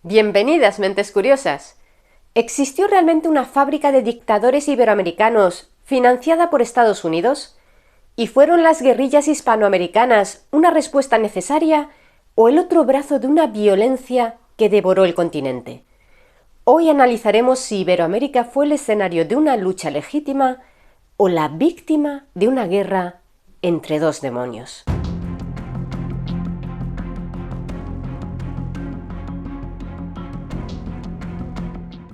Bienvenidas, mentes curiosas. ¿Existió realmente una fábrica de dictadores iberoamericanos financiada por Estados Unidos? ¿Y fueron las guerrillas hispanoamericanas una respuesta necesaria o el otro brazo de una violencia que devoró el continente? Hoy analizaremos si Iberoamérica fue el escenario de una lucha legítima o la víctima de una guerra entre dos demonios.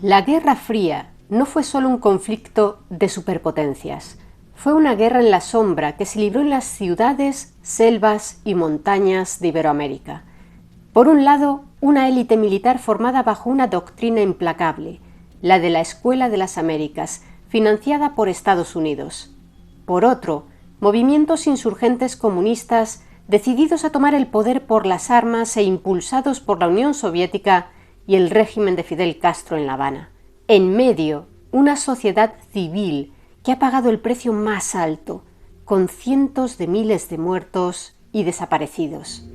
La Guerra Fría no fue solo un conflicto de superpotencias, fue una guerra en la sombra que se libró en las ciudades, selvas y montañas de Iberoamérica. Por un lado, una élite militar formada bajo una doctrina implacable, la de la Escuela de las Américas, financiada por Estados Unidos. Por otro, movimientos insurgentes comunistas decididos a tomar el poder por las armas e impulsados por la Unión Soviética y el régimen de Fidel Castro en La Habana. En medio, una sociedad civil que ha pagado el precio más alto, con cientos de miles de muertos y desaparecidos.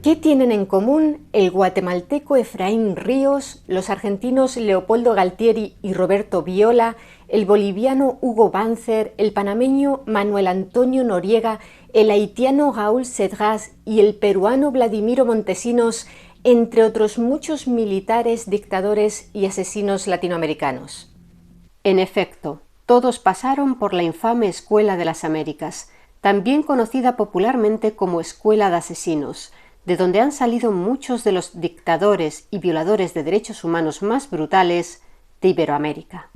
¿Qué tienen en común el guatemalteco Efraín Ríos, los argentinos Leopoldo Galtieri y Roberto Viola, el boliviano Hugo Banzer, el panameño Manuel Antonio Noriega, el haitiano Raúl Cedras y el peruano Vladimiro Montesinos, entre otros muchos militares, dictadores y asesinos latinoamericanos? En efecto, todos pasaron por la infame Escuela de las Américas, también conocida popularmente como Escuela de Asesinos, de donde han salido muchos de los dictadores y violadores de derechos humanos más brutales de Iberoamérica.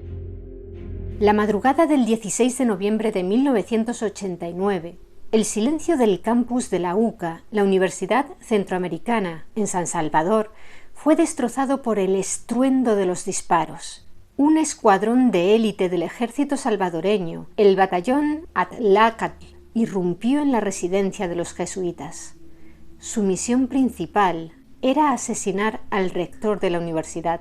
La madrugada del 16 de noviembre de 1989, el silencio del campus de la UCA, la Universidad Centroamericana, en San Salvador, fue destrozado por el estruendo de los disparos. Un escuadrón de élite del ejército salvadoreño, el batallón Atlacatl, irrumpió en la residencia de los jesuitas. Su misión principal era asesinar al rector de la universidad,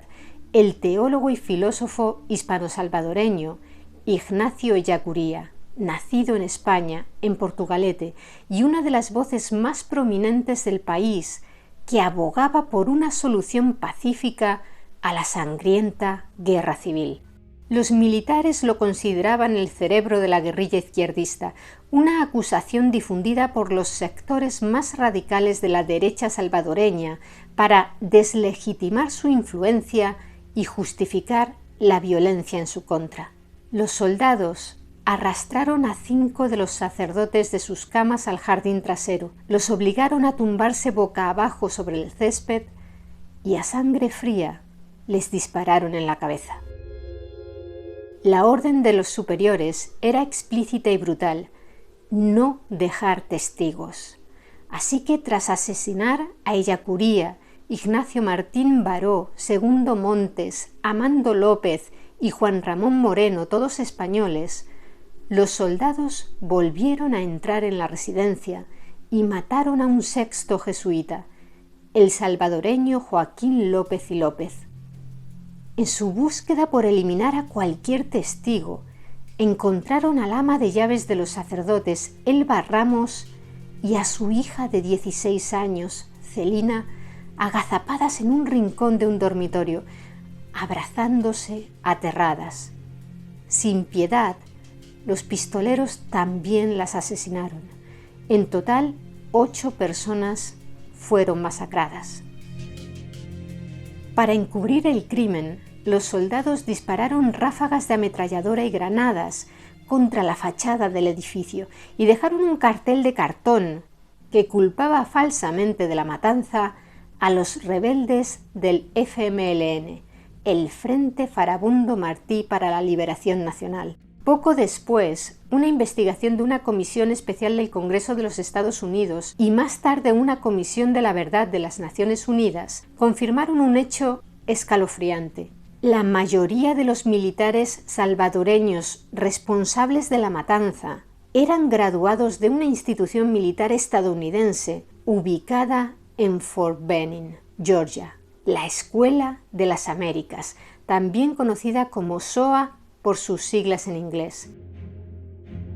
el teólogo y filósofo hispano-salvadoreño Ignacio Ellacuría, nacido en España, en Portugalete, y una de las voces más prominentes del país, que abogaba por una solución pacífica a la sangrienta guerra civil. Los militares lo consideraban el cerebro de la guerrilla izquierdista, una acusación difundida por los sectores más radicales de la derecha salvadoreña para deslegitimar su influencia y justificar la violencia en su contra. Los soldados arrastraron a 5 de los sacerdotes de sus camas al jardín trasero, los obligaron a tumbarse boca abajo sobre el césped y a sangre fría les dispararon en la cabeza. La orden de los superiores era explícita y brutal: no dejar testigos. Así que tras asesinar a Ellacuría, Ignacio Martín Baró, Segundo Montes, Amando López y Juan Ramón Moreno, todos españoles, los soldados volvieron a entrar en la residencia y mataron a un sexto jesuita, el salvadoreño Joaquín López y López. En su búsqueda por eliminar a cualquier testigo, encontraron al ama de llaves de los sacerdotes, Elba Ramos, y a su hija de 16 años, Celina, agazapadas en un rincón de un dormitorio, abrazándose aterradas. Sin piedad, los pistoleros también las asesinaron. En total, 8 personas fueron masacradas. Para encubrir el crimen, los soldados dispararon ráfagas de ametralladora y granadas contra la fachada del edificio y dejaron un cartel de cartón que culpaba falsamente de la matanza a los rebeldes del FMLN, el Frente Farabundo Martí para la Liberación Nacional. Poco después, una investigación de una comisión especial del Congreso de los Estados Unidos y más tarde una comisión de la verdad de las Naciones Unidas confirmaron un hecho escalofriante. La mayoría de los militares salvadoreños responsables de la matanza eran graduados de una institución militar estadounidense ubicada en Fort Benning, Georgia, la Escuela de las Américas, también conocida como SOA por sus siglas en inglés.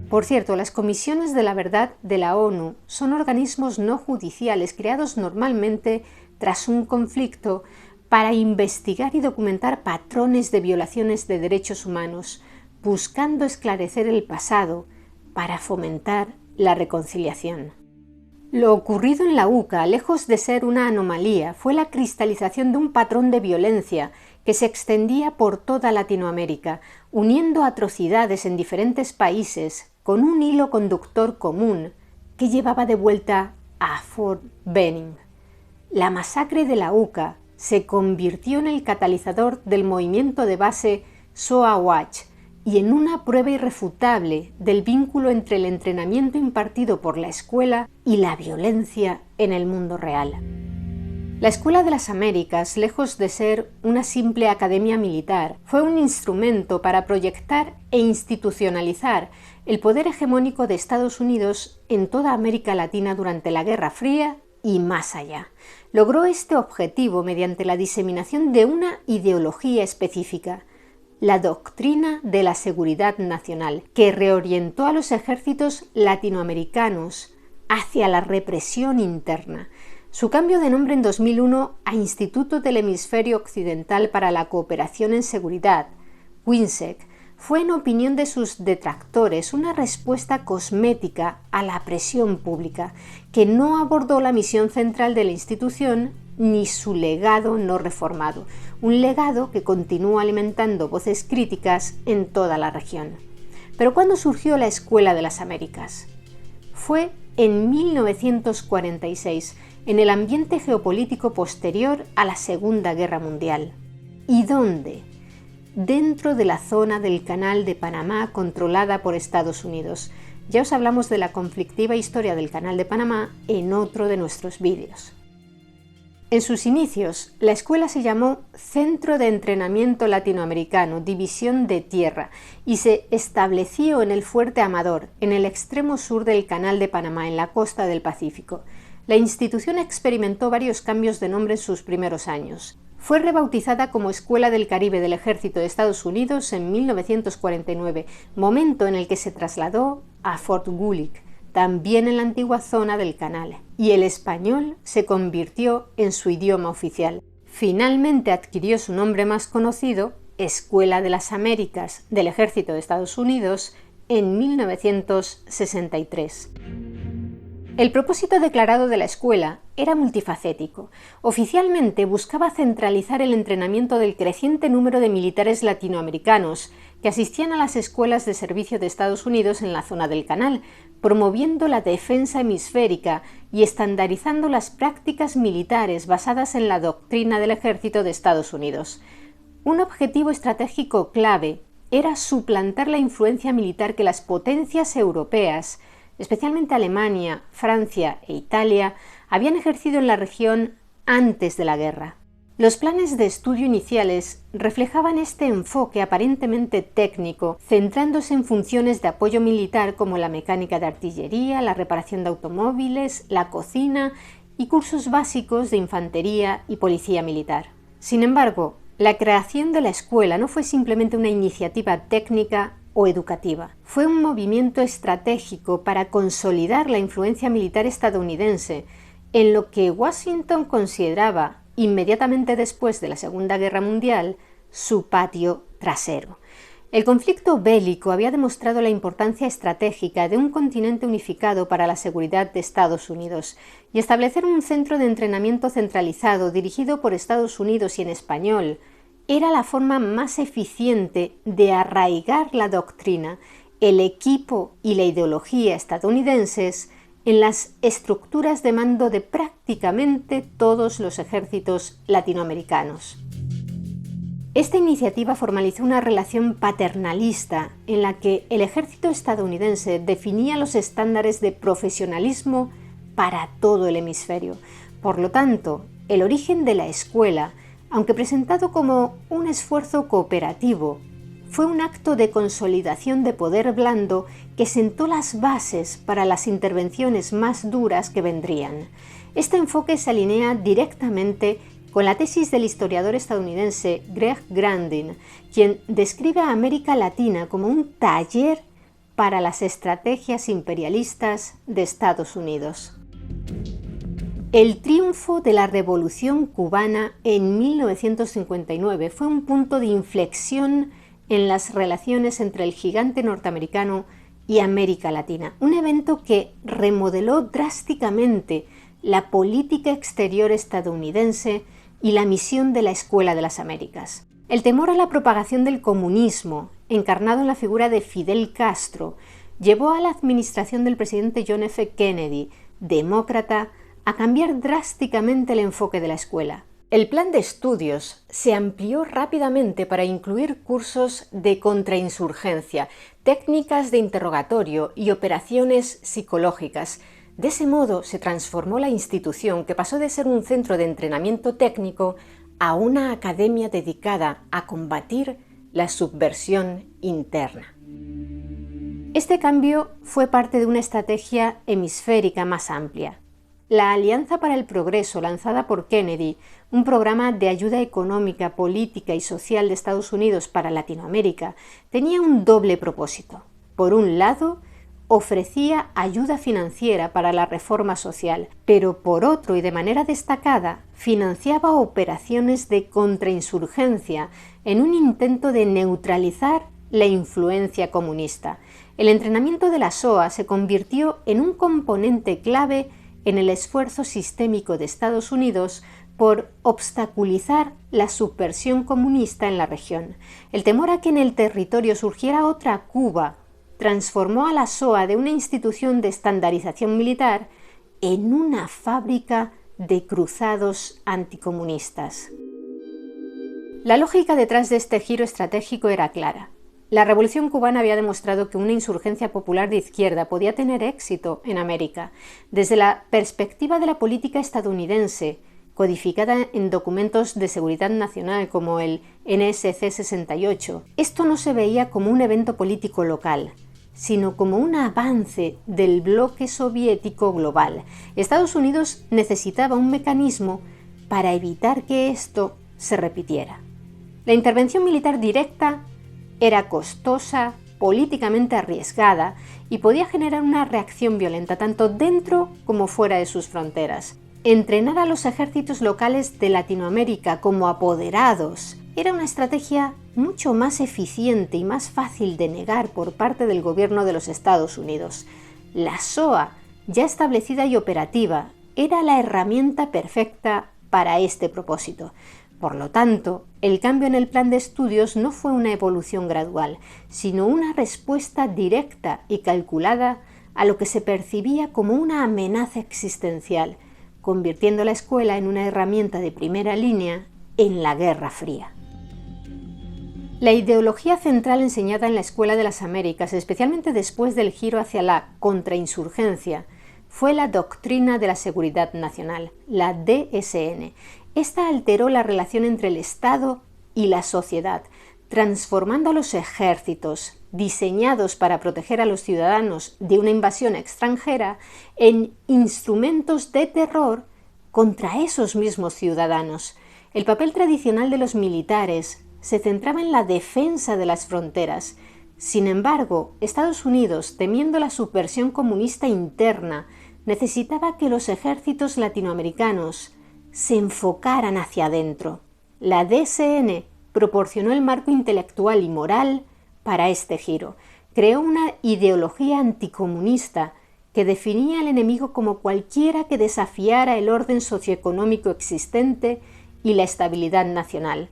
Por cierto, las comisiones de la verdad de la ONU son organismos no judiciales creados normalmente tras un conflicto, para investigar y documentar patrones de violaciones de derechos humanos, buscando esclarecer el pasado para fomentar la reconciliación. Lo ocurrido en la UCA, lejos de ser una anomalía, fue la cristalización de un patrón de violencia que se extendía por toda Latinoamérica, uniendo atrocidades en diferentes países con un hilo conductor común que llevaba de vuelta a Fort Benning. La masacre de la UCA se convirtió en el catalizador del movimiento de base SOA Watch y en una prueba irrefutable del vínculo entre el entrenamiento impartido por la escuela y la violencia en el mundo real. La Escuela de las Américas, lejos de ser una simple academia militar, fue un instrumento para proyectar e institucionalizar el poder hegemónico de Estados Unidos en toda América Latina durante la Guerra Fría y más allá. Logró este objetivo mediante la diseminación de una ideología específica, la doctrina de la seguridad nacional, que reorientó a los ejércitos latinoamericanos hacia la represión interna. Su cambio de nombre en 2001 a Instituto del Hemisferio Occidental para la Cooperación en Seguridad, WHINSEC, fue en opinión de sus detractores una respuesta cosmética a la presión pública, que no abordó la misión central de la institución ni su legado no reformado, un legado que continúa alimentando voces críticas en toda la región. Pero ¿cuándo surgió la Escuela de las Américas? Fue en 1946, en el ambiente geopolítico posterior a la Segunda Guerra Mundial. ¿Y dónde? Dentro de la zona del Canal de Panamá controlada por Estados Unidos. Ya os hablamos de la conflictiva historia del Canal de Panamá en otro de nuestros vídeos. En sus inicios, la escuela se llamó Centro de Entrenamiento Latinoamericano, División de Tierra, y se estableció en el Fuerte Amador, en el extremo sur del Canal de Panamá, en la costa del Pacífico. La institución experimentó varios cambios de nombre en sus primeros años. Fue rebautizada como Escuela del Caribe del Ejército de Estados Unidos en 1949, momento en el que se trasladó a Fort Gulick, también en la antigua zona del canal, y el español se convirtió en su idioma oficial. Finalmente adquirió su nombre más conocido, Escuela de las Américas del Ejército de Estados Unidos, en 1963. El propósito declarado de la escuela era multifacético. Oficialmente buscaba centralizar el entrenamiento del creciente número de militares latinoamericanos que asistían a las escuelas de servicio de Estados Unidos en la zona del canal, promoviendo la defensa hemisférica y estandarizando las prácticas militares basadas en la doctrina del ejército de Estados Unidos. Un objetivo estratégico clave era suplantar la influencia militar que las potencias europeas, especialmente Alemania, Francia e Italia, habían ejercido en la región antes de la guerra. Los planes de estudio iniciales reflejaban este enfoque aparentemente técnico, centrándose en funciones de apoyo militar como la mecánica de artillería, la reparación de automóviles, la cocina y cursos básicos de infantería y policía militar. Sin embargo, la creación de la escuela no fue simplemente una iniciativa técnica o educativa. Fue un movimiento estratégico para consolidar la influencia militar estadounidense en lo que Washington consideraba, inmediatamente después de la Segunda Guerra Mundial, su patio trasero. El conflicto bélico había demostrado la importancia estratégica de un continente unificado para la seguridad de Estados Unidos, y establecer un centro de entrenamiento centralizado dirigido por Estados Unidos y en español era la forma más eficiente de arraigar la doctrina, el equipo y la ideología estadounidenses en las estructuras de mando de prácticamente todos los ejércitos latinoamericanos. Esta iniciativa formalizó una relación paternalista en la que el ejército estadounidense definía los estándares de profesionalismo para todo el hemisferio. Por lo tanto, el origen de la escuela, aunque presentado como un esfuerzo cooperativo, fue un acto de consolidación de poder blando que sentó las bases para las intervenciones más duras que vendrían. Este enfoque se alinea directamente con la tesis del historiador estadounidense Greg Grandin, quien describe a América Latina como un taller para las estrategias imperialistas de Estados Unidos. El triunfo de la Revolución cubana en 1959 fue un punto de inflexión en las relaciones entre el gigante norteamericano y América Latina, un evento que remodeló drásticamente la política exterior estadounidense y la misión de la Escuela de las Américas. El temor a la propagación del comunismo, encarnado en la figura de Fidel Castro, llevó a la administración del presidente John F. Kennedy, demócrata, a cambiar drásticamente el enfoque de la escuela. El plan de estudios se amplió rápidamente para incluir cursos de contrainsurgencia, técnicas de interrogatorio y operaciones psicológicas. De ese modo se transformó la institución, que pasó de ser un centro de entrenamiento técnico a una academia dedicada a combatir la subversión interna. Este cambio fue parte de una estrategia hemisférica más amplia. La Alianza para el Progreso, lanzada por Kennedy, un programa de ayuda económica, política y social de Estados Unidos para Latinoamérica, tenía un doble propósito. Por un lado, ofrecía ayuda financiera para la reforma social, pero por otro y de manera destacada, financiaba operaciones de contrainsurgencia en un intento de neutralizar la influencia comunista. El entrenamiento de la SOA se convirtió en un componente clave en el esfuerzo sistémico de Estados Unidos por obstaculizar la subversión comunista en la región. El temor a que en el territorio surgiera otra Cuba transformó a la SOA de una institución de estandarización militar en una fábrica de cruzados anticomunistas. La lógica detrás de este giro estratégico era clara. La Revolución cubana había demostrado que una insurgencia popular de izquierda podía tener éxito en América. Desde la perspectiva de la política estadounidense, codificada en documentos de seguridad nacional como el NSC 68, esto no se veía como un evento político local, sino como un avance del bloque soviético global. Estados Unidos necesitaba un mecanismo para evitar que esto se repitiera. La intervención militar directa era costosa, políticamente arriesgada y podía generar una reacción violenta tanto dentro como fuera de sus fronteras. Entrenar a los ejércitos locales de Latinoamérica como apoderados era una estrategia mucho más eficiente y más fácil de negar por parte del gobierno de los Estados Unidos. La SOA, ya establecida y operativa, era la herramienta perfecta para este propósito. Por lo tanto, el cambio en el plan de estudios no fue una evolución gradual, sino una respuesta directa y calculada a lo que se percibía como una amenaza existencial, convirtiendo la escuela en una herramienta de primera línea en la Guerra Fría. La ideología central enseñada en la Escuela de las Américas, especialmente después del giro hacia la contrainsurgencia, fue la doctrina de la seguridad nacional, la DSN. Esta alteró la relación entre el Estado y la sociedad, transformando a los ejércitos, diseñados para proteger a los ciudadanos de una invasión extranjera, en instrumentos de terror contra esos mismos ciudadanos. El papel tradicional de los militares se centraba en la defensa de las fronteras. Sin embargo, Estados Unidos, temiendo la subversión comunista interna, necesitaba que los ejércitos latinoamericanos se enfocaran hacia adentro. La DSN proporcionó el marco intelectual y moral para este giro. Creó una ideología anticomunista que definía al enemigo como cualquiera que desafiara el orden socioeconómico existente y la estabilidad nacional.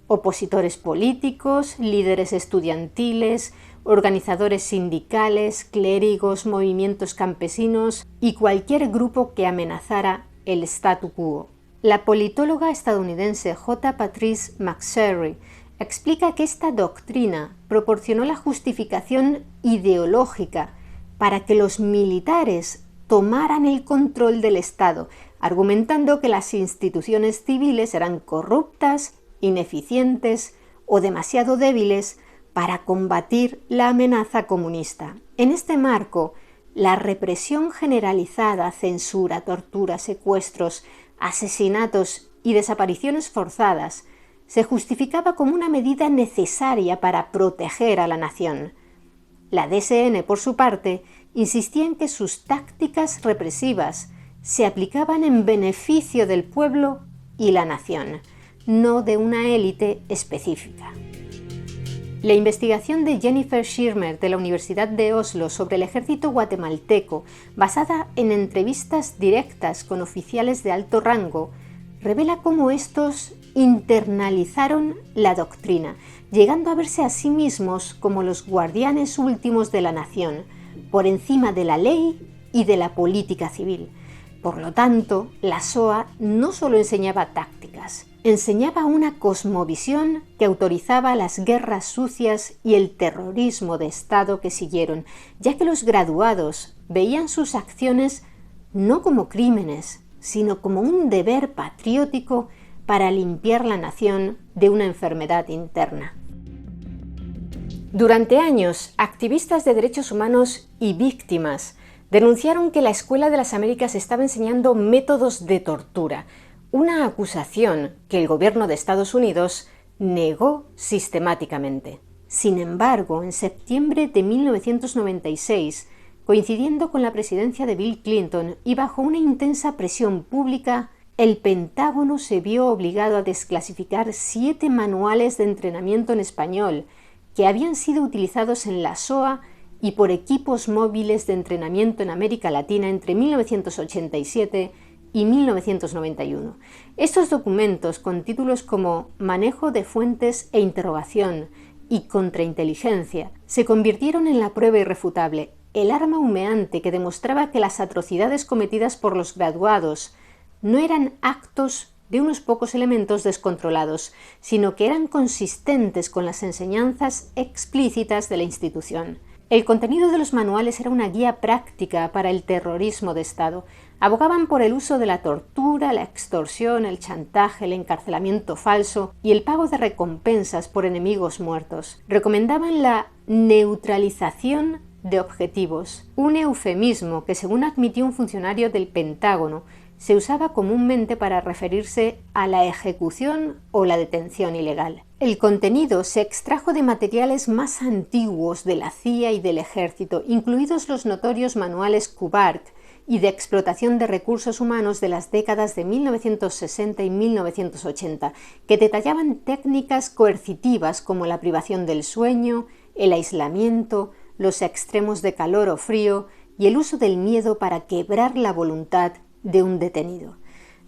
Opositores políticos, líderes estudiantiles, organizadores sindicales, clérigos, movimientos campesinos y cualquier grupo que amenazara el statu quo. La politóloga estadounidense J. Patrice McSherry explica que esta doctrina proporcionó la justificación ideológica para que los militares tomaran el control del Estado, argumentando que las instituciones civiles eran corruptas, ineficientes o demasiado débiles para combatir la amenaza comunista. En este marco, la represión generalizada, censura, tortura, secuestros, asesinatos y desapariciones forzadas se justificaba como una medida necesaria para proteger a la nación. La DSN, por su parte, insistía en que sus tácticas represivas se aplicaban en beneficio del pueblo y la nación, no de una élite específica. La investigación de Jennifer Schirmer de la Universidad de Oslo sobre el ejército guatemalteco, basada en entrevistas directas con oficiales de alto rango, revela cómo estos internalizaron la doctrina, llegando a verse a sí mismos como los guardianes últimos de la nación, por encima de la ley y de la política civil. Por lo tanto, la SOA no solo enseñaba tácticas, enseñaba una cosmovisión que autorizaba las guerras sucias y el terrorismo de Estado que siguieron, ya que los graduados veían sus acciones no como crímenes, sino como un deber patriótico para limpiar la nación de una enfermedad interna. Durante años, activistas de derechos humanos y víctimas denunciaron que la Escuela de las Américas estaba enseñando métodos de tortura, una acusación que el gobierno de Estados Unidos negó sistemáticamente. Sin embargo, en septiembre de 1996, coincidiendo con la presidencia de Bill Clinton y bajo una intensa presión pública, el Pentágono se vio obligado a desclasificar 7 manuales de entrenamiento en español que habían sido utilizados en la SOA y por equipos móviles de entrenamiento en América Latina entre 1987 y 1991. Estos documentos, con títulos como Manejo de fuentes e interrogación y Contrainteligencia, se convirtieron en la prueba irrefutable, el arma humeante que demostraba que las atrocidades cometidas por los graduados no eran actos de unos pocos elementos descontrolados, sino que eran consistentes con las enseñanzas explícitas de la institución. El contenido de los manuales era una guía práctica para el terrorismo de Estado. Abogaban por el uso de la tortura, la extorsión, el chantaje, el encarcelamiento falso y el pago de recompensas por enemigos muertos. Recomendaban la neutralización de objetivos, un eufemismo que, según admitió un funcionario del Pentágono, se usaba comúnmente para referirse a la ejecución o la detención ilegal. El contenido se extrajo de materiales más antiguos de la CIA y del Ejército, incluidos los notorios manuales Cubart y de explotación de recursos humanos de las décadas de 1960 y 1980, que detallaban técnicas coercitivas como la privación del sueño, el aislamiento, los extremos de calor o frío y el uso del miedo para quebrar la voluntad de un detenido.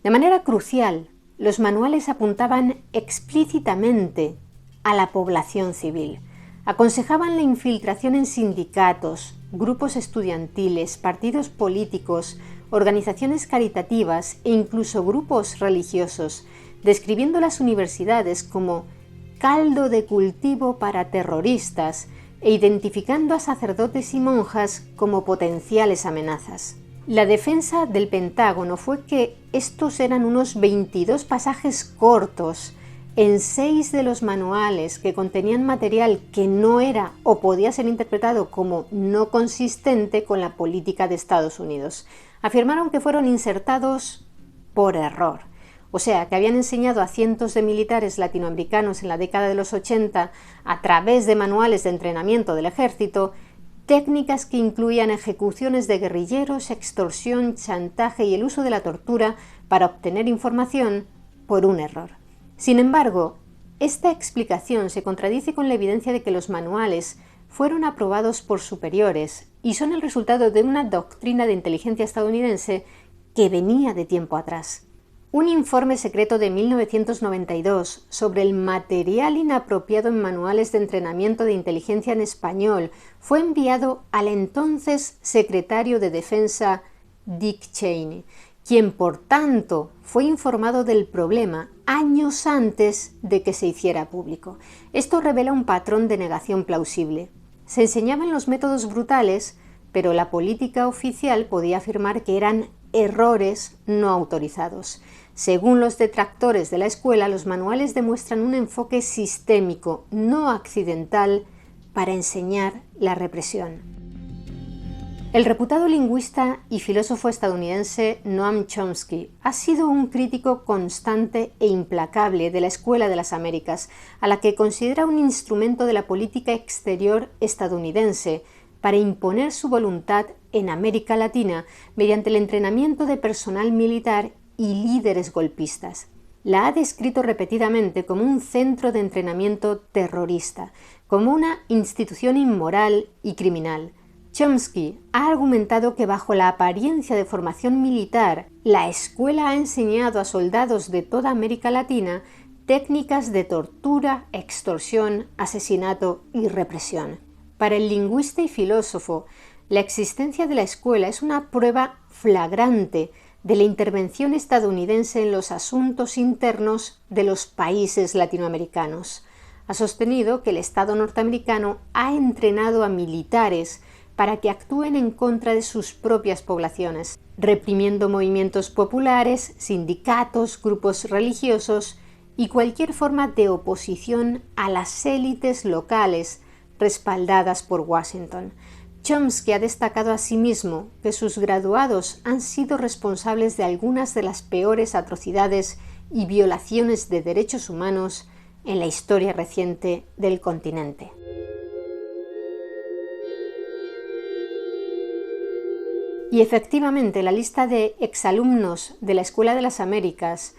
De manera crucial, los manuales apuntaban explícitamente a la población civil. Aconsejaban la infiltración en sindicatos, grupos estudiantiles, partidos políticos, organizaciones caritativas e incluso grupos religiosos, describiendo las universidades como caldo de cultivo para terroristas e identificando a sacerdotes y monjas como potenciales amenazas. La defensa del Pentágono fue que estos eran unos 22 pasajes cortos en 6 de los manuales que contenían material que no era o podía ser interpretado como no consistente con la política de Estados Unidos. Afirmaron que fueron insertados por error, o sea, que habían enseñado a cientos de militares latinoamericanos en la década de los 80 a través de manuales de entrenamiento del ejército técnicas que incluían ejecuciones de guerrilleros, extorsión, chantaje y el uso de la tortura para obtener información por un error. Sin embargo, esta explicación se contradice con la evidencia de que los manuales fueron aprobados por superiores y son el resultado de una doctrina de inteligencia estadounidense que venía de tiempo atrás. Un informe secreto de 1992 sobre el material inapropiado en manuales de entrenamiento de inteligencia en español fue enviado al entonces secretario de Defensa Dick Cheney, quien por tanto fue informado del problema años antes de que se hiciera público. Esto revela un patrón de negación plausible. Se enseñaban los métodos brutales, pero la política oficial podía afirmar que eran errores no autorizados. Según los detractores de la escuela, los manuales demuestran un enfoque sistémico, no accidental, para enseñar la represión. El reputado lingüista y filósofo estadounidense Noam Chomsky ha sido un crítico constante e implacable de la Escuela de las Américas, a la que considera un instrumento de la política exterior estadounidense para imponer su voluntad en América Latina mediante el entrenamiento de personal militar y líderes golpistas. La ha descrito repetidamente como un centro de entrenamiento terrorista, como una institución inmoral y criminal. Chomsky ha argumentado que bajo la apariencia de formación militar, la escuela ha enseñado a soldados de toda América Latina técnicas de tortura, extorsión, asesinato y represión. Para el lingüista y filósofo, la existencia de la escuela es una prueba flagrante de la intervención estadounidense en los asuntos internos de los países latinoamericanos. Ha sostenido que el Estado norteamericano ha entrenado a militares para que actúen en contra de sus propias poblaciones, reprimiendo movimientos populares, sindicatos, grupos religiosos y cualquier forma de oposición a las élites locales respaldadas por Washington. Chomsky ha destacado asimismo que sus graduados han sido responsables de algunas de las peores atrocidades y violaciones de derechos humanos en la historia reciente del continente. Y efectivamente, la lista de exalumnos de la Escuela de las Américas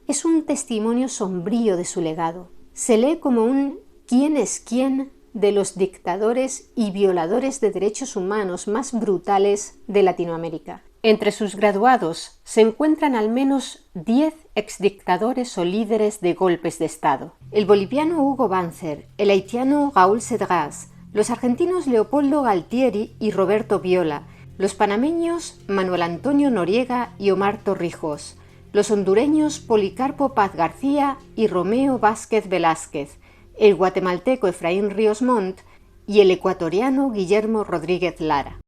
es un testimonio sombrío de su legado. Se lee como un ¿quién es quién? De los dictadores y violadores de derechos humanos más brutales de Latinoamérica. Entre sus graduados se encuentran al menos 10 exdictadores o líderes de golpes de Estado. El boliviano Hugo Banzer, el haitiano Raúl Cedras, los argentinos Leopoldo Galtieri y Roberto Viola, los panameños Manuel Antonio Noriega y Omar Torrijos, los hondureños Policarpo Paz García y Romeo Vázquez Velázquez, el guatemalteco Efraín Ríos Montt y el ecuatoriano Guillermo Rodríguez Lara.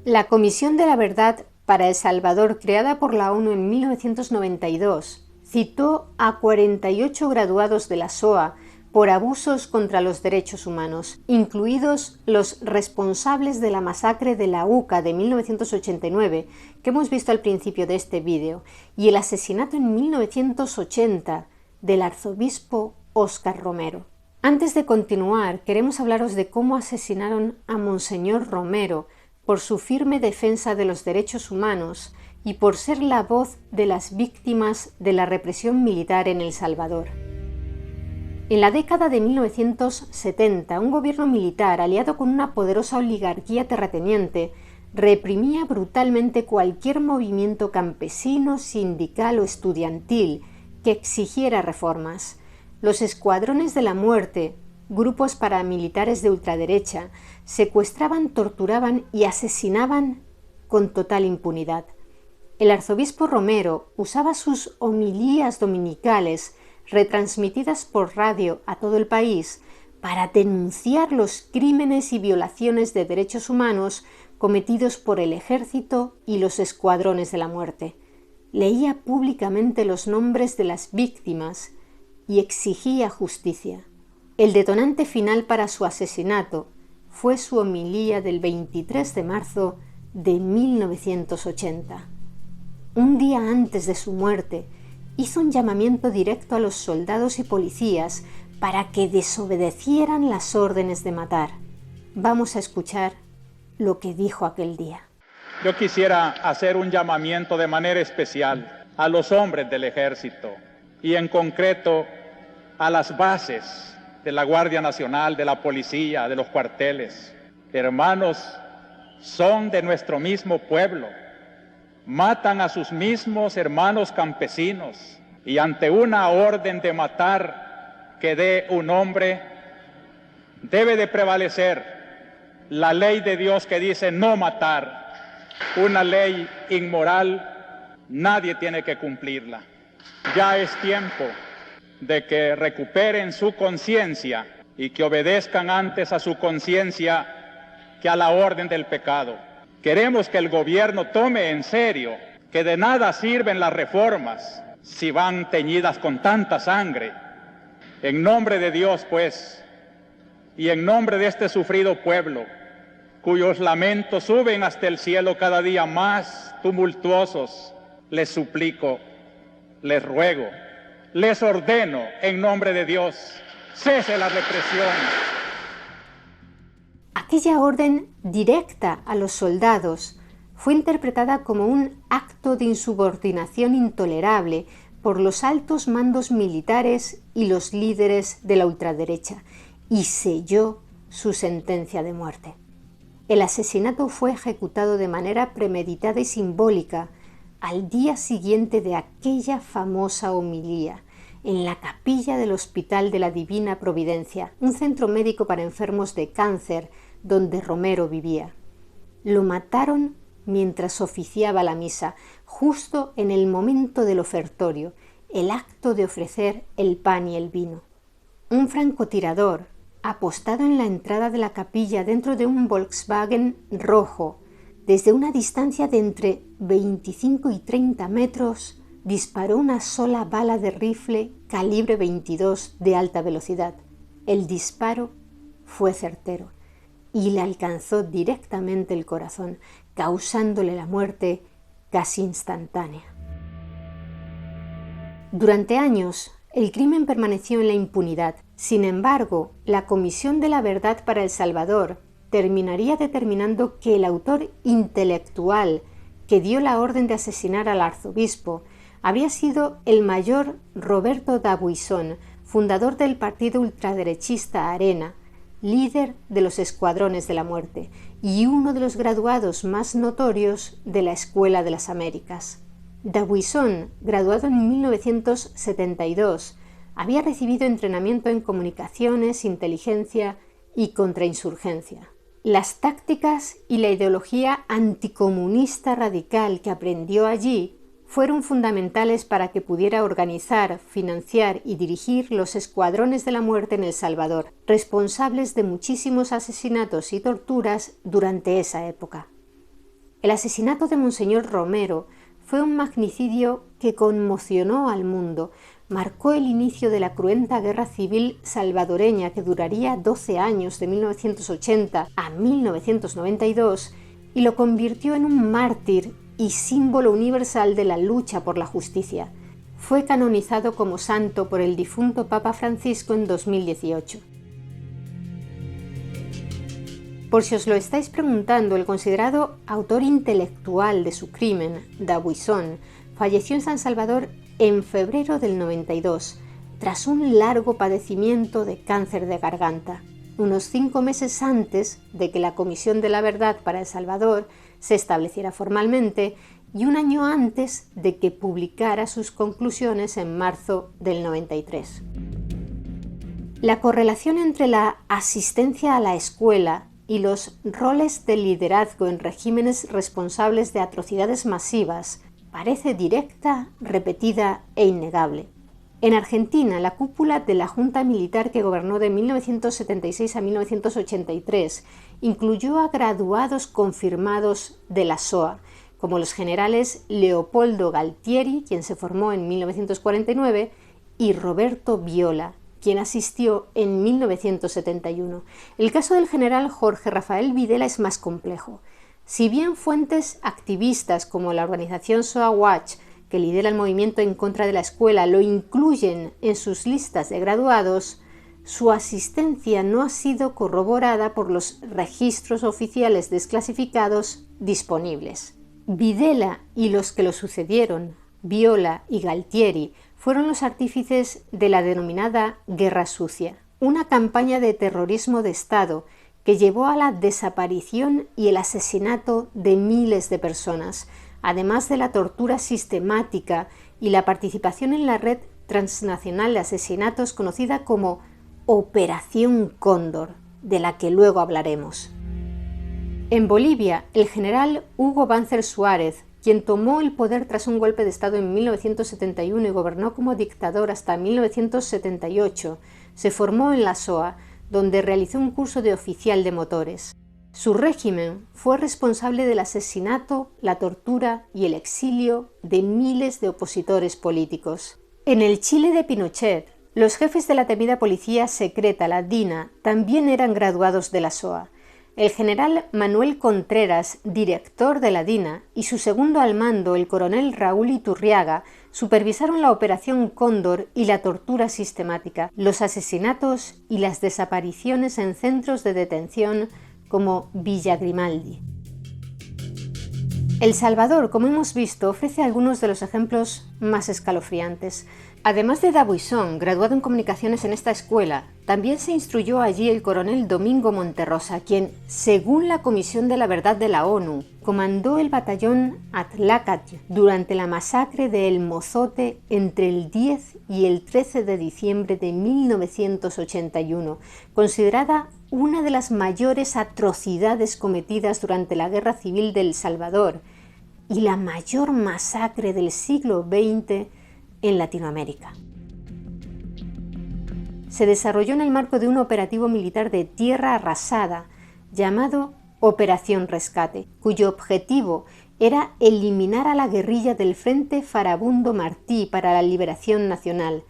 La Comisión de la Verdad para El Salvador, creada por la ONU en 1992, citó a 48 graduados de la SOA por abusos contra los derechos humanos, incluidos los responsables de la masacre de la UCA de 1989, que hemos visto al principio de este vídeo, y el asesinato en 1980 del arzobispo Óscar Romero. Antes de continuar, queremos hablaros de cómo asesinaron a Monseñor Romero por su firme defensa de los derechos humanos y por ser la voz de las víctimas de la represión militar en El Salvador. En la década de 1970, un gobierno militar aliado con una poderosa oligarquía terrateniente reprimía brutalmente cualquier movimiento campesino, sindical o estudiantil que exigiera reformas. Los escuadrones de la muerte, grupos paramilitares de ultraderecha, secuestraban, torturaban y asesinaban con total impunidad. El arzobispo Romero usaba sus homilías dominicales retransmitidas por radio a todo el país para denunciar los crímenes y violaciones de derechos humanos cometidos por el ejército y los escuadrones de la muerte. Leía públicamente los nombres de las víctimas y exigía justicia. El detonante final para su asesinato fue su homilía del 23 de marzo de 1980. Un día antes de su muerte, hizo un llamamiento directo a los soldados y policías para que desobedecieran las órdenes de matar. Vamos a escuchar lo que dijo aquel día. Yo quisiera hacer un llamamiento de manera especial a los hombres del ejército y en concreto a las bases de la Guardia Nacional, de la policía, de los cuarteles. Hermanos, son de nuestro mismo pueblo. Matan a sus mismos hermanos campesinos y ante una orden de matar que dé un hombre, debe de prevalecer la ley de Dios que dice no matar, una ley inmoral, nadie tiene que cumplirla. Ya es tiempo de que recuperen su conciencia y que obedezcan antes a su conciencia que a la orden del pecado. Queremos que el gobierno tome en serio que de nada sirven las reformas si van teñidas con tanta sangre. En nombre de Dios, pues, y en nombre de este sufrido pueblo, cuyos lamentos suben hasta el cielo cada día más tumultuosos, les suplico, les ruego, les ordeno en nombre de Dios, cese la represión. Aquella orden directa a los soldados fue interpretada como un acto de insubordinación intolerable por los altos mandos militares y los líderes de la ultraderecha, y selló su sentencia de muerte. El asesinato fue ejecutado de manera premeditada y simbólica al día siguiente de aquella famosa homilía, en la capilla del Hospital de la Divina Providencia, un centro médico para enfermos de cáncer donde Romero vivía. Lo mataron mientras oficiaba la misa, justo en el momento del ofertorio, el acto de ofrecer el pan y el vino. Un francotirador, apostado en la entrada de la capilla dentro de un Volkswagen rojo, desde una distancia de entre 25 y 30 metros, disparó una sola bala de rifle calibre 22 de alta velocidad. El disparo fue certero y le alcanzó directamente el corazón, causándole la muerte casi instantánea. Durante años, el crimen permaneció en la impunidad. Sin embargo, la Comisión de la Verdad para El Salvador terminaría determinando que el autor intelectual que dio la orden de asesinar al arzobispo habría sido el mayor Roberto D'Aubuisson, fundador del partido ultraderechista Arena, líder de los Escuadrones de la Muerte y uno de los graduados más notorios de la Escuela de las Américas. D'Aubuisson, graduado en 1972, había recibido entrenamiento en comunicaciones, inteligencia y contrainsurgencia. Las tácticas y la ideología anticomunista radical que aprendió allí fueron fundamentales para que pudiera organizar, financiar y dirigir los Escuadrones de la Muerte en El Salvador, responsables de muchísimos asesinatos y torturas durante esa época. El asesinato de Monseñor Romero fue un magnicidio que conmocionó al mundo, marcó el inicio de la cruenta guerra civil salvadoreña que duraría 12 años de 1980 a 1992 y lo convirtió en un mártir y símbolo universal de la lucha por la justicia. Fue canonizado como santo por el difunto Papa Francisco en 2018. Por si os lo estáis preguntando, el considerado autor intelectual de su crimen, D'Aubuisson, falleció en San Salvador en febrero del 92, tras un largo padecimiento de cáncer de garganta, unos 5 meses antes de que la Comisión de la Verdad para El Salvador se estableciera formalmente y un año antes de que publicara sus conclusiones en marzo del 93. La correlación entre la asistencia a la escuela y los roles de liderazgo en regímenes responsables de atrocidades masivas parece directa, repetida e innegable. En Argentina, la cúpula de la Junta Militar que gobernó de 1976 a 1983 incluyó a graduados confirmados de la SOA, como los generales Leopoldo Galtieri, quien se formó en 1949, y Roberto Viola, quien asistió en 1971. El caso del general Jorge Rafael Videla es más complejo. Si bien fuentes activistas como la organización SOA Watch, que lidera el movimiento en contra de la escuela, lo incluyen en sus listas de graduados, su asistencia no ha sido corroborada por los registros oficiales desclasificados disponibles. Videla y los que lo sucedieron, Viola y Galtieri, fueron los artífices de la denominada Guerra Sucia, una campaña de terrorismo de Estado que llevó a la desaparición y el asesinato de miles de personas, además de la tortura sistemática y la participación en la red transnacional de asesinatos conocida como Operación Cóndor, de la que luego hablaremos. En Bolivia, el general Hugo Banzer Suárez, quien tomó el poder tras un golpe de Estado en 1971 y gobernó como dictador hasta 1978, se formó en la SOA, donde realizó un curso de oficial de motores. Su régimen fue responsable del asesinato, la tortura y el exilio de miles de opositores políticos. En el Chile de Pinochet, los jefes de la temida policía secreta, la DINA, también eran graduados de la SOA. El general Manuel Contreras, director de la DINA, y su segundo al mando, el coronel Raúl Iturriaga, supervisaron la Operación Cóndor y la tortura sistemática, los asesinatos y las desapariciones en centros de detención como Villa Grimaldi. El Salvador, como hemos visto, ofrece algunos de los ejemplos más escalofriantes. Además de Dabuisson, graduado en comunicaciones en esta escuela, también se instruyó allí el coronel Domingo Monterrosa, quien, según la Comisión de la Verdad de la ONU, comandó el batallón Atlacatl durante la masacre de El Mozote entre el 10 y el 13 de diciembre de 1981, considerada una de las mayores atrocidades cometidas durante la Guerra Civil de El Salvador y la mayor masacre del siglo XX en Latinoamérica. Se desarrolló en el marco de un operativo militar de tierra arrasada llamado Operación Rescate, cuyo objetivo era eliminar a la guerrilla del Frente Farabundo Martí para la Liberación Nacional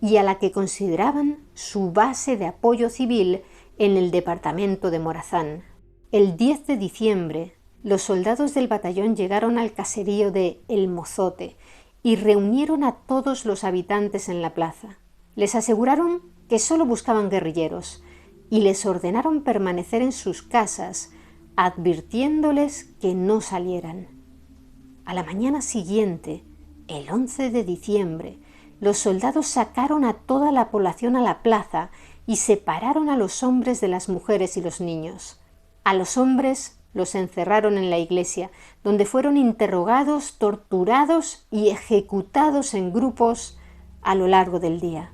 y a la que consideraban su base de apoyo civil en el departamento de Morazán. El 10 de diciembre, los soldados del batallón llegaron al caserío de El Mozote y reunieron a todos los habitantes en la plaza. Les aseguraron que solo buscaban guerrilleros y les ordenaron permanecer en sus casas, advirtiéndoles que no salieran. A la mañana siguiente, el 11 de diciembre, los soldados sacaron a toda la población a la plaza y separaron a los hombres de las mujeres y los niños. A los hombres los encerraron en la iglesia, donde fueron interrogados, torturados y ejecutados en grupos a lo largo del día.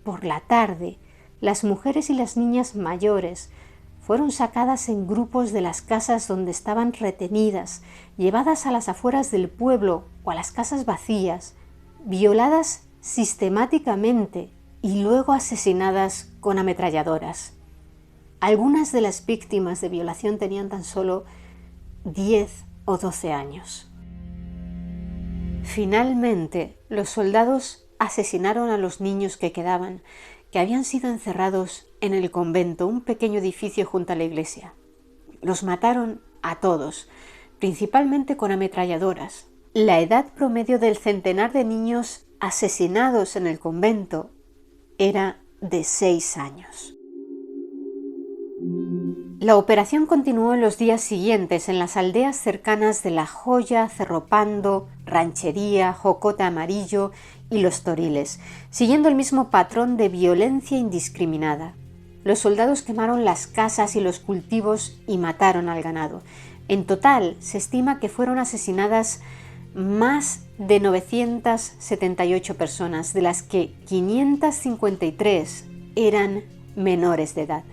Por la tarde, las mujeres y las niñas mayores fueron sacadas en grupos de las casas donde estaban retenidas, llevadas a las afueras del pueblo o a las casas vacías, violadas sistemáticamente y luego asesinadas con ametralladoras. Algunas de las víctimas de violación tenían tan solo 10 o 12 años. Finalmente, los soldados asesinaron a los niños que quedaban, que habían sido encerrados en el convento, un pequeño edificio junto a la iglesia. Los mataron a todos, principalmente con ametralladoras. La edad promedio del centenar de niños asesinados en el convento era de 6 años. La operación continuó en los días siguientes en las aldeas cercanas de La Joya, Cerro Pando, Ranchería, Jocota Amarillo y Los Toriles, siguiendo el mismo patrón de violencia indiscriminada. Los soldados quemaron las casas y los cultivos y mataron al ganado. En total, se estima que fueron asesinadas más de 978 personas, de las que 553 eran menores de edad.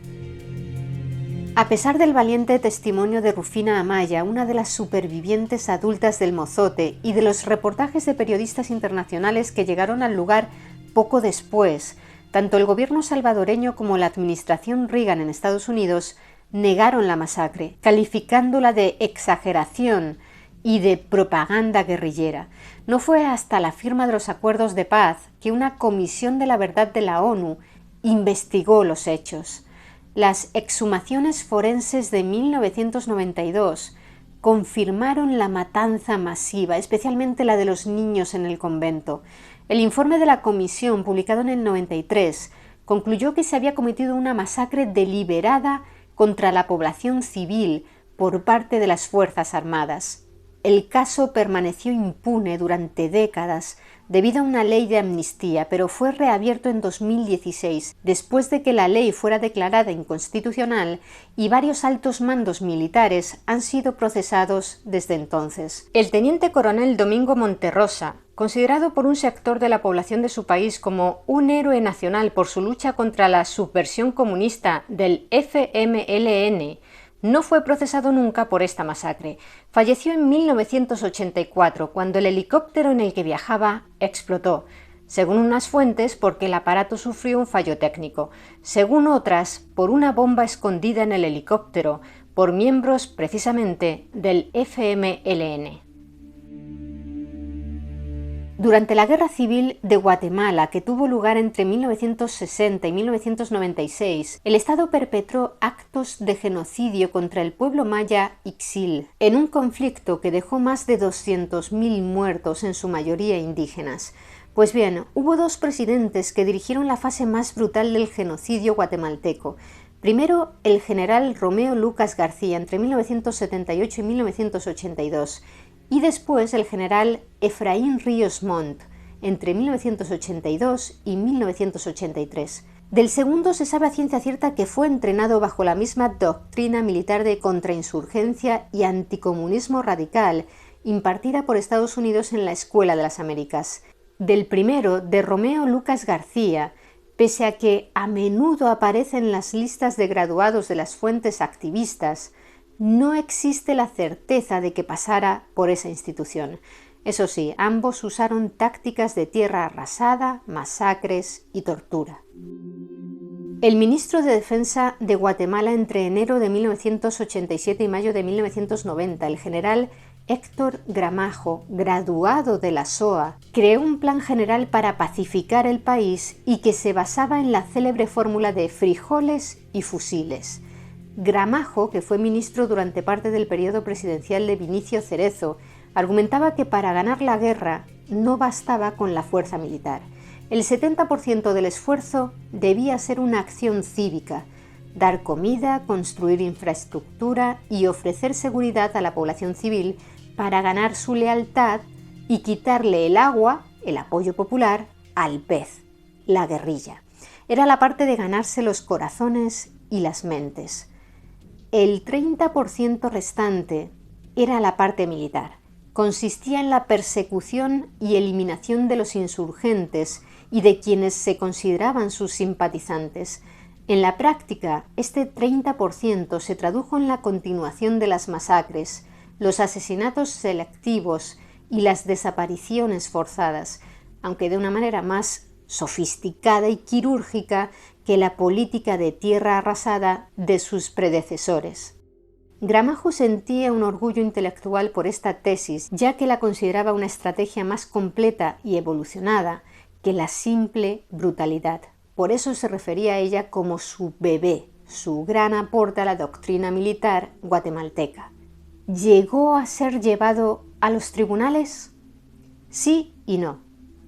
A pesar del valiente testimonio de Rufina Amaya, una de las supervivientes adultas del Mozote, y de los reportajes de periodistas internacionales que llegaron al lugar poco después, tanto el gobierno salvadoreño como la administración Reagan en Estados Unidos negaron la masacre, calificándola de exageración y de propaganda guerrillera. No fue hasta la firma de los acuerdos de paz que una comisión de la verdad de la ONU investigó los hechos. Las exhumaciones forenses de 1992 confirmaron la matanza masiva, especialmente la de los niños en el convento. El informe de la comisión, publicado en el 93, concluyó que se había cometido una masacre deliberada contra la población civil por parte de las Fuerzas Armadas. El caso permaneció impune durante décadas debido a una ley de amnistía, pero fue reabierto en 2016, después de que la ley fuera declarada inconstitucional, y varios altos mandos militares han sido procesados desde entonces. El teniente coronel Domingo Monterrosa, considerado por un sector de la población de su país como un héroe nacional por su lucha contra la subversión comunista del FMLN, no fue procesado nunca por esta masacre. Falleció en 1984, cuando el helicóptero en el que viajaba explotó, según unas fuentes porque el aparato sufrió un fallo técnico, según otras por una bomba escondida en el helicóptero por miembros precisamente del FMLN. Durante la Guerra Civil de Guatemala, que tuvo lugar entre 1960 y 1996, el Estado perpetró actos de genocidio contra el pueblo maya Ixil, en un conflicto que dejó más de 200.000 muertos, en su mayoría indígenas. Pues bien, hubo dos presidentes que dirigieron la fase más brutal del genocidio guatemalteco: Primero, el general Romeo Lucas García entre 1978 y 1982, y después el general Efraín Ríos Montt entre 1982 y 1983. Del segundo se sabe a ciencia cierta que fue entrenado bajo la misma doctrina militar de contrainsurgencia y anticomunismo radical impartida por Estados Unidos en la Escuela de las Américas. Del primero, de Romeo Lucas García, pese a que a menudo aparece en las listas de graduados de las fuentes activistas, no existe la certeza de que pasara por esa institución. Eso sí, ambos usaron tácticas de tierra arrasada, masacres y tortura. El ministro de Defensa de Guatemala entre enero de 1987 y mayo de 1990, el general Héctor Gramajo, graduado de la SOA, creó un plan general para pacificar el país y que se basaba en la célebre fórmula de frijoles y fusiles. Gramajo, que fue ministro durante parte del periodo presidencial de Vinicio Cerezo, argumentaba que para ganar la guerra no bastaba con la fuerza militar. El 70% del esfuerzo debía ser una acción cívica, dar comida, construir infraestructura y ofrecer seguridad a la población civil para ganar su lealtad y quitarle el agua, el apoyo popular, al pez, la guerrilla. Era la parte de ganarse los corazones y las mentes. El 30% restante era la parte militar. Consistía en la persecución y eliminación de los insurgentes y de quienes se consideraban sus simpatizantes. En la práctica, este 30% se tradujo en la continuación de las masacres, los asesinatos selectivos y las desapariciones forzadas, aunque de una manera más sofisticada y quirúrgica que la política de tierra arrasada de sus predecesores. Gramajo sentía un orgullo intelectual por esta tesis, ya que la consideraba una estrategia más completa y evolucionada que la simple brutalidad. Por eso se refería a ella como su bebé, su gran aporte a la doctrina militar guatemalteca. ¿Llegó a ser llevado a los tribunales? Sí y no.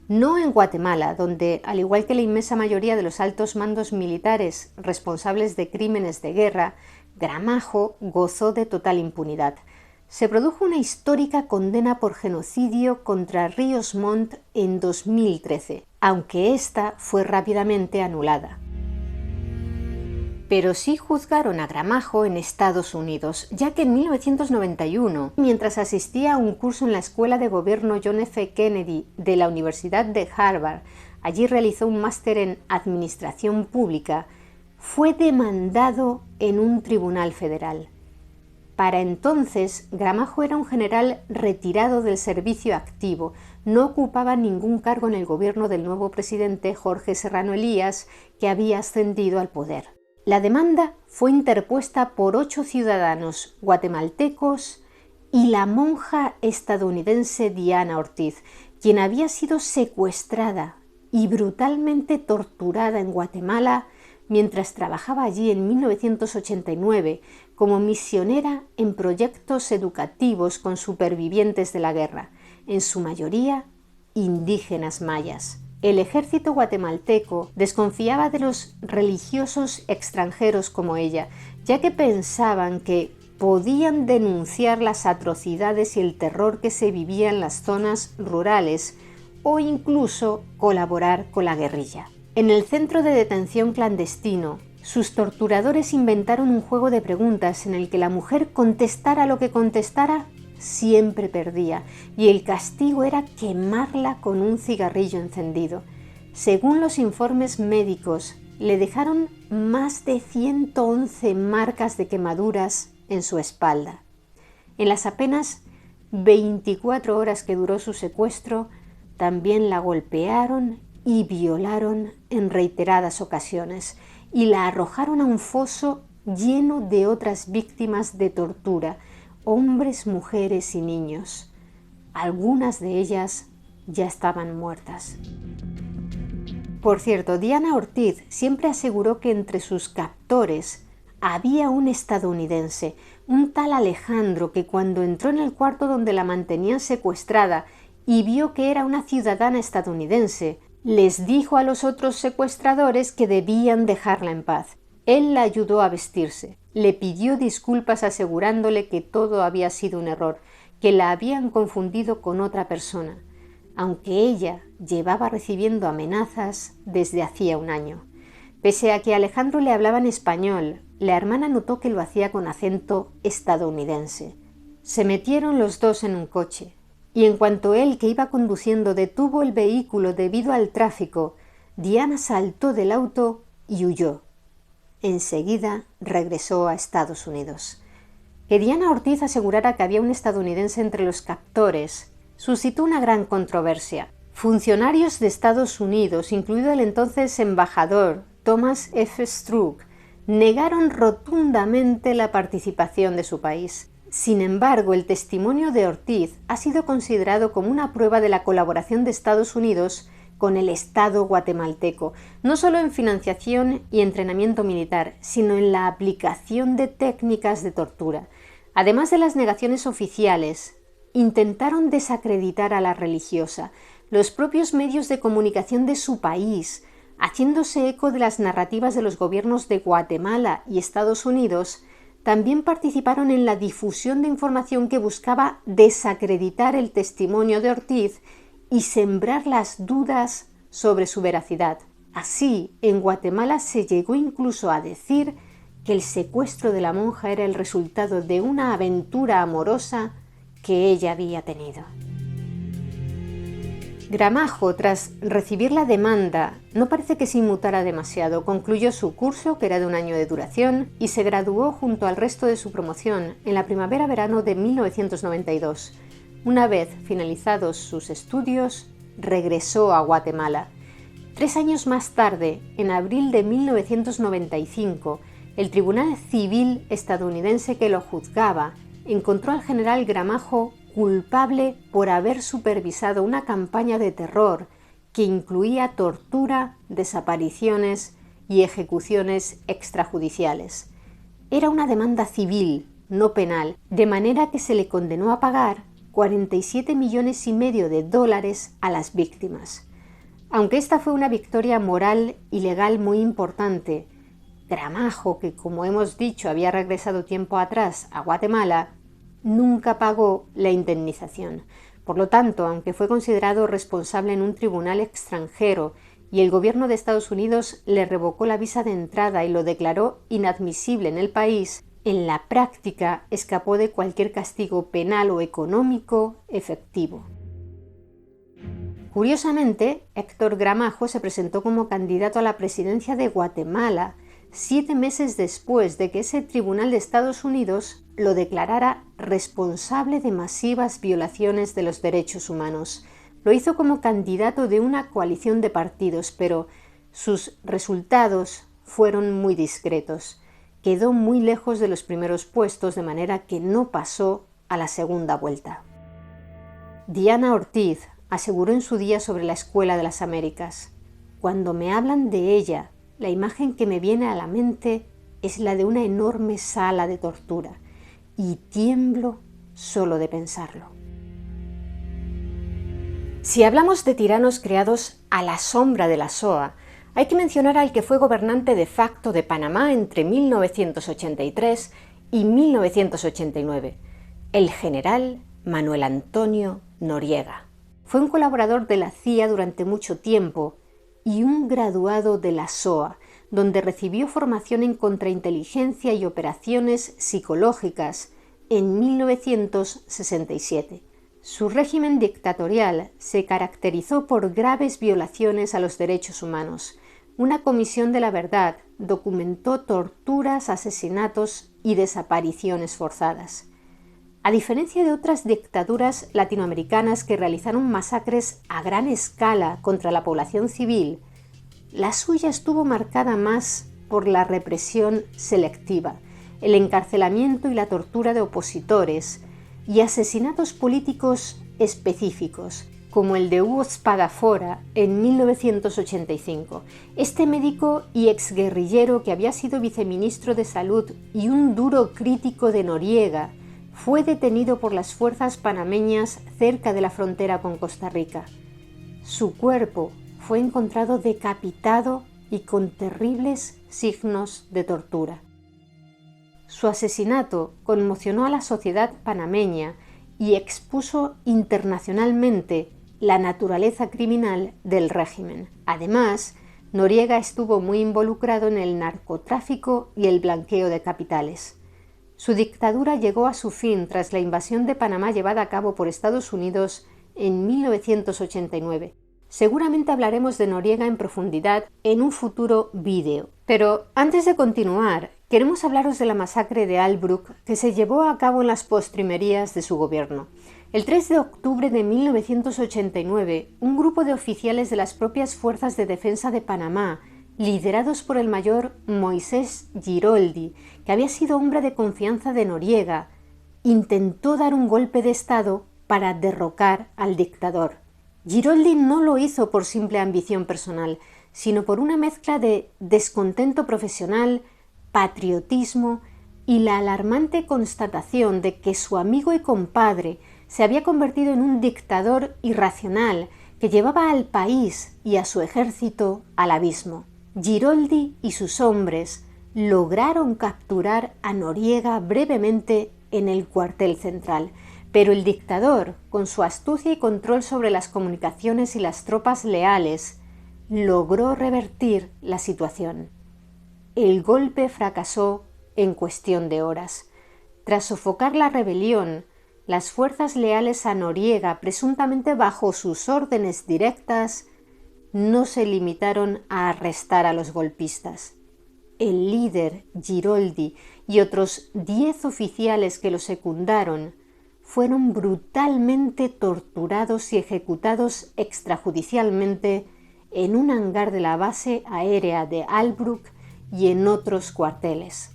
No en Guatemala, donde, al igual que la inmensa mayoría de los altos mandos militares responsables de crímenes de guerra, Gramajo gozó de total impunidad. Se produjo una histórica condena por genocidio contra Ríos Montt en 2013, aunque esta fue rápidamente anulada. Pero sí juzgaron a Gramajo en Estados Unidos, ya que en 1991, mientras asistía a un curso en la Escuela de Gobierno John F. Kennedy de la Universidad de Harvard, allí realizó un máster en Administración Pública, fue demandado en un tribunal federal. Para entonces, Gramajo era un general retirado del servicio activo, no ocupaba ningún cargo en el gobierno del nuevo presidente Jorge Serrano Elías, que había ascendido al poder. La demanda fue interpuesta por 8 ciudadanos guatemaltecos y la monja estadounidense Diana Ortiz, quien había sido secuestrada y brutalmente torturada en Guatemala mientras trabajaba allí en 1989 como misionera en proyectos educativos con supervivientes de la guerra, en su mayoría indígenas mayas. El ejército guatemalteco desconfiaba de los religiosos extranjeros como ella, ya que pensaban que podían denunciar las atrocidades y el terror que se vivía en las zonas rurales o incluso colaborar con la guerrilla. En el centro de detención clandestino, sus torturadores inventaron un juego de preguntas en el que la mujer contestara lo que contestara, siempre perdía, y el castigo era quemarla con un cigarrillo encendido. Según los informes médicos, le dejaron más de 111 marcas de quemaduras en su espalda. En las apenas 24 horas que duró su secuestro, también la golpearon y violaron en reiteradas ocasiones, y la arrojaron a un foso lleno de otras víctimas de tortura, hombres, mujeres y niños. Algunas de ellas ya estaban muertas. Por cierto, Diana Ortiz siempre aseguró que entre sus captores había un estadounidense, un tal Alejandro, que cuando entró en el cuarto donde la mantenían secuestrada y vio que era una ciudadana estadounidense, les dijo a los otros secuestradores que debían dejarla en paz. Él la ayudó a vestirse, le pidió disculpas asegurándole que todo había sido un error, que la habían confundido con otra persona, aunque ella llevaba recibiendo amenazas desde hacía un año. Pese a que Alejandro le hablaba en español, la hermana notó que lo hacía con acento estadounidense. Se metieron los dos en un coche, y en cuanto él, que iba conduciendo, detuvo el vehículo debido al tráfico, Diana saltó del auto y huyó. Enseguida regresó a Estados Unidos. Que Diana Ortiz asegurara que había un estadounidense entre los captores suscitó una gran controversia. Funcionarios de Estados Unidos, incluido el entonces embajador Thomas F. Struck, negaron rotundamente la participación de su país. Sin embargo, el testimonio de Ortiz ha sido considerado como una prueba de la colaboración de Estados Unidos con el Estado guatemalteco, no solo en financiación y entrenamiento militar, sino en la aplicación de técnicas de tortura. Además de las negaciones oficiales, intentaron desacreditar a la religiosa. Los propios medios de comunicación de su país, haciéndose eco de las narrativas de los gobiernos de Guatemala y Estados Unidos, también participaron en la difusión de información que buscaba desacreditar el testimonio de Ortiz y sembrar las dudas sobre su veracidad. Así, en Guatemala se llegó incluso a decir que el secuestro de la monja era el resultado de una aventura amorosa que ella había tenido. Gramajo, tras recibir la demanda, no parece que se inmutara demasiado. Concluyó su curso, que era de un año de duración, y se graduó junto al resto de su promoción en la primavera-verano de 1992. Una vez finalizados sus estudios, regresó a Guatemala. 3 años más tarde, en abril de 1995, el Tribunal Civil estadounidense que lo juzgaba encontró al general Gramajo culpable por haber supervisado una campaña de terror que incluía tortura, desapariciones y ejecuciones extrajudiciales. Era una demanda civil, no penal, de manera que se le condenó a pagar $47,5 millones a las víctimas. Aunque esta fue una victoria moral y legal muy importante, Gramajo, que como hemos dicho había regresado tiempo atrás a Guatemala, nunca pagó la indemnización. Por lo tanto, aunque fue considerado responsable en un tribunal extranjero y el gobierno de Estados Unidos le revocó la visa de entrada y lo declaró inadmisible en el país, en la práctica escapó de cualquier castigo penal o económico efectivo. Curiosamente, Héctor Gramajo se presentó como candidato a la presidencia de Guatemala 7 meses después de que ese tribunal de Estados Unidos lo declarara responsable de masivas violaciones de los derechos humanos. Lo hizo como candidato de una coalición de partidos, pero sus resultados fueron muy discretos. Quedó muy lejos de los primeros puestos, de manera que no pasó a la segunda vuelta. Diana Ortiz aseguró en su día sobre la Escuela de las Américas: «Cuando me hablan de ella, la imagen que me viene a la mente es la de una enorme sala de tortura, y tiemblo solo de pensarlo». Si hablamos de tiranos creados a la sombra de la SOA, hay que mencionar al que fue gobernante de facto de Panamá entre 1983 y 1989, el general Manuel Antonio Noriega. Fue un colaborador de la CIA durante mucho tiempo y un graduado de la SOA, donde recibió formación en contrainteligencia y operaciones psicológicas en 1967. Su régimen dictatorial se caracterizó por graves violaciones a los derechos humanos. Una comisión de la verdad documentó torturas, asesinatos y desapariciones forzadas. A diferencia de otras dictaduras latinoamericanas que realizaron masacres a gran escala contra la población civil, la suya estuvo marcada más por la represión selectiva, el encarcelamiento y la tortura de opositores y asesinatos políticos específicos, como el de Hugo Spadafora en 1985. Este médico y exguerrillero, que había sido viceministro de Salud y un duro crítico de Noriega, fue detenido por las fuerzas panameñas cerca de la frontera con Costa Rica. Su cuerpo fue encontrado decapitado y con terribles signos de tortura. Su asesinato conmocionó a la sociedad panameña y expuso internacionalmente la naturaleza criminal del régimen. Además, Noriega estuvo muy involucrado en el narcotráfico y el blanqueo de capitales. Su dictadura llegó a su fin tras la invasión de Panamá llevada a cabo por Estados Unidos en 1989. Seguramente hablaremos de Noriega en profundidad en un futuro vídeo. Pero antes de continuar, queremos hablaros de la masacre de Albrook que se llevó a cabo en las postrimerías de su gobierno. El 3 de octubre de 1989, un grupo de oficiales de las propias Fuerzas de Defensa de Panamá, liderados por el mayor Moisés Giroldi, que había sido hombre de confianza de Noriega, intentó dar un golpe de Estado para derrocar al dictador. Giroldi no lo hizo por simple ambición personal, sino por una mezcla de descontento profesional, patriotismo y la alarmante constatación de que su amigo y compadre se había convertido en un dictador irracional que llevaba al país y a su ejército al abismo. Giroldi y sus hombres lograron capturar a Noriega brevemente en el cuartel central, pero el dictador, con su astucia y control sobre las comunicaciones y las tropas leales, logró revertir la situación. El golpe fracasó en cuestión de horas. Tras sofocar la rebelión, las fuerzas leales a Noriega, presuntamente bajo sus órdenes directas, no se limitaron a arrestar a los golpistas. El líder, Giroldi, y otros 10 oficiales que lo secundaron fueron brutalmente torturados y ejecutados extrajudicialmente en un hangar de la base aérea de Albrook y en otros cuarteles.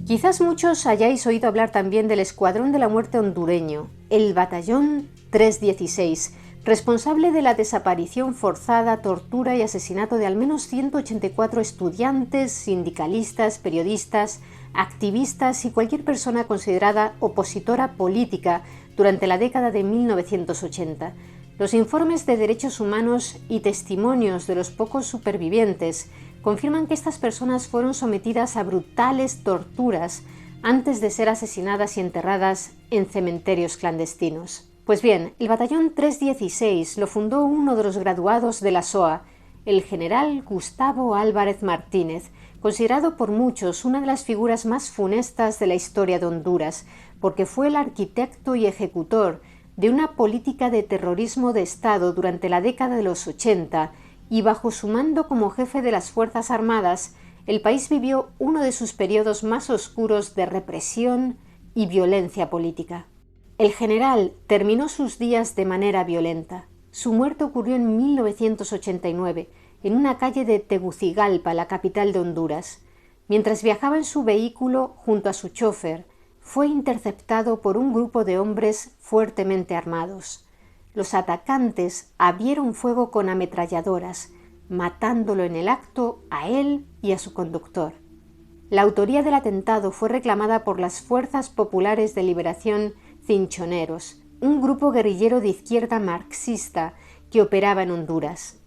Quizás muchos hayáis oído hablar también del Escuadrón de la Muerte hondureño, el Batallón 316, responsable de la desaparición forzada, tortura y asesinato de al menos 184 estudiantes, sindicalistas, periodistas, activistas y cualquier persona considerada opositora política durante la década de 1980. Los informes de derechos humanos y testimonios de los pocos supervivientes confirman que estas personas fueron sometidas a brutales torturas antes de ser asesinadas y enterradas en cementerios clandestinos. Pues bien, el Batallón 316 lo fundó uno de los graduados de la SOA, el general Gustavo Álvarez Martínez, considerado por muchos una de las figuras más funestas de la historia de Honduras, porque fue el arquitecto y ejecutor de una política de terrorismo de Estado durante la década de los 80, y bajo su mando como jefe de las Fuerzas Armadas, el país vivió uno de sus periodos más oscuros de represión y violencia política. El general terminó sus días de manera violenta. Su muerte ocurrió en 1989, en una calle de Tegucigalpa, la capital de Honduras. Mientras viajaba en su vehículo junto a su chofer, fue interceptado por un grupo de hombres fuertemente armados. Los atacantes abrieron fuego con ametralladoras, matándolo en el acto a él y a su conductor. La autoría del atentado fue reclamada por las Fuerzas Populares de Liberación Cinchoneros, un grupo guerrillero de izquierda marxista que operaba en Honduras.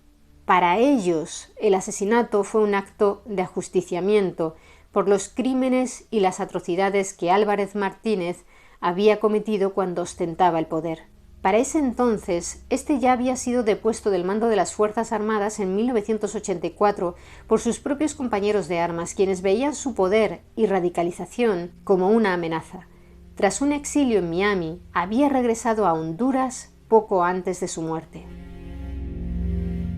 Para ellos, el asesinato fue un acto de ajusticiamiento por los crímenes y las atrocidades que Álvarez Martínez había cometido cuando ostentaba el poder. Para ese entonces, este ya había sido depuesto del mando de las Fuerzas Armadas en 1984 por sus propios compañeros de armas, quienes veían su poder y radicalización como una amenaza. Tras un exilio en Miami, había regresado a Honduras poco antes de su muerte.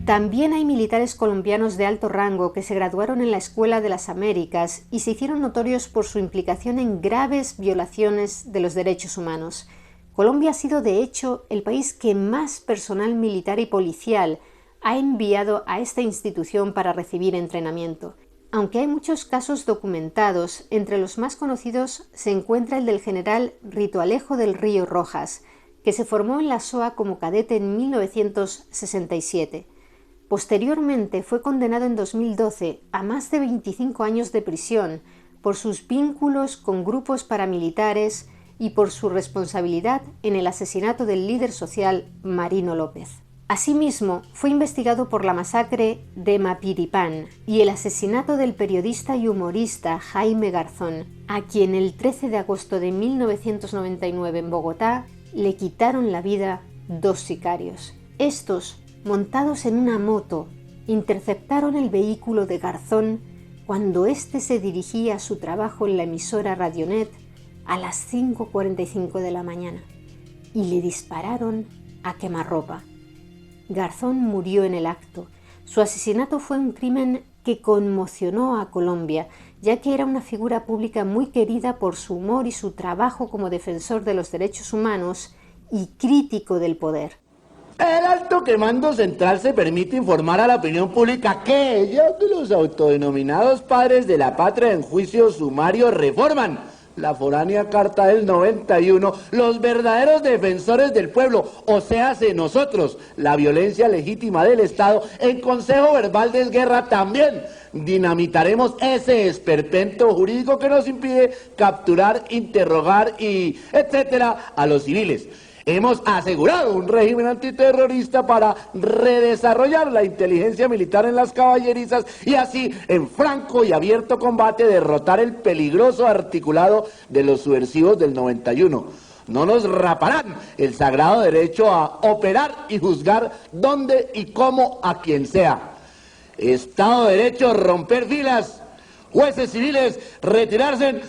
También hay militares colombianos de alto rango que se graduaron en la Escuela de las Américas y se hicieron notorios por su implicación en graves violaciones de los derechos humanos. Colombia ha sido, de hecho, el país que más personal militar y policial ha enviado a esta institución para recibir entrenamiento. Aunque hay muchos casos documentados, entre los más conocidos se encuentra el del general Rito Alejo del Río Rojas, que se formó en la SOA como cadete en 1967. Posteriormente fue condenado en 2012 a más de 25 años de prisión por sus vínculos con grupos paramilitares y por su responsabilidad en el asesinato del líder social Marino López. Asimismo, fue investigado por la masacre de Mapiripán y el asesinato del periodista y humorista Jaime Garzón, a quien el 13 de agosto de 1999 en Bogotá le quitaron la vida 2 sicarios. Estos, montados en una moto, interceptaron el vehículo de Garzón cuando éste se dirigía a su trabajo en la emisora Radionet a las 5:45 de la mañana y le dispararon a quemarropa. Garzón murió en el acto. Su asesinato fue un crimen que conmocionó a Colombia, ya que era una figura pública muy querida por su humor y su trabajo como defensor de los derechos humanos y crítico del poder. El alto mando central se permite informar a la opinión pública que ellos, los autodenominados padres de la patria en juicio sumario, reforman la foránea Carta del 91, los verdaderos defensores del pueblo, o sea, nosotros, la violencia legítima del Estado, en consejo verbal de guerra también dinamitaremos ese esperpento jurídico que nos impide capturar, interrogar y etcétera a los civiles. Hemos asegurado un régimen antiterrorista para redesarrollar la inteligencia militar en las caballerizas y así, en franco y abierto combate, derrotar el peligroso articulado de los subversivos del 91. No nos raparán el sagrado derecho a operar y juzgar dónde y cómo a quien sea. Estado de Derecho, romper filas. Jueces civiles, retirarse.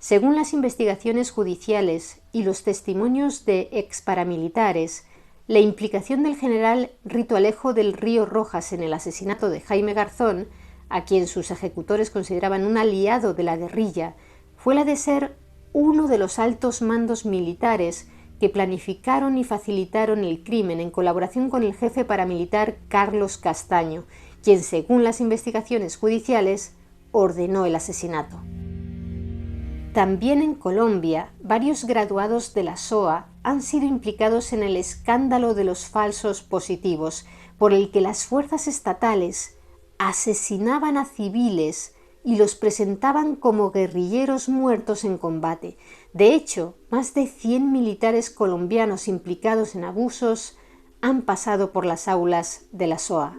Según las investigaciones judiciales y los testimonios de exparamilitares, la implicación del general Rito Alejo del Río Rojas en el asesinato de Jaime Garzón, a quien sus ejecutores consideraban un aliado de la guerrilla, fue la de ser uno de los altos mandos militares que planificaron y facilitaron el crimen en colaboración con el jefe paramilitar Carlos Castaño, quien, según las investigaciones judiciales, ordenó el asesinato. También en Colombia, varios graduados de la SOA han sido implicados en el escándalo de los falsos positivos, por el que las fuerzas estatales asesinaban a civiles y los presentaban como guerrilleros muertos en combate. De hecho, más de 100 militares colombianos implicados en abusos han pasado por las aulas de la SOA.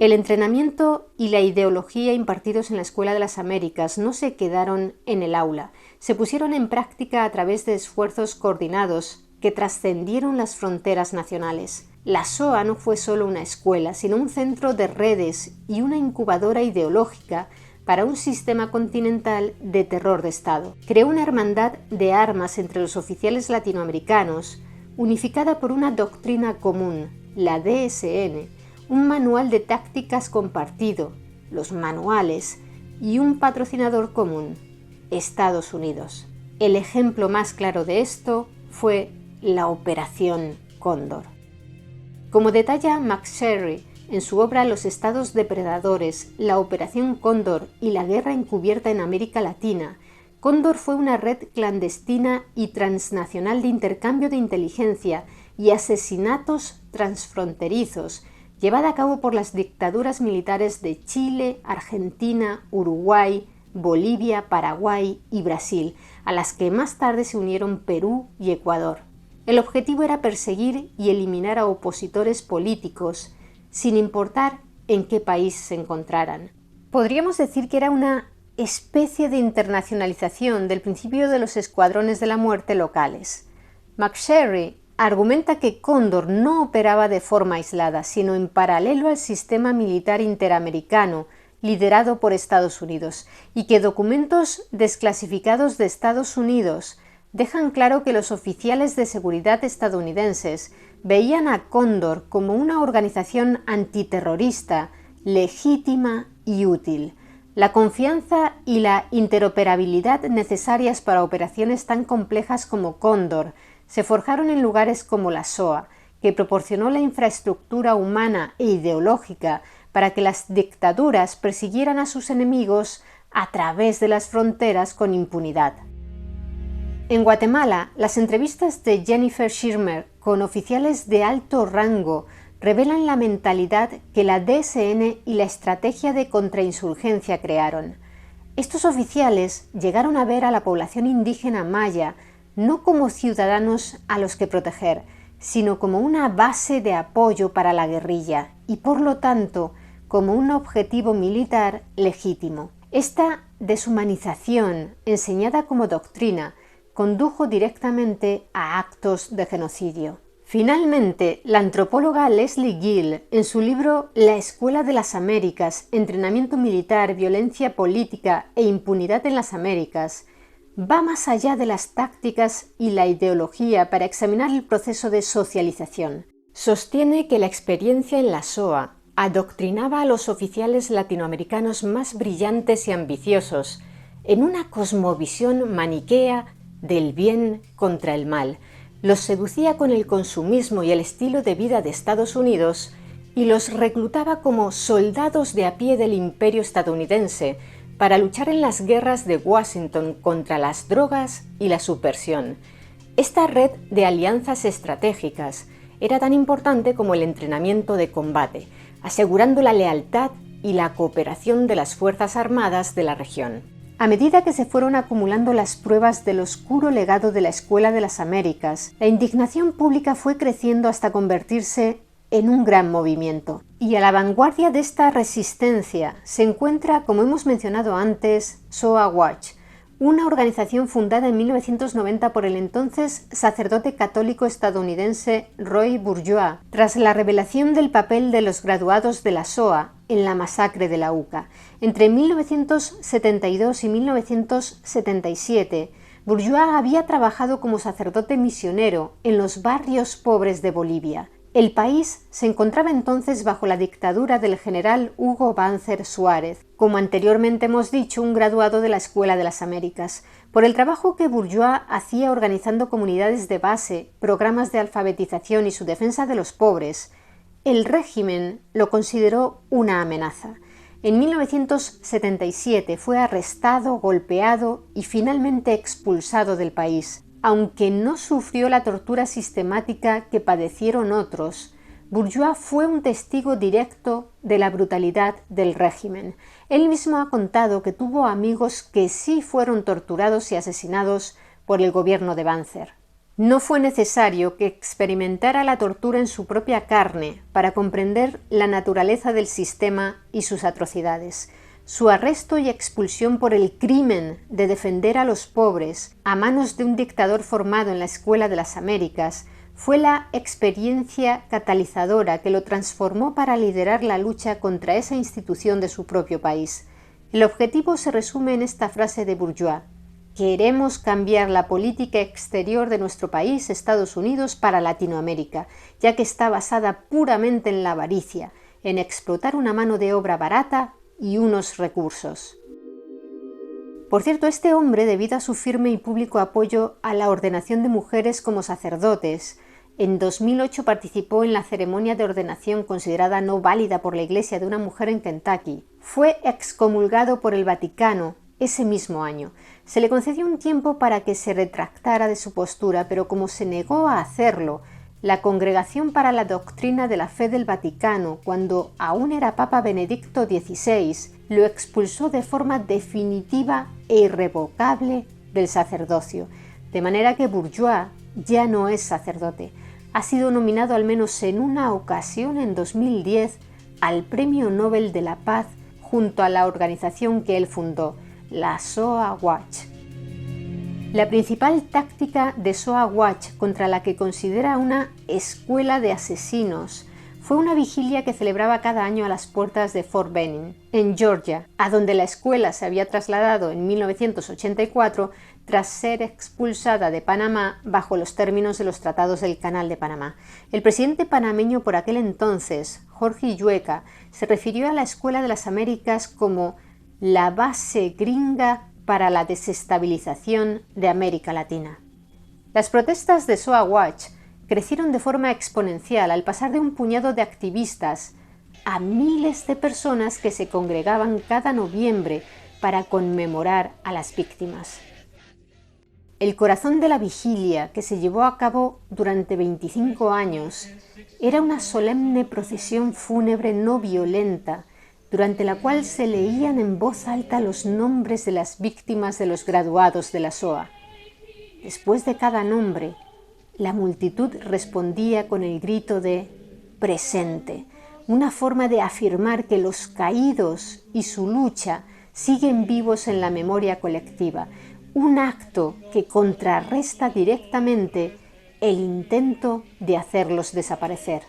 El entrenamiento y la ideología impartidos en la Escuela de las Américas no se quedaron en el aula, se pusieron en práctica a través de esfuerzos coordinados que trascendieron las fronteras nacionales. La SOA no fue solo una escuela, sino un centro de redes y una incubadora ideológica para un sistema continental de terror de Estado. Creó una hermandad de armas entre los oficiales latinoamericanos, unificada por una doctrina común, la DSN, un manual de tácticas compartido, los manuales, y un patrocinador común, Estados Unidos. El ejemplo más claro de esto fue la Operación Cóndor. Como detalla McSherry en su obra Los Estados Depredadores, la Operación Cóndor y la Guerra Encubierta en América Latina, Cóndor fue una red clandestina y transnacional de intercambio de inteligencia y asesinatos transfronterizos, llevada a cabo por las dictaduras militares de Chile, Argentina, Uruguay, Bolivia, Paraguay y Brasil, a las que más tarde se unieron Perú y Ecuador. El objetivo era perseguir y eliminar a opositores políticos, sin importar en qué país se encontraran. Podríamos decir que era una especie de internacionalización del principio de los escuadrones de la muerte locales. McSherry argumenta que Cóndor no operaba de forma aislada, sino en paralelo al sistema militar interamericano, liderado por Estados Unidos, y que documentos desclasificados de Estados Unidos dejan claro que los oficiales de seguridad estadounidenses veían a Cóndor como una organización antiterrorista, legítima y útil. La confianza y la interoperabilidad necesarias para operaciones tan complejas como Cóndor se forjaron en lugares como la SOA, que proporcionó la infraestructura humana e ideológica para que las dictaduras persiguieran a sus enemigos a través de las fronteras con impunidad. En Guatemala, las entrevistas de Jennifer Schirmer con oficiales de alto rango revelan la mentalidad que la DSN y la estrategia de contrainsurgencia crearon. Estos oficiales llegaron a ver a la población indígena maya no como ciudadanos a los que proteger, sino como una base de apoyo para la guerrilla y, por lo tanto, como un objetivo militar legítimo. Esta deshumanización, enseñada como doctrina, condujo directamente a actos de genocidio. Finalmente, la antropóloga Leslie Gill, en su libro La Escuela de las Américas, Entrenamiento Militar, Violencia Política e Impunidad en las Américas, va más allá de las tácticas y la ideología para examinar el proceso de socialización. Sostiene que la experiencia en la SOA adoctrinaba a los oficiales latinoamericanos más brillantes y ambiciosos en una cosmovisión maniquea del bien contra el mal. Los seducía con el consumismo y el estilo de vida de Estados Unidos y los reclutaba como soldados de a pie del imperio estadounidense para luchar en las guerras de Washington contra las drogas y la subversión. Esta red de alianzas estratégicas era tan importante como el entrenamiento de combate, asegurando la lealtad y la cooperación de las Fuerzas Armadas de la región. A medida que se fueron acumulando las pruebas del oscuro legado de la Escuela de las Américas, la indignación pública fue creciendo hasta convertirse en un gran movimiento. Y a la vanguardia de esta resistencia se encuentra, como hemos mencionado antes, SOA Watch, una organización fundada en 1990 por el entonces sacerdote católico estadounidense Roy Bourgeois, tras la revelación del papel de los graduados de la SOA en la masacre de la UCA. Entre 1972 y 1977, Bourgeois había trabajado como sacerdote misionero en los barrios pobres de Bolivia. El país se encontraba entonces bajo la dictadura del general Hugo Banzer Suárez, como anteriormente hemos dicho, un graduado de la Escuela de las Américas. Por el trabajo que Bourgeois hacía organizando comunidades de base, programas de alfabetización y su defensa de los pobres, el régimen lo consideró una amenaza. En 1977 fue arrestado, golpeado y finalmente expulsado del país. Aunque no sufrió la tortura sistemática que padecieron otros, Bourgeois fue un testigo directo de la brutalidad del régimen. Él mismo ha contado que tuvo amigos que sí fueron torturados y asesinados por el gobierno de Banzer. No fue necesario que experimentara la tortura en su propia carne para comprender la naturaleza del sistema y sus atrocidades. Su arresto y expulsión por el crimen de defender a los pobres a manos de un dictador formado en la Escuela de las Américas fue la experiencia catalizadora que lo transformó para liderar la lucha contra esa institución de su propio país. El objetivo se resume en esta frase de Bourgeois: queremos cambiar la política exterior de nuestro país, Estados Unidos, para Latinoamérica, ya que está basada puramente en la avaricia, en explotar una mano de obra barata y unos recursos. Por cierto, este hombre, debido a su firme y público apoyo a la ordenación de mujeres como sacerdotes, en 2008 participó en la ceremonia de ordenación considerada no válida por la Iglesia de una mujer en Kentucky. Fue excomulgado por el Vaticano ese mismo año. Se le concedió un tiempo para que se retractara de su postura, pero como se negó a hacerlo, la Congregación para la Doctrina de la Fe del Vaticano, cuando aún era Papa Benedicto XVI, lo expulsó de forma definitiva e irrevocable del sacerdocio, de manera que Bourgeois ya no es sacerdote. Ha sido nominado al menos en una ocasión en 2010 al Premio Nobel de la Paz junto a la organización que él fundó, la SOA Watch. La principal táctica de SOA Watch, contra la que considera una escuela de asesinos, fue una vigilia que celebraba cada año a las puertas de Fort Benning, en Georgia, a donde la escuela se había trasladado en 1984 tras ser expulsada de Panamá bajo los términos de los tratados del Canal de Panamá. El presidente panameño por aquel entonces, Jorge Illueca, se refirió a la Escuela de las Américas como la base gringa para la desestabilización de América Latina. Las protestas de SOA Watch crecieron de forma exponencial al pasar de un puñado de activistas a miles de personas que se congregaban cada noviembre para conmemorar a las víctimas. El corazón de la vigilia, que se llevó a cabo durante 25 años, era una solemne procesión fúnebre no violenta, durante la cual se leían en voz alta los nombres de las víctimas de los graduados de la SOA. Después de cada nombre, la multitud respondía con el grito de «presente», una forma de afirmar que los caídos y su lucha siguen vivos en la memoria colectiva, un acto que contrarresta directamente el intento de hacerlos desaparecer.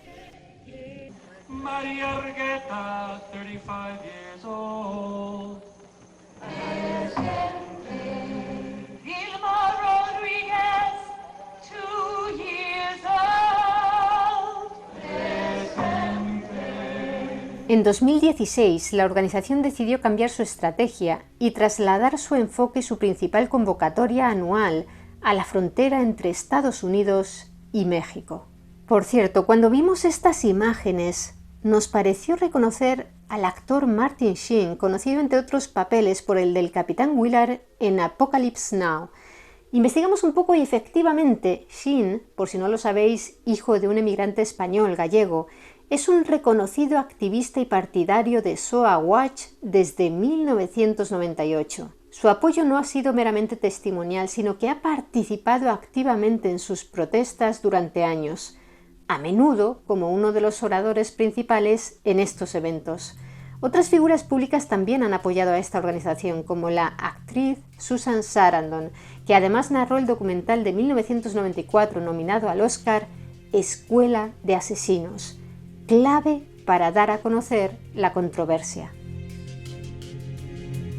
María Argueta, 35 years old. Vilma Rodriguez, 2 years old. En 2016, la organización decidió cambiar su estrategia y trasladar su enfoque y su principal convocatoria anual a la frontera entre Estados Unidos y México. Por cierto, cuando vimos estas imágenes, nos pareció reconocer al actor Martin Sheen, conocido entre otros papeles por el del Capitán Willard en Apocalypse Now. Investigamos un poco y efectivamente Sheen, por si no lo sabéis, hijo de un emigrante español gallego, es un reconocido activista y partidario de SOA Watch desde 1998. Su apoyo no ha sido meramente testimonial, sino que ha participado activamente en sus protestas durante años, a menudo como uno de los oradores principales en estos eventos. Otras figuras públicas también han apoyado a esta organización, como la actriz Susan Sarandon, que además narró el documental de 1994 nominado al Oscar Escuela de Asesinos, clave para dar a conocer la controversia.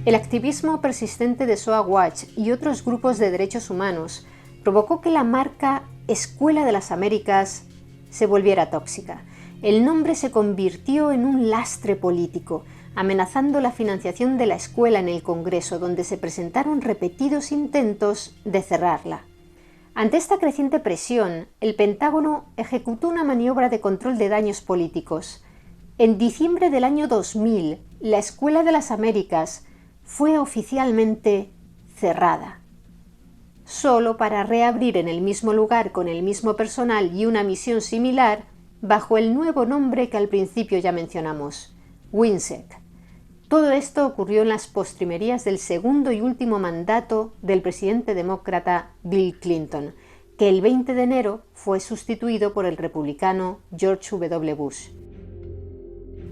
El activismo persistente de SOA Watch y otros grupos de derechos humanos provocó que la marca Escuela de las Américas se volviera tóxica. El nombre se convirtió en un lastre político, amenazando la financiación de la escuela en el Congreso, donde se presentaron repetidos intentos de cerrarla. Ante esta creciente presión, el Pentágono ejecutó una maniobra de control de daños políticos. En diciembre del año 2000, la Escuela de las Américas fue oficialmente cerrada, solo para reabrir en el mismo lugar con el mismo personal y una misión similar bajo el nuevo nombre que al principio ya mencionamos, WINSEC. Todo esto ocurrió en las postrimerías del segundo y último mandato del presidente demócrata Bill Clinton, que el 20 de enero fue sustituido por el republicano George W. Bush.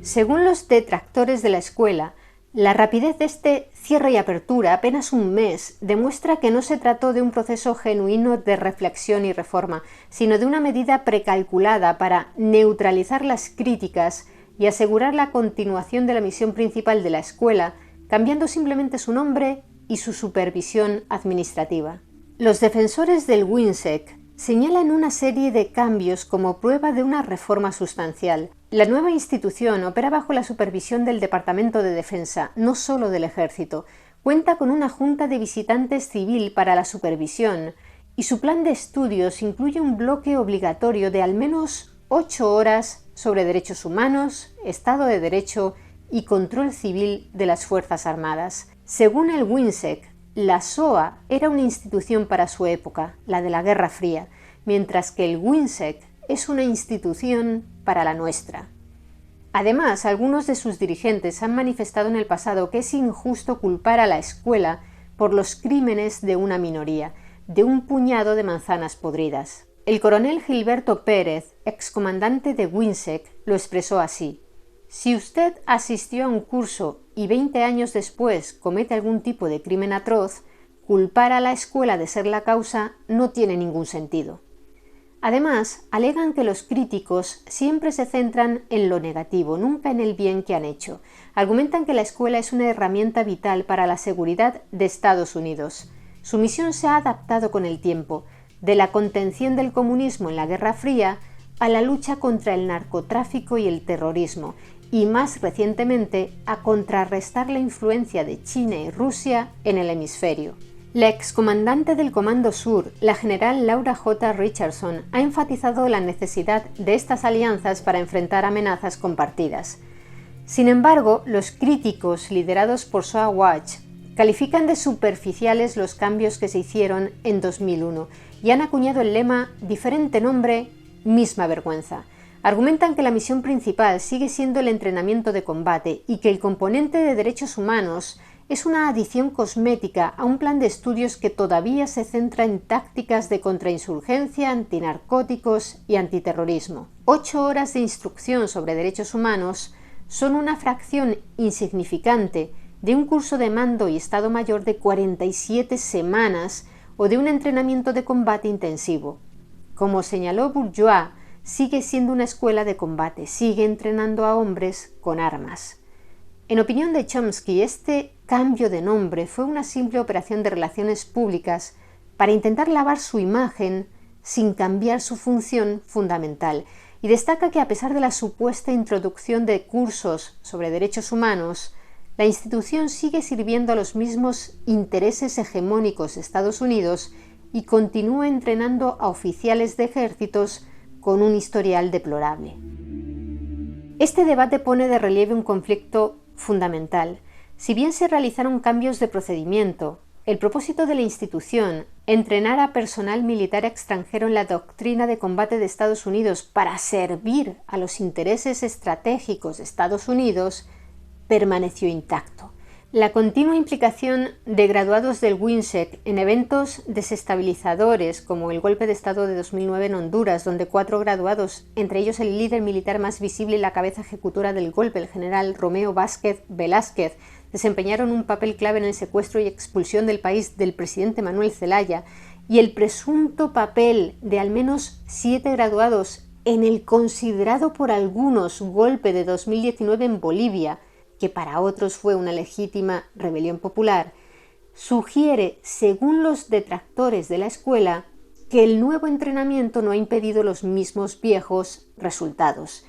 Según los detractores de la escuela, la rapidez de este cierre y apertura, apenas un mes, demuestra que no se trató de un proceso genuino de reflexión y reforma, sino de una medida precalculada para neutralizar las críticas y asegurar la continuación de la misión principal de la escuela, cambiando simplemente su nombre y su supervisión administrativa. Los defensores del WINSEC señalan una serie de cambios como prueba de una reforma sustancial. La nueva institución opera bajo la supervisión del Departamento de Defensa, no solo del Ejército. Cuenta con una junta de visitantes civil para la supervisión y su plan de estudios incluye un bloque obligatorio de al menos 8 horas sobre derechos humanos, Estado de Derecho y control civil de las Fuerzas Armadas. Según el WINSEC, la SOA era una institución para su época, la de la Guerra Fría, mientras que el WINSEC es una institución para la nuestra. Además, algunos de sus dirigentes han manifestado en el pasado que es injusto culpar a la escuela por los crímenes de una minoría, de un puñado de manzanas podridas. El coronel Gilberto Pérez, excomandante de WINSEC, lo expresó así: «Si usted asistió a un curso y 20 años después comete algún tipo de crimen atroz, culpar a la escuela de ser la causa no tiene ningún sentido». Además, alegan que los críticos siempre se centran en lo negativo, nunca en el bien que han hecho. Argumentan que la escuela es una herramienta vital para la seguridad de Estados Unidos. Su misión se ha adaptado con el tiempo, de la contención del comunismo en la Guerra Fría a la lucha contra el narcotráfico y el terrorismo, y más recientemente a contrarrestar la influencia de China y Rusia en el hemisferio. La excomandante del Comando Sur, la general Laura J. Richardson, ha enfatizado la necesidad de estas alianzas para enfrentar amenazas compartidas. Sin embargo, los críticos liderados por SOA Watch califican de superficiales los cambios que se hicieron en 2001 y han acuñado el lema «Diferente nombre, misma vergüenza». Argumentan que la misión principal sigue siendo el entrenamiento de combate y que el componente de derechos humanos es una adición cosmética a un plan de estudios que todavía se centra en tácticas de contrainsurgencia, antinarcóticos y antiterrorismo. 8 horas de instrucción sobre derechos humanos son una fracción insignificante de un curso de mando y Estado Mayor de 47 semanas o de un entrenamiento de combate intensivo. Como señaló Bourgeois, sigue siendo una escuela de combate, sigue entrenando a hombres con armas. En opinión de Chomsky, este cambio de nombre fue una simple operación de relaciones públicas para intentar lavar su imagen sin cambiar su función fundamental, y destaca que a pesar de la supuesta introducción de cursos sobre derechos humanos, la institución sigue sirviendo a los mismos intereses hegemónicos de Estados Unidos y continúa entrenando a oficiales de ejércitos con un historial deplorable. Este debate pone de relieve un conflicto fundamental. Si bien se realizaron cambios de procedimiento, el propósito de la institución, entrenar a personal militar extranjero en la doctrina de combate de Estados Unidos para servir a los intereses estratégicos de Estados Unidos, permaneció intacto. La continua implicación de graduados del WINSEC en eventos desestabilizadores como el golpe de Estado de 2009 en Honduras, donde 4 graduados, entre ellos el líder militar más visible y la cabeza ejecutora del golpe, el general Romeo Vázquez Velázquez, desempeñaron un papel clave en el secuestro y expulsión del país del presidente Manuel Zelaya, y el presunto papel de al menos 7 graduados en el considerado por algunos golpe de 2019 en Bolivia, que para otros fue una legítima rebelión popular, sugiere, según los detractores de la escuela, que el nuevo entrenamiento no ha impedido los mismos viejos resultados.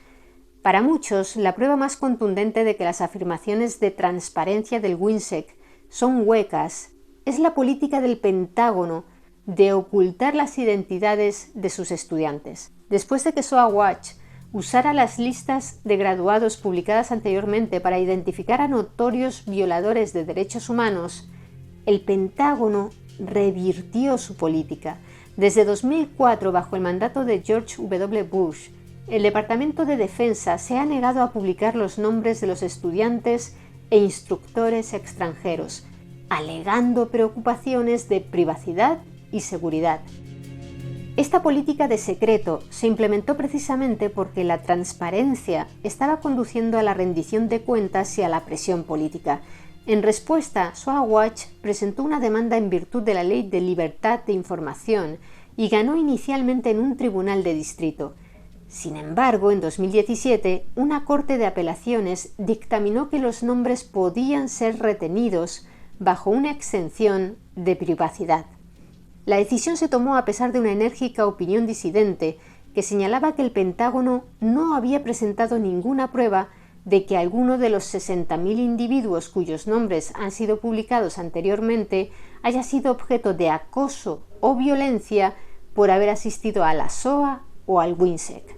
Para muchos, la prueba más contundente de que las afirmaciones de transparencia del WINSEC son huecas es la política del Pentágono de ocultar las identidades de sus estudiantes. Después de que SOA Watch usara las listas de graduados publicadas anteriormente para identificar a notorios violadores de derechos humanos, el Pentágono revirtió su política. Desde 2004, bajo el mandato de George W. Bush, el Departamento de Defensa se ha negado a publicar los nombres de los estudiantes e instructores extranjeros, alegando preocupaciones de privacidad y seguridad. Esta política de secreto se implementó precisamente porque la transparencia estaba conduciendo a la rendición de cuentas y a la presión política. En respuesta, SOA Watch presentó una demanda en virtud de la Ley de Libertad de Información y ganó inicialmente en un tribunal de distrito. Sin embargo, en 2017, una corte de apelaciones dictaminó que los nombres podían ser retenidos bajo una exención de privacidad. La decisión se tomó a pesar de una enérgica opinión disidente que señalaba que el Pentágono no había presentado ninguna prueba de que alguno de los 60.000 individuos cuyos nombres han sido publicados anteriormente haya sido objeto de acoso o violencia por haber asistido a la SOA o al WINSEC.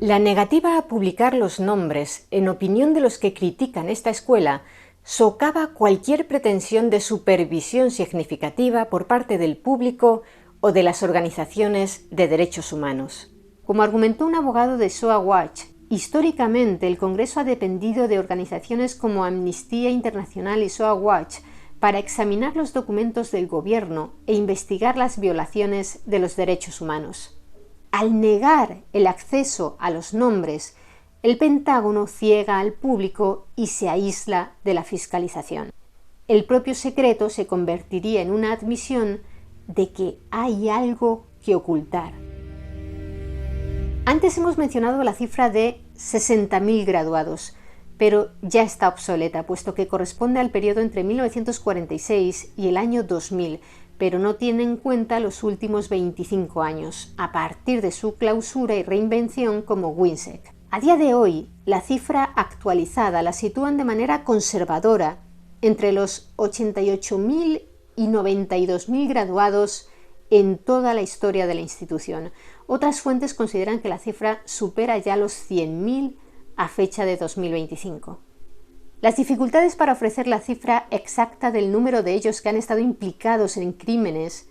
La negativa a publicar los nombres, en opinión de los que critican esta escuela, socava cualquier pretensión de supervisión significativa por parte del público o de las organizaciones de derechos humanos. Como argumentó un abogado de SOA Watch, históricamente el Congreso ha dependido de organizaciones como Amnistía Internacional y SOA Watch para examinar los documentos del gobierno e investigar las violaciones de los derechos humanos. Al negar el acceso a los nombres, el Pentágono ciega al público y se aísla de la fiscalización. El propio secreto se convertiría en una admisión de que hay algo que ocultar. Antes hemos mencionado la cifra de 60.000 graduados, pero ya está obsoleta, puesto que corresponde al periodo entre 1946 y el año 2000, pero no tiene en cuenta los últimos 25 años, a partir de su clausura y reinvención como WINSEC. A día de hoy, la cifra actualizada la sitúan de manera conservadora entre los 88.000 y 92.000 graduados en toda la historia de la institución. Otras fuentes consideran que la cifra supera ya los 100.000 a fecha de 2025. Las dificultades para ofrecer la cifra exacta del número de ellos que han estado implicados en crímenes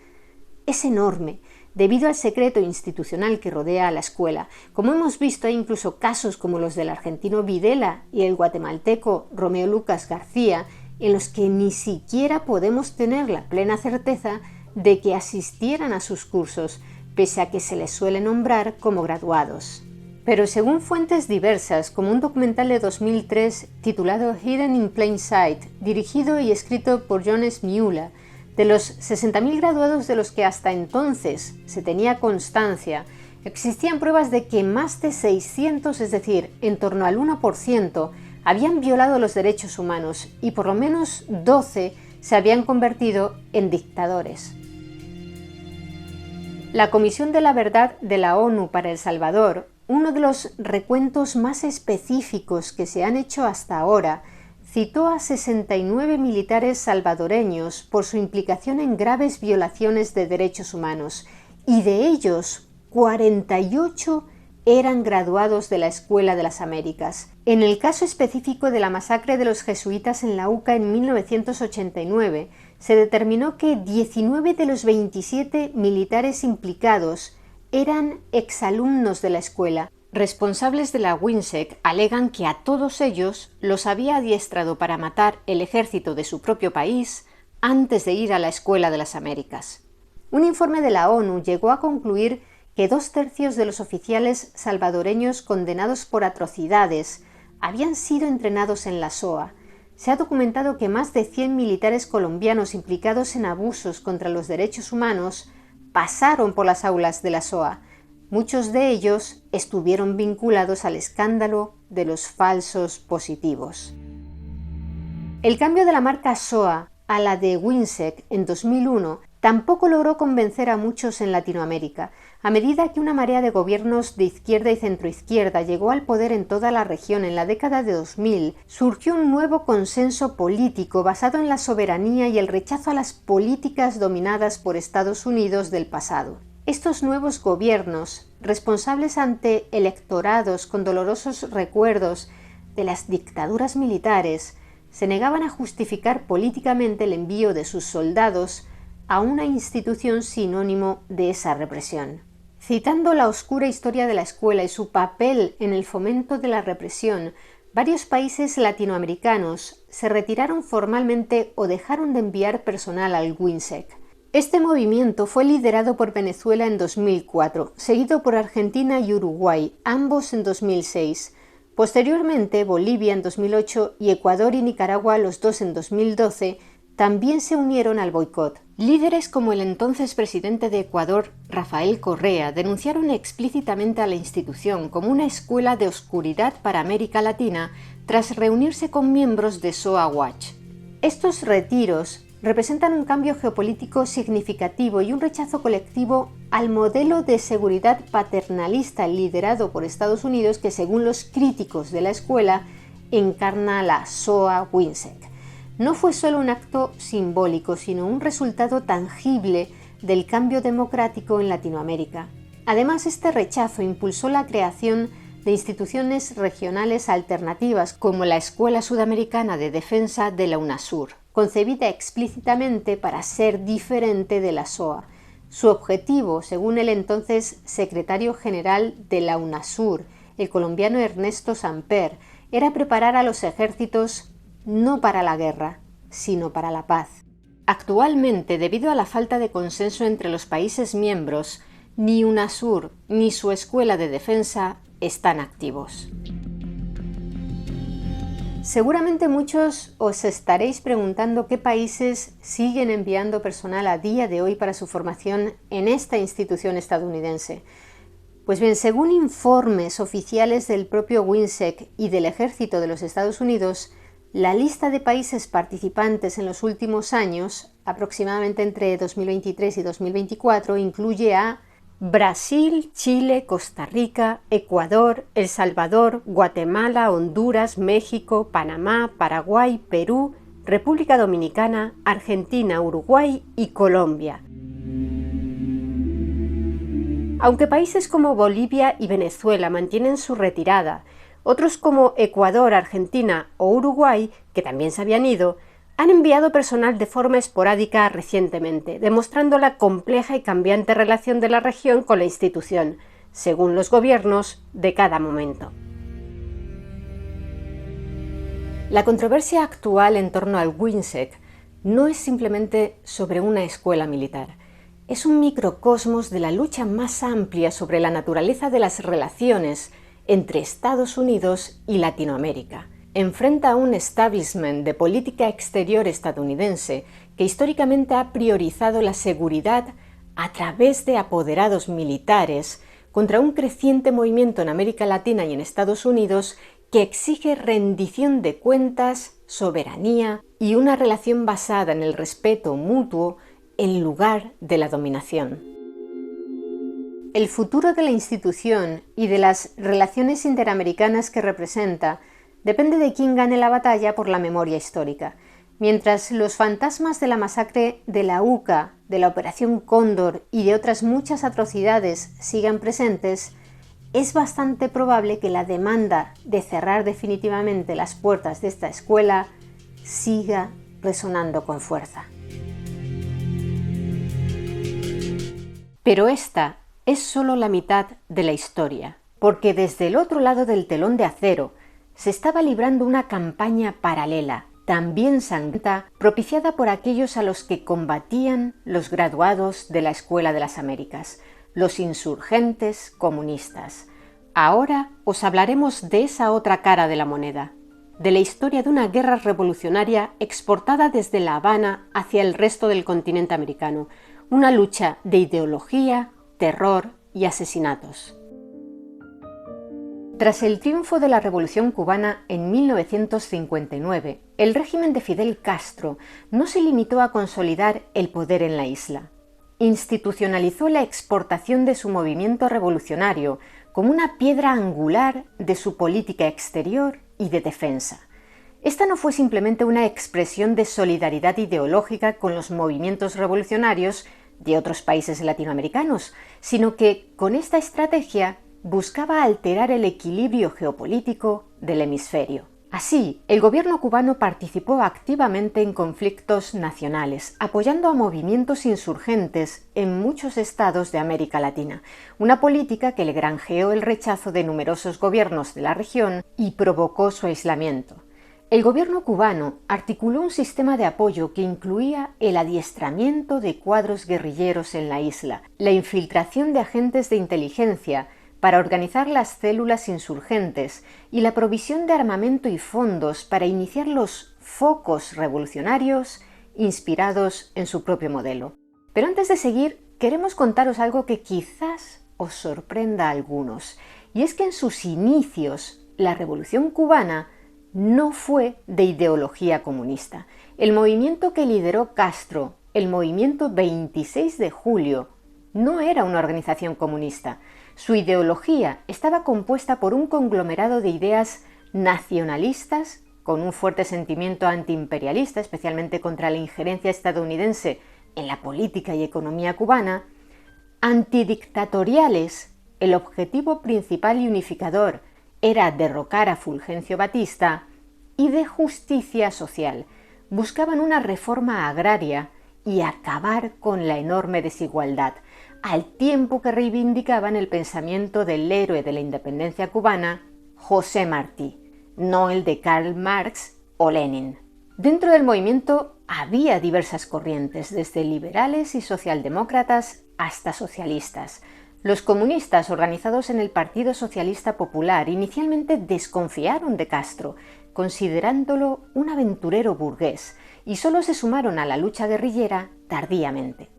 es enorme, debido al secreto institucional que rodea a la escuela. Como hemos visto, hay incluso casos como los del argentino Videla y el guatemalteco Romeo Lucas García, en los que ni siquiera podemos tener la plena certeza de que asistieran a sus cursos, pese a que se les suele nombrar como graduados. Pero según fuentes diversas, como un documental de 2003 titulado Hidden in Plain Sight, dirigido y escrito por John S. Miula, de los 60.000 graduados de los que hasta entonces se tenía constancia, existían pruebas de que más de 600, es decir, en torno al 1%, habían violado los derechos humanos y por lo menos 12 se habían convertido en dictadores. La Comisión de la Verdad de la ONU para El Salvador, uno de los recuentos más específicos que se han hecho hasta ahora, citó a 69 militares salvadoreños por su implicación en graves violaciones de derechos humanos, y de ellos 48 eran graduados de la Escuela de las Américas. En el caso específico de la masacre de los jesuitas en la UCA en 1989, se determinó que 19 de los 27 militares implicados eran exalumnos de la escuela. Responsables de la WINSEC alegan que a todos ellos los había adiestrado para matar el ejército de su propio país antes de ir a la Escuela de las Américas. Un informe de la ONU llegó a concluir que 2/3 de los oficiales salvadoreños condenados por atrocidades habían sido entrenados en la SOA. Se ha documentado que más de 100 militares colombianos implicados en abusos contra los derechos humanos pasaron por las aulas de la SOA. Muchos de ellos estuvieron vinculados al escándalo de los falsos positivos. El cambio de la marca SOA a la de WINSEC en 2001 tampoco logró convencer a muchos en Latinoamérica. A medida que una marea de gobiernos de izquierda y centroizquierda llegó al poder en toda la región en la década de 2000, surgió un nuevo consenso político basado en la soberanía y el rechazo a las políticas dominadas por Estados Unidos del pasado. Estos nuevos gobiernos, responsables ante electorados con dolorosos recuerdos de las dictaduras militares, se negaban a justificar políticamente el envío de sus soldados a una institución sinónimo de esa represión. Citando la oscura historia de la escuela y su papel en el fomento de la represión, varios países latinoamericanos se retiraron formalmente o dejaron de enviar personal al WINSEC. Este movimiento fue liderado por Venezuela en 2004, seguido por Argentina y Uruguay, ambos en 2006. Posteriormente, Bolivia en 2008 y Ecuador y Nicaragua, los dos en 2012, también se unieron al boicot. Líderes como el entonces presidente de Ecuador, Rafael Correa, denunciaron explícitamente a la institución como una escuela de oscuridad para América Latina tras reunirse con miembros de SOA Watch. Estos retiros representan un cambio geopolítico significativo y un rechazo colectivo al modelo de seguridad paternalista liderado por Estados Unidos que, según los críticos de la escuela, encarna la SOA WINSEC. No fue solo un acto simbólico, sino un resultado tangible del cambio democrático en Latinoamérica. Además, este rechazo impulsó la creación de instituciones regionales alternativas como la Escuela Sudamericana de Defensa de la UNASUR, concebida explícitamente para ser diferente de la SOA. Su objetivo, según el entonces secretario general de la UNASUR, el colombiano Ernesto Samper, era preparar a los ejércitos no para la guerra, sino para la paz. Actualmente, debido a la falta de consenso entre los países miembros, ni UNASUR ni su escuela de defensa están activos. Seguramente muchos os estaréis preguntando qué países siguen enviando personal a día de hoy para su formación en esta institución estadounidense. Pues bien, según informes oficiales del propio WINSEC y del Ejército de los Estados Unidos, la lista de países participantes en los últimos años, aproximadamente entre 2023 y 2024, incluye a Brasil, Chile, Costa Rica, Ecuador, El Salvador, Guatemala, Honduras, México, Panamá, Paraguay, Perú, República Dominicana, Argentina, Uruguay y Colombia. Aunque países como Bolivia y Venezuela mantienen su retirada, otros como Ecuador, Argentina o Uruguay, que también se habían ido, han enviado personal de forma esporádica recientemente, demostrando la compleja y cambiante relación de la región con la institución, según los gobiernos de cada momento. La controversia actual en torno al WINSEC no es simplemente sobre una escuela militar. Es un microcosmos de la lucha más amplia sobre la naturaleza de las relaciones entre Estados Unidos y Latinoamérica. Enfrenta a un establishment de política exterior estadounidense que históricamente ha priorizado la seguridad a través de apoderados militares contra un creciente movimiento en América Latina y en Estados Unidos que exige rendición de cuentas, soberanía y una relación basada en el respeto mutuo en lugar de la dominación. El futuro de la institución y de las relaciones interamericanas que representa depende de quién gane la batalla por la memoria histórica. Mientras los fantasmas de la masacre de la UCA, de la Operación Cóndor y de otras muchas atrocidades sigan presentes, es bastante probable que la demanda de cerrar definitivamente las puertas de esta escuela siga resonando con fuerza. Pero esta es solo la mitad de la historia, porque desde el otro lado del telón de acero se estaba librando una campaña paralela, también sangrienta, propiciada por aquellos a los que combatían los graduados de la Escuela de las Américas, los insurgentes comunistas. Ahora os hablaremos de esa otra cara de la moneda, de la historia de una guerra revolucionaria exportada desde La Habana hacia el resto del continente americano, una lucha de ideología, terror y asesinatos. Tras el triunfo de la Revolución cubana en 1959, el régimen de Fidel Castro no se limitó a consolidar el poder en la isla. Institucionalizó la exportación de su movimiento revolucionario como una piedra angular de su política exterior y de defensa. Esta no fue simplemente una expresión de solidaridad ideológica con los movimientos revolucionarios de otros países latinoamericanos, sino que con esta estrategia buscaba alterar el equilibrio geopolítico del hemisferio. Así, el gobierno cubano participó activamente en conflictos nacionales, apoyando a movimientos insurgentes en muchos estados de América Latina, una política que le granjeó el rechazo de numerosos gobiernos de la región y provocó su aislamiento. El gobierno cubano articuló un sistema de apoyo que incluía el adiestramiento de cuadros guerrilleros en la isla, la infiltración de agentes de inteligencia para organizar las células insurgentes y la provisión de armamento y fondos para iniciar los focos revolucionarios inspirados en su propio modelo. Pero antes de seguir, queremos contaros algo que quizás os sorprenda a algunos, y es que en sus inicios la Revolución cubana no fue de ideología comunista. El movimiento que lideró Castro, el movimiento 26 de julio, no era una organización comunista. Su ideología estaba compuesta por un conglomerado de ideas nacionalistas, con un fuerte sentimiento antiimperialista, especialmente contra la injerencia estadounidense en la política y economía cubana, antidictatoriales. El objetivo principal y unificador era derrocar a Fulgencio Batista, y de justicia social. Buscaban una reforma agraria y acabar con la enorme desigualdad, al tiempo que reivindicaban el pensamiento del héroe de la independencia cubana, José Martí, no el de Karl Marx o Lenin. Dentro del movimiento había diversas corrientes, desde liberales y socialdemócratas hasta socialistas. Los comunistas, organizados en el Partido Socialista Popular, inicialmente desconfiaron de Castro, considerándolo un aventurero burgués, y solo se sumaron a la lucha guerrillera tardíamente.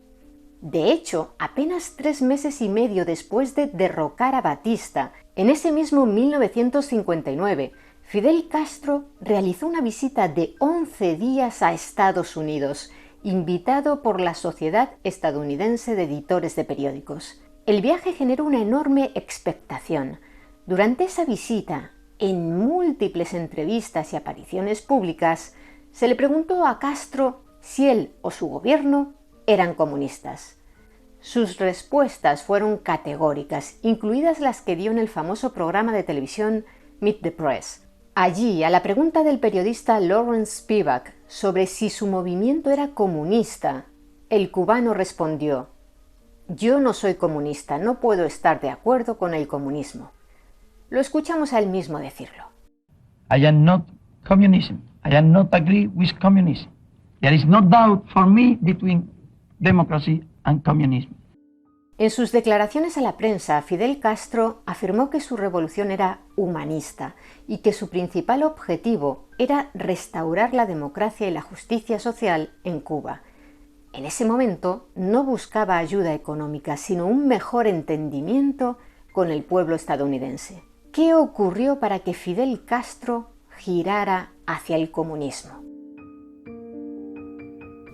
De hecho, apenas 3 meses y medio después de derrocar a Batista, en ese mismo 1959, Fidel Castro realizó una visita de 11 días a Estados Unidos, invitado por la Sociedad Estadounidense de Editores de Periódicos. El viaje generó una enorme expectación. Durante esa visita, en múltiples entrevistas y apariciones públicas, se le preguntó a Castro si él o su gobierno eran comunistas. Sus respuestas fueron categóricas, incluidas las que dio en el famoso programa de televisión Meet the Press. Allí, a la pregunta del periodista Lawrence Spivak sobre si su movimiento era comunista, el cubano respondió: «Yo no soy comunista, no puedo estar de acuerdo con el comunismo». Lo escuchamos a él mismo decirlo. I am not communism. I am not agree with communism. There is no doubt for me between democracy and communism. En sus declaraciones a la prensa, Fidel Castro afirmó que su revolución era humanista y que su principal objetivo era restaurar la democracia y la justicia social en Cuba. En ese momento no buscaba ayuda económica, sino un mejor entendimiento con el pueblo estadounidense. ¿Qué ocurrió para que Fidel Castro girara hacia el comunismo?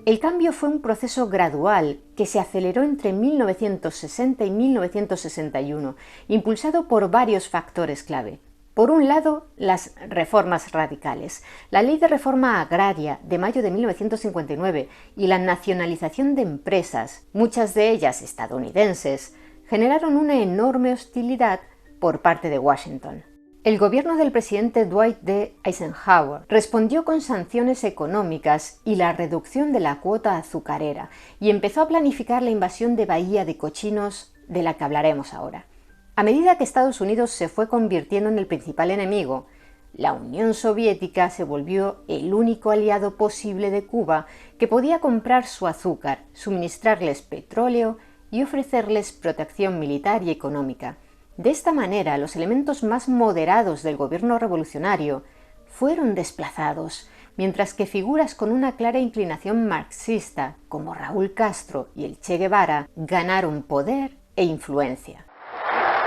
El cambio fue un proceso gradual que se aceleró entre 1960 y 1961, impulsado por varios factores clave. Por un lado, las reformas radicales, la Ley de Reforma Agraria de mayo de 1959 y la nacionalización de empresas, muchas de ellas estadounidenses, generaron una enorme hostilidad por parte de Washington. El gobierno del presidente Dwight D. Eisenhower respondió con sanciones económicas y la reducción de la cuota azucarera y empezó a planificar la invasión de Bahía de Cochinos, de la que hablaremos ahora. A medida que Estados Unidos se fue convirtiendo en el principal enemigo, la Unión Soviética se volvió el único aliado posible de Cuba que podía comprar su azúcar, suministrarles petróleo y ofrecerles protección militar y económica. De esta manera, los elementos más moderados del gobierno revolucionario fueron desplazados, mientras que figuras con una clara inclinación marxista, como Raúl Castro y el Che Guevara, ganaron poder e influencia.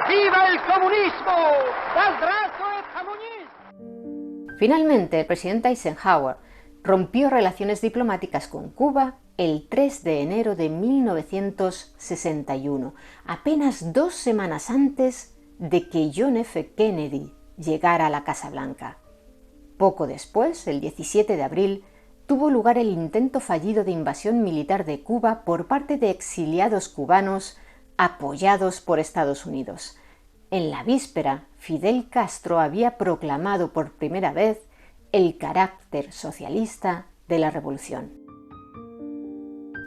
¡Viva el comunismo! ¡Das brazo el comunismo! Finalmente, el presidente Eisenhower rompió relaciones diplomáticas con Cuba el 3 de enero de 1961, apenas 2 semanas antes de que John F. Kennedy llegara a la Casa Blanca. Poco después, el 17 de abril, tuvo lugar el intento fallido de invasión militar de Cuba por parte de exiliados cubanos apoyados por Estados Unidos. En la víspera, Fidel Castro había proclamado por primera vez el carácter socialista de la revolución.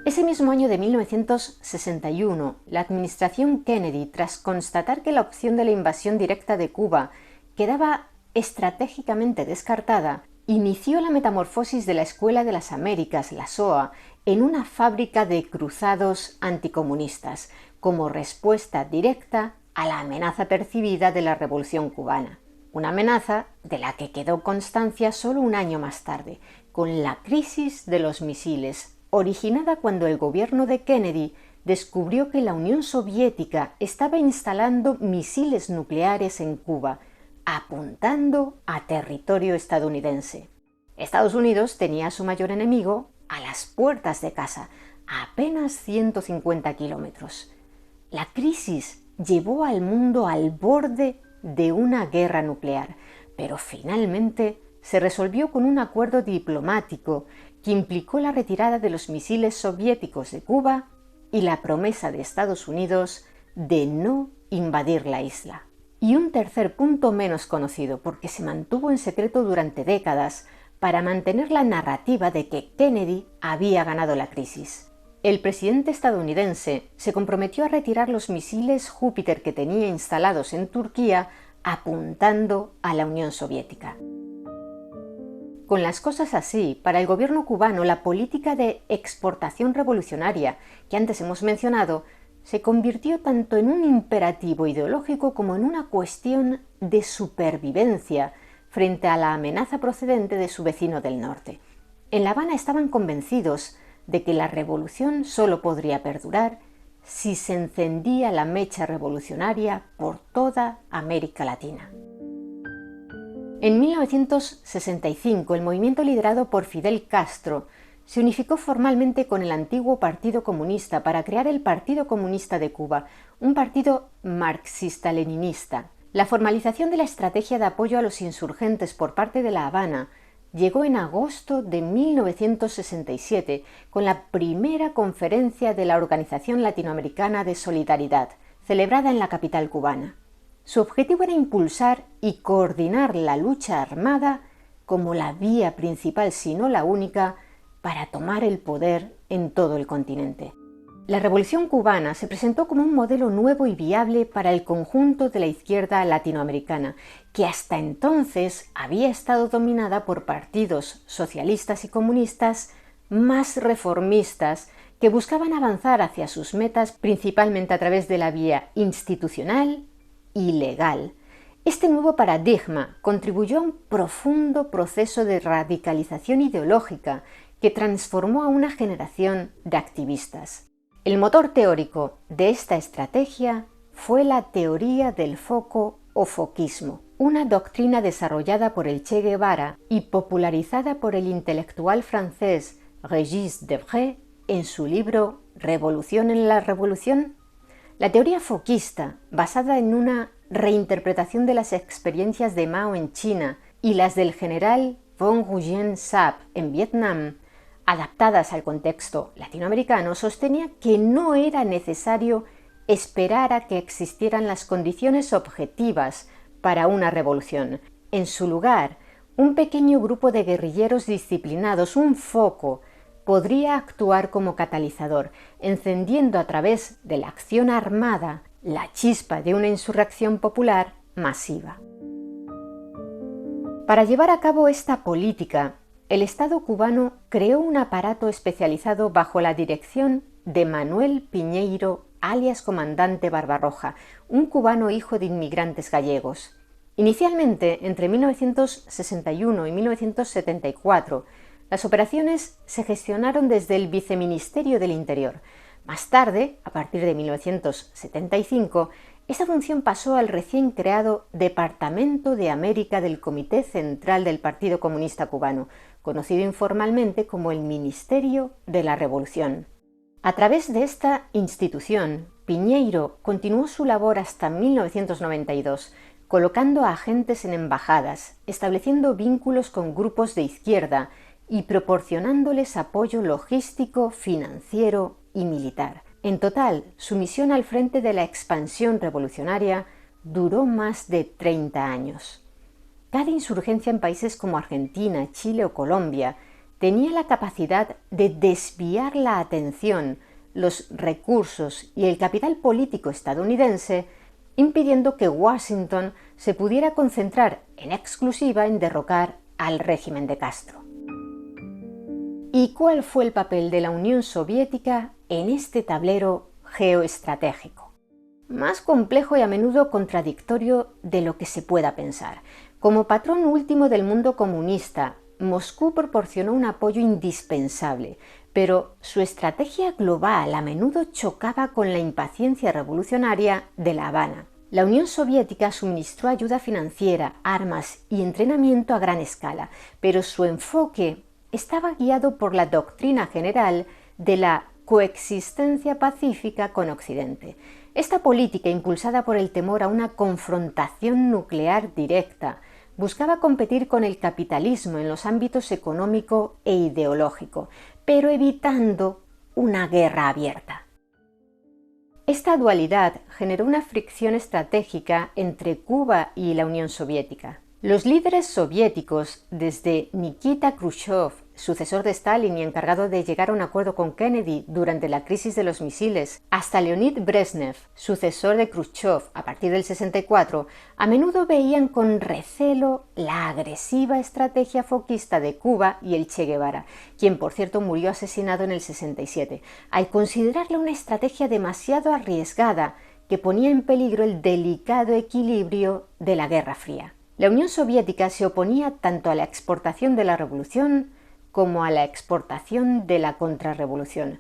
Ese mismo año de 1961, la administración Kennedy, tras constatar que la opción de la invasión directa de Cuba quedaba estratégicamente descartada, inició la metamorfosis de la Escuela de las Américas, la SOA, en una fábrica de cruzados anticomunistas, como respuesta directa a la amenaza percibida de la Revolución cubana. Una amenaza de la que quedó constancia solo un año más tarde, con la crisis de los misiles, originada cuando el gobierno de Kennedy descubrió que la Unión Soviética estaba instalando misiles nucleares en Cuba, apuntando a territorio estadounidense. Estados Unidos tenía a su mayor enemigo a las puertas de casa, a apenas 150 kilómetros. La crisis llevó al mundo al borde de una guerra nuclear, pero finalmente se resolvió con un acuerdo diplomático que implicó la retirada de los misiles soviéticos de Cuba y la promesa de Estados Unidos de no invadir la isla. Y un tercer punto menos conocido, porque se mantuvo en secreto durante décadas para mantener la narrativa de que Kennedy había ganado la crisis. El presidente estadounidense se comprometió a retirar los misiles Júpiter que tenía instalados en Turquía, apuntando a la Unión Soviética. Con las cosas así, para el gobierno cubano la política de exportación revolucionaria que antes hemos mencionado se convirtió tanto en un imperativo ideológico como en una cuestión de supervivencia frente a la amenaza procedente de su vecino del norte. En La Habana estaban convencidos de que la revolución solo podría perdurar si se encendía la mecha revolucionaria por toda América Latina. En 1965, el movimiento liderado por Fidel Castro se unificó formalmente con el antiguo Partido Comunista para crear el Partido Comunista de Cuba, un partido marxista-leninista. La formalización de la estrategia de apoyo a los insurgentes por parte de La Habana llegó en agosto de 1967 con la primera conferencia de la Organización Latinoamericana de Solidaridad, celebrada en la capital cubana. Su objetivo era impulsar y coordinar la lucha armada como la vía principal, si no la única, para tomar el poder en todo el continente. La Revolución cubana se presentó como un modelo nuevo y viable para el conjunto de la izquierda latinoamericana, que hasta entonces había estado dominada por partidos socialistas y comunistas más reformistas que buscaban avanzar hacia sus metas principalmente a través de la vía institucional y legal. Este nuevo paradigma contribuyó a un profundo proceso de radicalización ideológica que transformó a una generación de activistas. El motor teórico de esta estrategia fue la teoría del foco o foquismo, una doctrina desarrollada por el Che Guevara y popularizada por el intelectual francés Régis Debray en su libro Revolución en la Revolución. La teoría foquista, basada en una reinterpretación de las experiencias de Mao en China y las del general von Nguyen-Sap en Vietnam, adaptadas al contexto latinoamericano, sostenía que no era necesario esperar a que existieran las condiciones objetivas para una revolución. En su lugar, un pequeño grupo de guerrilleros disciplinados, un foco, podría actuar como catalizador, encendiendo a través de la acción armada la chispa de una insurrección popular masiva. Para llevar a cabo esta política, el Estado cubano creó un aparato especializado bajo la dirección de Manuel Piñeiro, alias Comandante Barbarroja, un cubano hijo de inmigrantes gallegos. Inicialmente, entre 1961 y 1974, las operaciones se gestionaron desde el Viceministerio del Interior. Más tarde, a partir de 1975, esa función pasó al recién creado Departamento de América del Comité Central del Partido Comunista Cubano, conocido informalmente como el Ministerio de la Revolución. A través de esta institución, Piñeiro continuó su labor hasta 1992, colocando a agentes en embajadas, estableciendo vínculos con grupos de izquierda y proporcionándoles apoyo logístico, financiero y militar. En total, su misión al frente de la expansión revolucionaria duró más de 30 años. Cada insurgencia en países como Argentina, Chile o Colombia tenía la capacidad de desviar la atención, los recursos y el capital político estadounidense, impidiendo que Washington se pudiera concentrar en exclusiva en derrocar al régimen de Castro. ¿Y cuál fue el papel de la Unión Soviética en este tablero geoestratégico? Más complejo y a menudo contradictorio de lo que se pueda pensar. Como patrón último del mundo comunista, Moscú proporcionó un apoyo indispensable, pero su estrategia global a menudo chocaba con la impaciencia revolucionaria de La Habana. La Unión Soviética suministró ayuda financiera, armas y entrenamiento a gran escala, pero su enfoque estaba guiado por la doctrina general de la coexistencia pacífica con Occidente. Esta política, impulsada por el temor a una confrontación nuclear directa, buscaba competir con el capitalismo en los ámbitos económico e ideológico, pero evitando una guerra abierta. Esta dualidad generó una fricción estratégica entre Cuba y la Unión Soviética. Los líderes soviéticos, desde Nikita Khrushchev, sucesor de Stalin y encargado de llegar a un acuerdo con Kennedy durante la crisis de los misiles, hasta Leonid Brezhnev, sucesor de Khrushchev a partir del 64, a menudo veían con recelo la agresiva estrategia foquista de Cuba y el Che Guevara, quien por cierto murió asesinado en el 67, al considerarla una estrategia demasiado arriesgada que ponía en peligro el delicado equilibrio de la Guerra Fría. La Unión Soviética se oponía tanto a la exportación de la revolución como a la exportación de la contrarrevolución,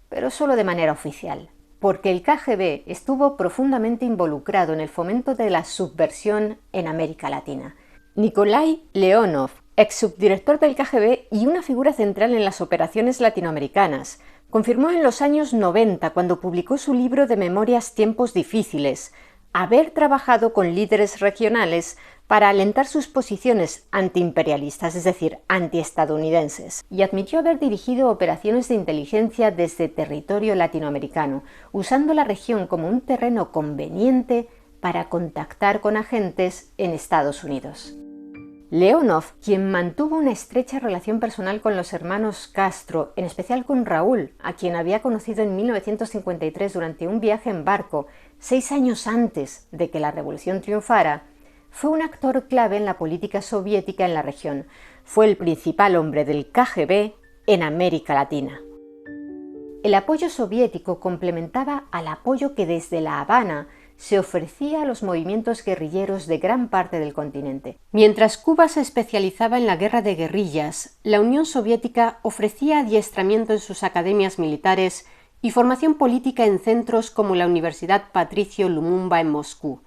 pero solo de manera oficial, porque el KGB estuvo profundamente involucrado en el fomento de la subversión en América Latina. Nikolai Leonov, ex subdirector del KGB y una figura central en las operaciones latinoamericanas, confirmó en los años 90, cuando publicó su libro de memorias Tiempos difíciles, haber trabajado con líderes regionales para alentar sus posiciones antiimperialistas, es decir, antiestadounidenses, y admitió haber dirigido operaciones de inteligencia desde territorio latinoamericano, usando la región como un terreno conveniente para contactar con agentes en Estados Unidos. Leonov, quien mantuvo una estrecha relación personal con los hermanos Castro, en especial con Raúl, a quien había conocido en 1953 durante un viaje en barco, 6 años antes de que la revolución triunfara, fue un actor clave en la política soviética en la región. Fue el principal hombre del KGB en América Latina. El apoyo soviético complementaba al apoyo que desde La Habana se ofrecía a los movimientos guerrilleros de gran parte del continente. Mientras Cuba se especializaba en la guerra de guerrillas, la Unión Soviética ofrecía adiestramiento en sus academias militares y formación política en centros como la Universidad Patricio Lumumba en Moscú.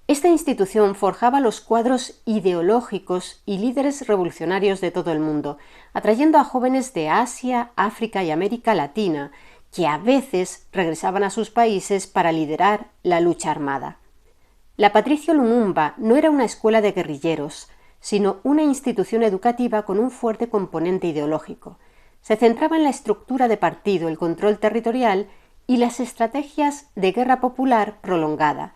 Esta institución forjaba los cuadros ideológicos y líderes revolucionarios de todo el mundo, atrayendo a jóvenes de Asia, África y América Latina, que a veces regresaban a sus países para liderar la lucha armada. La Patricio Lumumba no era una escuela de guerrilleros, sino una institución educativa con un fuerte componente ideológico. Se centraba en la estructura de partido, el control territorial y las estrategias de guerra popular prolongada.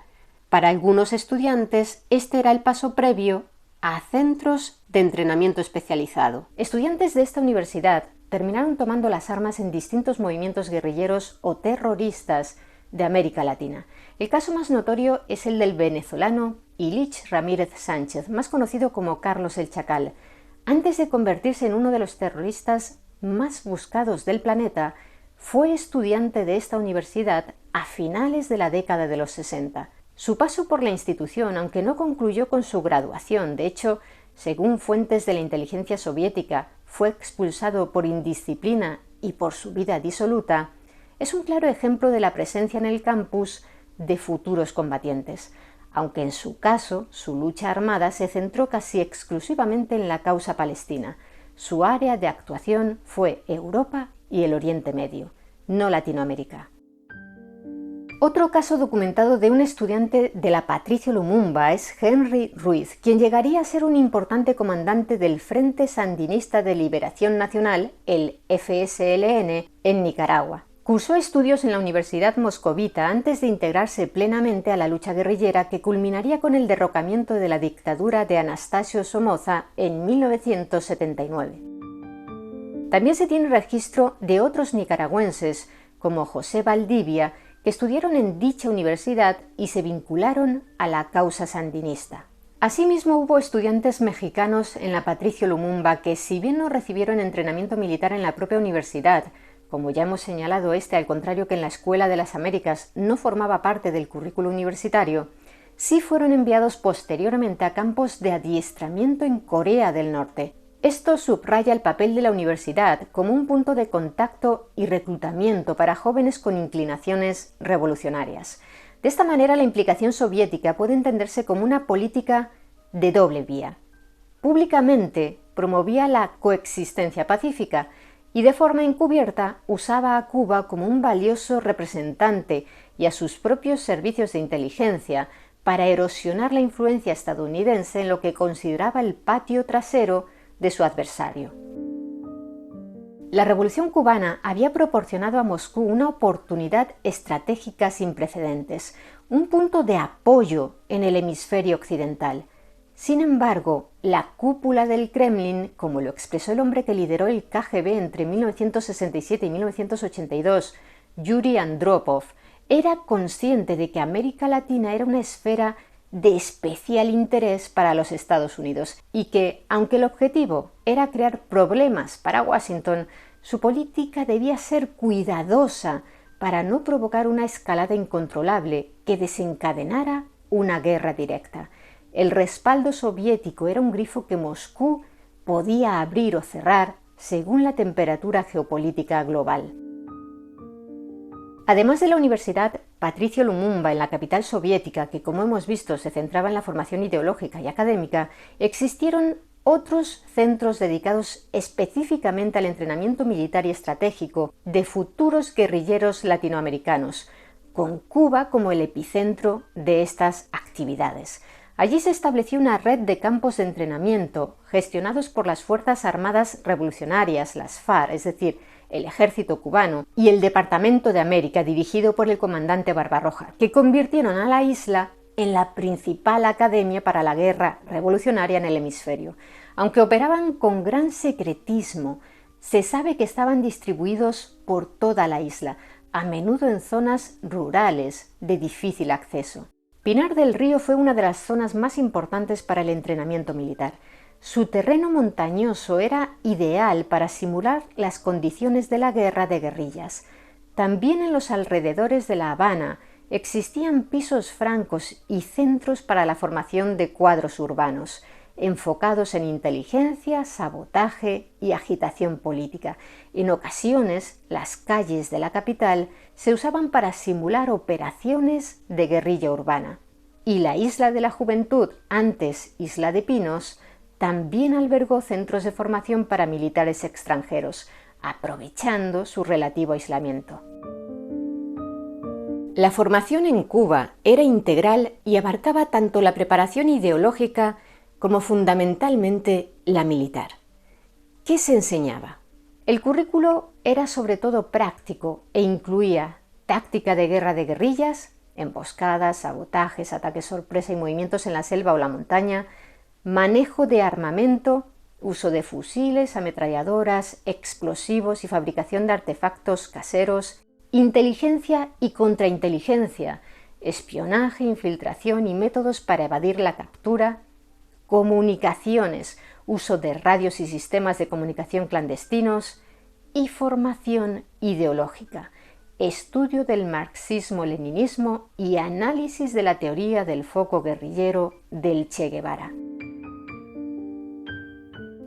Para algunos estudiantes, este era el paso previo a centros de entrenamiento especializado. Estudiantes de esta universidad terminaron tomando las armas en distintos movimientos guerrilleros o terroristas de América Latina. El caso más notorio es el del venezolano Ilich Ramírez Sánchez, más conocido como Carlos el Chacal. Antes de convertirse en uno de los terroristas más buscados del planeta, fue estudiante de esta universidad a finales de la década de los 60. Su paso por la institución, aunque no concluyó con su graduación, de hecho, según fuentes de la inteligencia soviética, fue expulsado por indisciplina y por su vida disoluta, es un claro ejemplo de la presencia en el campus de futuros combatientes, aunque en su caso su lucha armada se centró casi exclusivamente en la causa palestina. Su área de actuación fue Europa y el Oriente Medio, no Latinoamérica. Otro caso documentado de un estudiante de la Patricio Lumumba es Henry Ruiz, quien llegaría a ser un importante comandante del Frente Sandinista de Liberación Nacional, el FSLN, en Nicaragua. Cursó estudios en la Universidad Moscovita antes de integrarse plenamente a la lucha guerrillera que culminaría con el derrocamiento de la dictadura de Anastasio Somoza en 1979. También se tiene registro de otros nicaragüenses, como José Valdivia, que estudiaron en dicha universidad y se vincularon a la causa sandinista. Asimismo, hubo estudiantes mexicanos en la Patricio Lumumba que, si bien no recibieron entrenamiento militar en la propia universidad, como ya hemos señalado, al contrario que en la Escuela de las Américas no formaba parte del currículo universitario, sí fueron enviados posteriormente a campos de adiestramiento en Corea del Norte. Esto subraya el papel de la universidad como un punto de contacto y reclutamiento para jóvenes con inclinaciones revolucionarias. De esta manera, la implicación soviética puede entenderse como una política de doble vía. Públicamente promovía la coexistencia pacífica y de forma encubierta usaba a Cuba como un valioso representante y a sus propios servicios de inteligencia para erosionar la influencia estadounidense en lo que consideraba el patio trasero de su adversario. La Revolución cubana había proporcionado a Moscú una oportunidad estratégica sin precedentes, un punto de apoyo en el hemisferio occidental. Sin embargo, la cúpula del Kremlin, como lo expresó el hombre que lideró el KGB entre 1967 y 1982, Yuri Andropov, era consciente de que América Latina era una esfera de especial interés para los Estados Unidos y que, aunque el objetivo era crear problemas para Washington, su política debía ser cuidadosa para no provocar una escalada incontrolable que desencadenara una guerra directa. El respaldo soviético era un grifo que Moscú podía abrir o cerrar según la temperatura geopolítica global. Además de la Universidad Patricio Lumumba en la capital soviética, que como hemos visto se centraba en la formación ideológica y académica, existieron otros centros dedicados específicamente al entrenamiento militar y estratégico de futuros guerrilleros latinoamericanos, con Cuba como el epicentro de estas actividades. Allí se estableció una red de campos de entrenamiento gestionados por las Fuerzas Armadas Revolucionarias, las FARC, es decir, el ejército cubano, y el Departamento de América, dirigido por el comandante Barbarroja, que convirtieron a la isla en la principal academia para la guerra revolucionaria en el hemisferio. Aunque operaban con gran secretismo, se sabe que estaban distribuidos por toda la isla, a menudo en zonas rurales de difícil acceso. Pinar del Río fue una de las zonas más importantes para el entrenamiento militar. Su terreno montañoso era ideal para simular las condiciones de la guerra de guerrillas. También en los alrededores de La Habana existían pisos francos y centros para la formación de cuadros urbanos, enfocados en inteligencia, sabotaje y agitación política. En ocasiones, las calles de la capital se usaban para simular operaciones de guerrilla urbana. Y la Isla de la Juventud, antes Isla de Pinos, también albergó centros de formación para militares extranjeros, aprovechando su relativo aislamiento. La formación en Cuba era integral y abarcaba tanto la preparación ideológica como fundamentalmente la militar. ¿Qué se enseñaba? El currículo era sobre todo práctico e incluía táctica de guerra de guerrillas, emboscadas, sabotajes, ataques sorpresa y movimientos en la selva o la montaña, manejo de armamento, uso de fusiles, ametralladoras, explosivos y fabricación de artefactos caseros, inteligencia y contrainteligencia, espionaje, infiltración y métodos para evadir la captura, comunicaciones, uso de radios y sistemas de comunicación clandestinos y formación ideológica, estudio del marxismo-leninismo y análisis de la teoría del foco guerrillero del Che Guevara.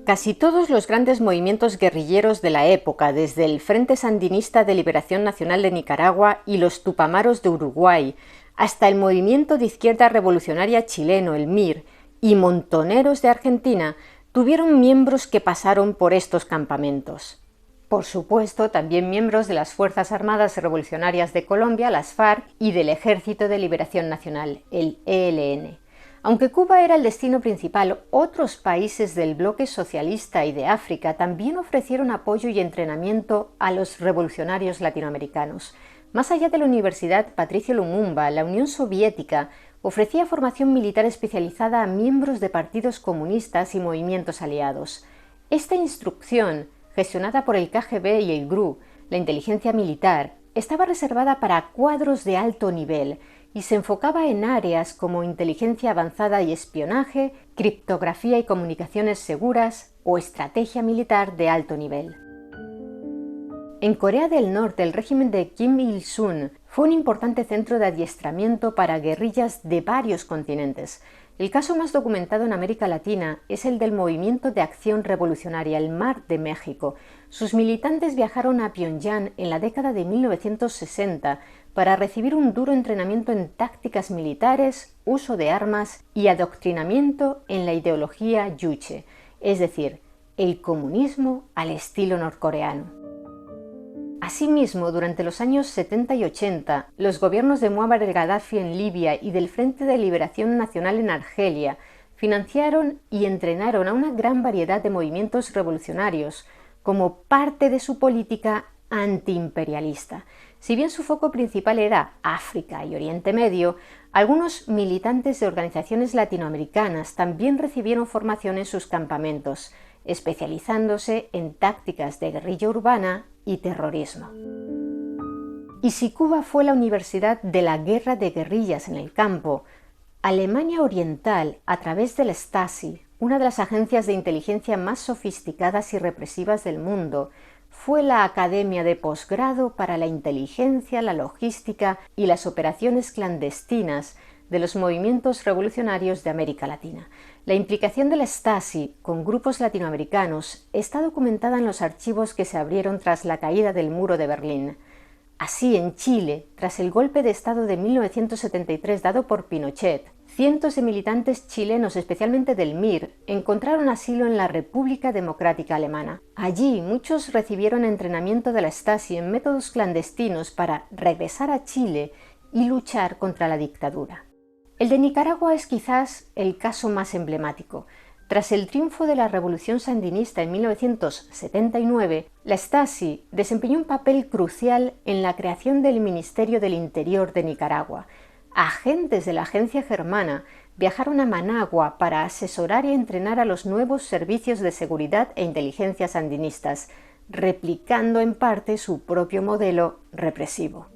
Casi todos los grandes movimientos guerrilleros de la época, desde el Frente Sandinista de Liberación Nacional de Nicaragua y los Tupamaros de Uruguay, hasta el Movimiento de Izquierda Revolucionaria chileno, el MIR, y Montoneros de Argentina, tuvieron miembros que pasaron por estos campamentos. Por supuesto, también miembros de las Fuerzas Armadas Revolucionarias de Colombia, las FARC, y del Ejército de Liberación Nacional, el ELN. Aunque Cuba era el destino principal, otros países del bloque socialista y de África también ofrecieron apoyo y entrenamiento a los revolucionarios latinoamericanos. Más allá de la Universidad Patricio Lumumba, la Unión Soviética ofrecía formación militar especializada a miembros de partidos comunistas y movimientos aliados. Esta instrucción, gestionada por el KGB y el GRU, la inteligencia militar, estaba reservada para cuadros de alto nivel y se enfocaba en áreas como inteligencia avanzada y espionaje, criptografía y comunicaciones seguras o estrategia militar de alto nivel. En Corea del Norte, el régimen de Kim Il-sung fue un importante centro de adiestramiento para guerrillas de varios continentes. El caso más documentado en América Latina es el del Movimiento de Acción Revolucionaria, el MAR de México. Sus militantes viajaron a Pyongyang en la década de 1960 para recibir un duro entrenamiento en tácticas militares, uso de armas y adoctrinamiento en la ideología Juche, es decir, el comunismo al estilo norcoreano. Asimismo, durante los años 70 y 80, los gobiernos de Muammar el-Gaddafi en Libia y del Frente de Liberación Nacional en Argelia financiaron y entrenaron a una gran variedad de movimientos revolucionarios como parte de su política antiimperialista. Si bien su foco principal era África y Oriente Medio, algunos militantes de organizaciones latinoamericanas también recibieron formación en sus campamentos, especializándose en tácticas de guerrilla urbana y terrorismo. Y si Cuba fue la universidad de la guerra de guerrillas en el campo, Alemania Oriental, a través del Stasi, una de las agencias de inteligencia más sofisticadas y represivas del mundo, fue la academia de posgrado para la inteligencia, la logística y las operaciones clandestinas de los movimientos revolucionarios de América Latina. La implicación del Stasi con grupos latinoamericanos está documentada en los archivos que se abrieron tras la caída del muro de Berlín. Así, en Chile, tras el golpe de Estado de 1973 dado por Pinochet, cientos de militantes chilenos, especialmente del MIR, encontraron asilo en la República Democrática Alemana. Allí, muchos recibieron entrenamiento de la Stasi en métodos clandestinos para regresar a Chile y luchar contra la dictadura. El de Nicaragua es quizás el caso más emblemático. Tras el triunfo de la Revolución Sandinista en 1979, la Stasi desempeñó un papel crucial en la creación del Ministerio del Interior de Nicaragua. agentes de la agencia germana viajaron a Managua para asesorar y entrenar a los nuevos servicios de seguridad e inteligencia sandinistas, replicando en parte su propio modelo represivo.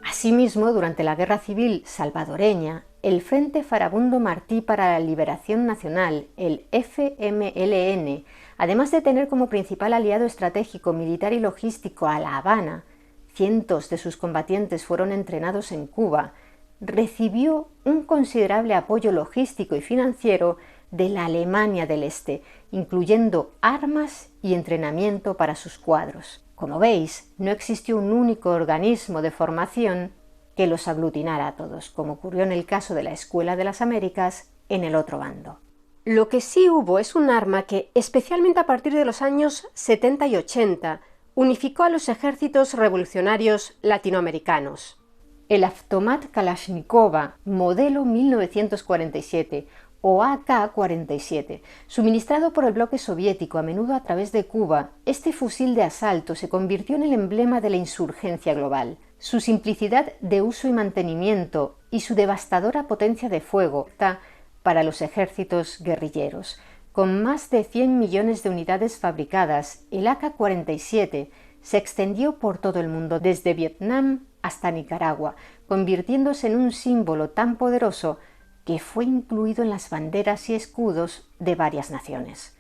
Asimismo, durante la Guerra Civil salvadoreña, el Frente Farabundo Martí para la Liberación Nacional, el FMLN, además de tener como principal aliado estratégico, militar y logístico a La Habana, cientos de sus combatientes fueron entrenados en Cuba, recibió un considerable apoyo logístico y financiero de la Alemania del Este, incluyendo armas y entrenamiento para sus cuadros. Como veis, no existió un único organismo de formación que los aglutinara a todos, como ocurrió en el caso de la Escuela de las Américas en el otro bando. Lo que sí hubo es un arma que, especialmente a partir de los años 70 y 80, unificó a los ejércitos revolucionarios latinoamericanos. El Avtomat Kalashnikova, modelo 1947, o AK-47, suministrado por el bloque soviético a menudo a través de Cuba, este fusil de asalto se convirtió en el emblema de la insurgencia global. Su simplicidad de uso y mantenimiento y su devastadora potencia de fuego para los ejércitos guerrilleros. Con más de 100 millones de unidades fabricadas, el AK-47 se extendió por todo el mundo, desde Vietnam hasta Nicaragua, convirtiéndose en un símbolo tan poderoso que fue incluido en las banderas y escudos de varias naciones.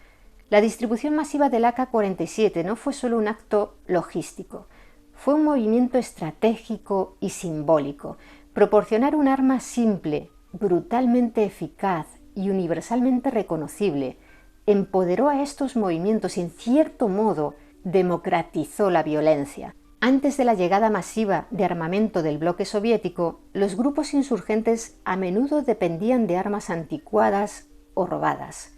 La distribución masiva del AK-47 no fue solo un acto logístico, fue un movimiento estratégico y simbólico. Proporcionar un arma simple, brutalmente eficaz y universalmente reconocible empoderó a estos movimientos y, en cierto modo, democratizó la violencia. Antes de la llegada masiva de armamento del bloque soviético, los grupos insurgentes a menudo dependían de armas anticuadas o robadas.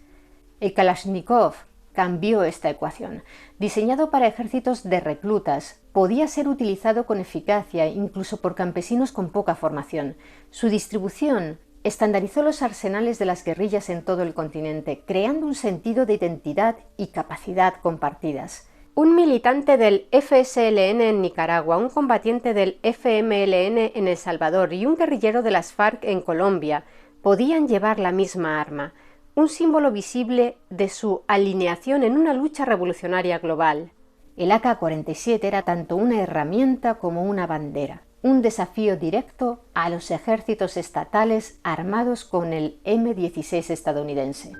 El Kalashnikov cambió esta ecuación. Diseñado para ejércitos de reclutas, podía ser utilizado con eficacia incluso por campesinos con poca formación. Su distribución estandarizó los arsenales de las guerrillas en todo el continente, creando un sentido de identidad y capacidad compartidas. Un militante del FSLN en Nicaragua, un combatiente del FMLN en El Salvador y un guerrillero de las FARC en Colombia podían llevar la misma arma, un símbolo visible de su alineación en una lucha revolucionaria global. El AK-47 era tanto una herramienta como una bandera, un desafío directo a los ejércitos estatales armados con el M-16 estadounidense.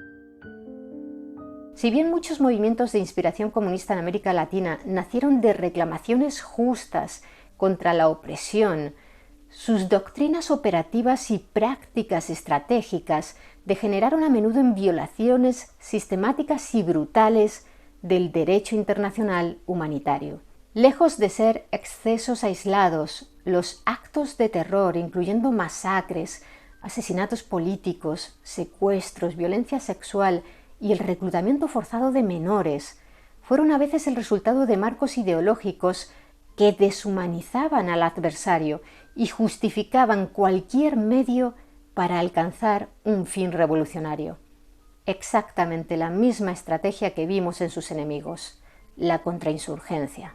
Si bien muchos movimientos de inspiración comunista en América Latina nacieron de reclamaciones justas contra la opresión, sus doctrinas operativas y prácticas estratégicas degeneraron a menudo en violaciones sistemáticas y brutales del derecho internacional humanitario. Lejos de ser excesos aislados, los actos de terror, incluyendo masacres, asesinatos políticos, secuestros, violencia sexual y el reclutamiento forzado de menores, fueron a veces el resultado de marcos ideológicos que deshumanizaban al adversario y justificaban cualquier medio para alcanzar un fin revolucionario. Exactamente la misma estrategia que vimos en sus enemigos, la contrainsurgencia.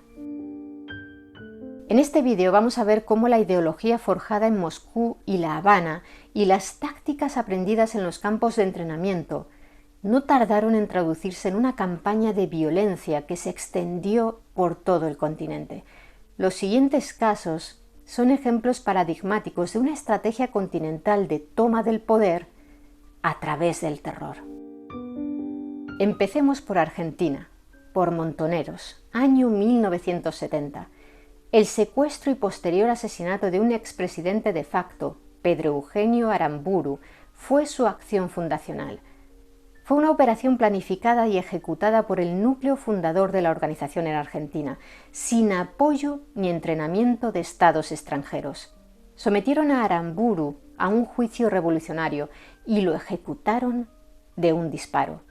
En este vídeo vamos a ver cómo la ideología forjada en Moscú y La Habana y las tácticas aprendidas en los campos de entrenamiento no tardaron en traducirse en una campaña de violencia que se extendió por todo el continente. Los siguientes casos son ejemplos paradigmáticos de una estrategia continental de toma del poder a través del terror. Empecemos por Argentina, por Montoneros, año 1970. El secuestro y posterior asesinato de un expresidente de facto, Pedro Eugenio Aramburu, fue su acción fundacional. Fue una operación planificada y ejecutada por el núcleo fundador de la organización en Argentina, sin apoyo ni entrenamiento de estados extranjeros. Sometieron a Aramburu a un juicio revolucionario y lo ejecutaron de un disparo.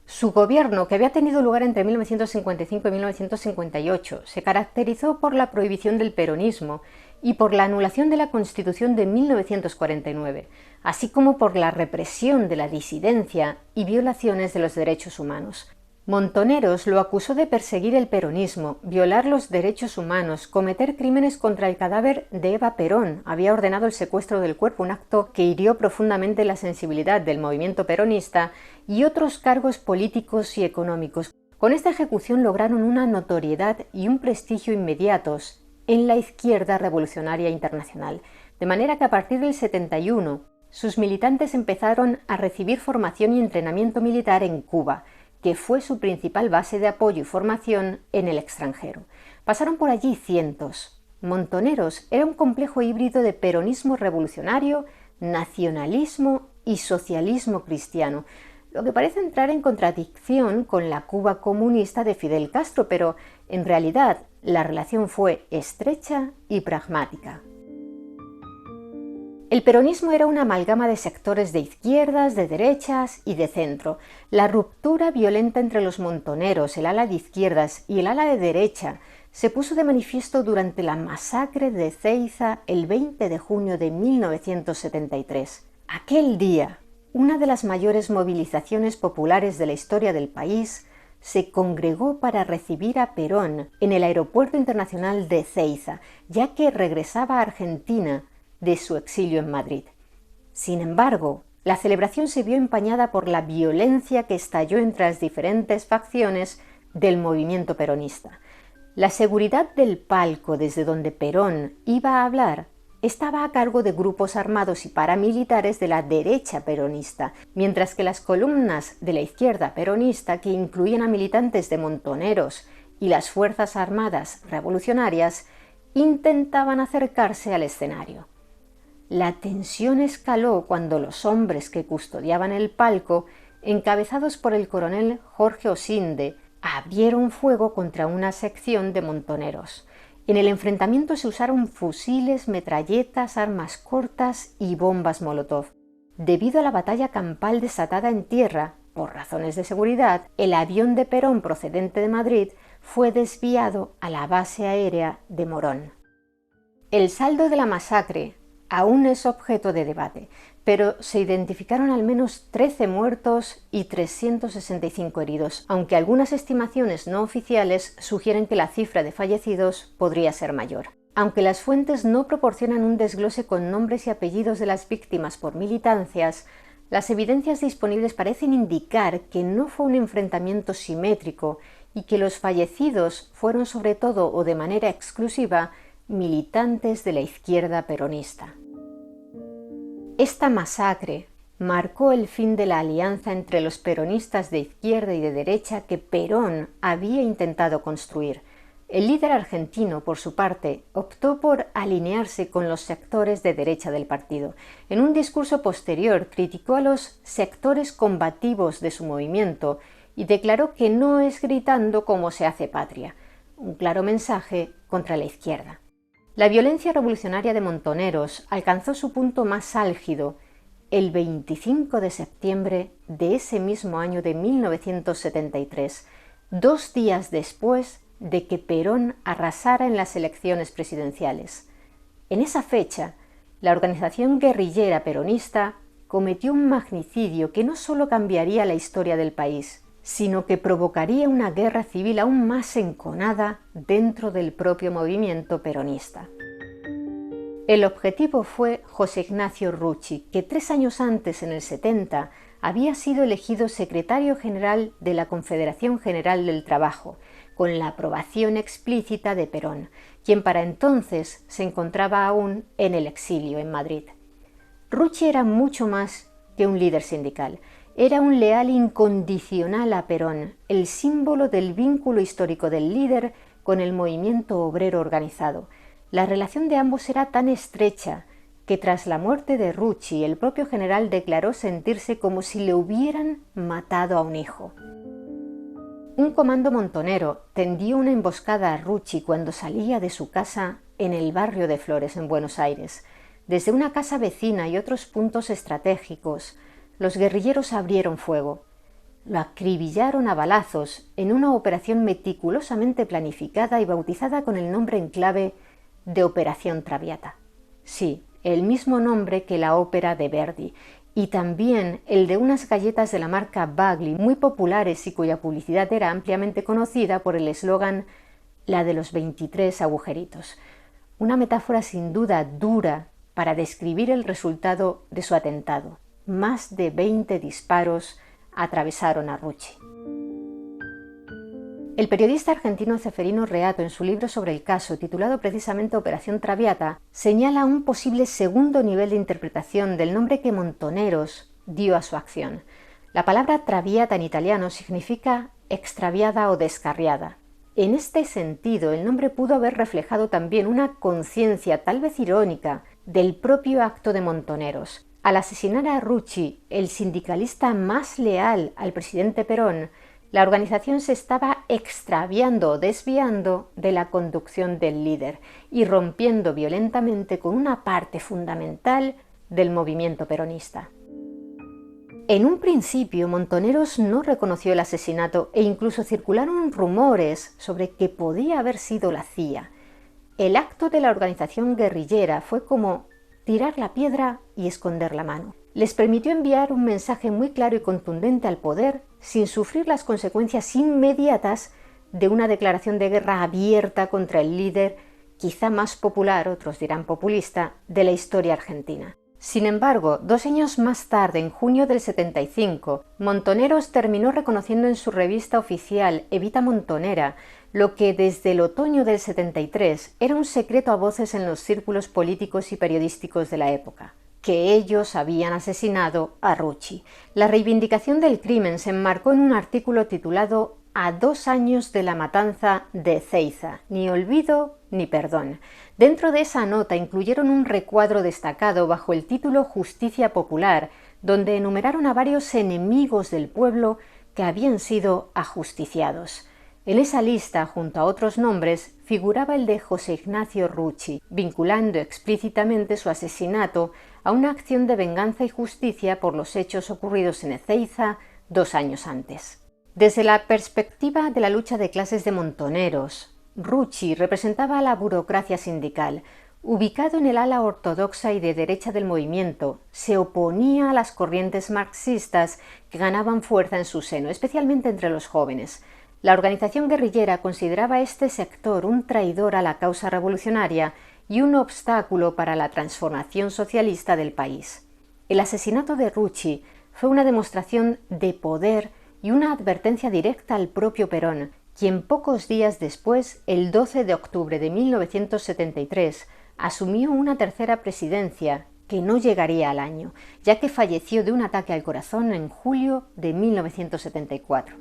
Su gobierno, que había tenido lugar entre 1955 y 1958, se caracterizó por la prohibición del peronismo y por la anulación de la Constitución de 1949, así como por la represión de la disidencia y violaciones de los derechos humanos. Montoneros lo acusó de perseguir el peronismo, violar los derechos humanos, cometer crímenes contra el cadáver de Eva Perón. Había ordenado el secuestro del cuerpo, un acto que hirió profundamente la sensibilidad del movimiento peronista, y otros cargos políticos y económicos. Con esta ejecución lograron una notoriedad y un prestigio inmediatos en la izquierda revolucionaria internacional, de manera que a partir del 71 sus militantes empezaron a recibir formación y entrenamiento militar en Cuba, que fue su principal base de apoyo y formación en el extranjero. Pasaron por allí cientos. Montoneros era un complejo híbrido de peronismo revolucionario, nacionalismo y socialismo cristiano, lo que parece entrar en contradicción con la Cuba comunista de Fidel Castro, pero en realidad la relación fue estrecha y pragmática. El peronismo era una amalgama de sectores de izquierdas, de derechas y de centro. La ruptura violenta entre los montoneros, el ala de izquierdas y el ala de derecha, se puso de manifiesto durante la masacre de Ezeiza el 20 de junio de 1973. Aquel día, una de las mayores movilizaciones populares de la historia del país se congregó para recibir a Perón en el Aeropuerto Internacional de Ezeiza, ya que regresaba a Argentina de su exilio en Madrid. Sin embargo, la celebración se vio empañada por la violencia que estalló entre las diferentes facciones del movimiento peronista. La seguridad del palco desde donde Perón iba a hablar estaba a cargo de grupos armados y paramilitares de la derecha peronista, mientras que las columnas de la izquierda peronista, que incluían a militantes de Montoneros y las Fuerzas Armadas Revolucionarias, intentaban acercarse al escenario. La tensión escaló cuando los hombres que custodiaban el palco, encabezados por el coronel Jorge Osinde, abrieron fuego contra una sección de montoneros. En el enfrentamiento se usaron fusiles, metralletas, armas cortas y bombas molotov. Debido a la batalla campal desatada en tierra, por razones de seguridad, el avión de Perón procedente de Madrid fue desviado a la base aérea de Morón. El saldo de la masacre aún es objeto de debate, pero se identificaron al menos 13 muertos y 365 heridos, aunque algunas estimaciones no oficiales sugieren que la cifra de fallecidos podría ser mayor. Aunque las fuentes no proporcionan un desglose con nombres y apellidos de las víctimas por militancias, las evidencias disponibles parecen indicar que no fue un enfrentamiento simétrico y que los fallecidos fueron sobre todo o de manera exclusiva militantes de la izquierda peronista. Esta masacre marcó el fin de la alianza entre los peronistas de izquierda y de derecha que Perón había intentado construir. El líder argentino, por su parte, optó por alinearse con los sectores de derecha del partido. En un discurso posterior criticó a los sectores combativos de su movimiento y declaró que no es gritando como se hace patria, un claro mensaje contra la izquierda. La violencia revolucionaria de Montoneros alcanzó su punto más álgido el 25 de septiembre de ese mismo año de 1973, 2 días después de que Perón arrasara en las elecciones presidenciales. En esa fecha, la organización guerrillera peronista cometió un magnicidio que no solo cambiaría la historia del país, sino que provocaría una guerra civil aún más enconada dentro del propio movimiento peronista. El objetivo fue José Ignacio Rucci, que 3 años antes, en el 70, había sido elegido secretario general de la Confederación General del Trabajo, con la aprobación explícita de Perón, quien para entonces se encontraba aún en el exilio en Madrid. Rucci era mucho más que un líder sindical. Era un leal incondicional a Perón, el símbolo del vínculo histórico del líder con el movimiento obrero organizado. La relación de ambos era tan estrecha que tras la muerte de Rucci, el propio general declaró sentirse como si le hubieran matado a un hijo. Un comando montonero tendió una emboscada a Rucci cuando salía de su casa en el barrio de Flores, en Buenos Aires. Desde una casa vecina y otros puntos estratégicos, los guerrilleros abrieron fuego. Lo acribillaron a balazos en una operación meticulosamente planificada y bautizada con el nombre en clave de Operación Traviata. Sí, el mismo nombre que la ópera de Verdi, y también el de unas galletas de la marca Bagley muy populares y cuya publicidad era ampliamente conocida por el eslogan "la de los 23 agujeritos", una metáfora sin duda dura para describir el resultado de su atentado. Más de 20 disparos atravesaron a Rucci. El periodista argentino Ceferino Reato, en su libro sobre el caso, titulado precisamente Operación Traviata, señala un posible segundo nivel de interpretación del nombre que Montoneros dio a su acción. La palabra traviata en italiano significa extraviada o descarriada. En este sentido, el nombre pudo haber reflejado también una conciencia, tal vez irónica, del propio acto de Montoneros. Al asesinar a Rucci, el sindicalista más leal al presidente Perón, la organización se estaba extraviando o desviando de la conducción del líder y rompiendo violentamente con una parte fundamental del movimiento peronista. En un principio, Montoneros no reconoció el asesinato e incluso circularon rumores sobre que podía haber sido la CIA. El acto de la organización guerrillera fue como tirar la piedra y esconder la mano. Les permitió enviar un mensaje muy claro y contundente al poder sin sufrir las consecuencias inmediatas de una declaración de guerra abierta contra el líder, quizá más popular, otros dirán populista, de la historia argentina. Sin embargo, 2 años más tarde, en junio del 75, Montoneros terminó reconociendo en su revista oficial Evita Montonera lo que desde el otoño del 73 era un secreto a voces en los círculos políticos y periodísticos de la época: que ellos habían asesinado a Rucci. La reivindicación del crimen se enmarcó en un artículo titulado "A 2 años de la matanza de Ezeiza, ni olvido ni perdón". Dentro de esa nota incluyeron un recuadro destacado bajo el título Justicia Popular, donde enumeraron a varios enemigos del pueblo que habían sido ajusticiados. En esa lista, junto a otros nombres, figuraba el de José Ignacio Rucci, vinculando explícitamente su asesinato a una acción de venganza y justicia por los hechos ocurridos en Ezeiza 2 años antes. Desde la perspectiva de la lucha de clases de Montoneros, Rucci representaba a la burocracia sindical. Ubicado en el ala ortodoxa y de derecha del movimiento, se oponía a las corrientes marxistas que ganaban fuerza en su seno, especialmente entre los jóvenes. La organización guerrillera consideraba a este sector un traidor a la causa revolucionaria y un obstáculo para la transformación socialista del país. El asesinato de Rucci fue una demostración de poder y una advertencia directa al propio Perón, quien pocos días después, el 12 de octubre de 1973, asumió una tercera presidencia que no llegaría al año, ya que falleció de un ataque al corazón en julio de 1974.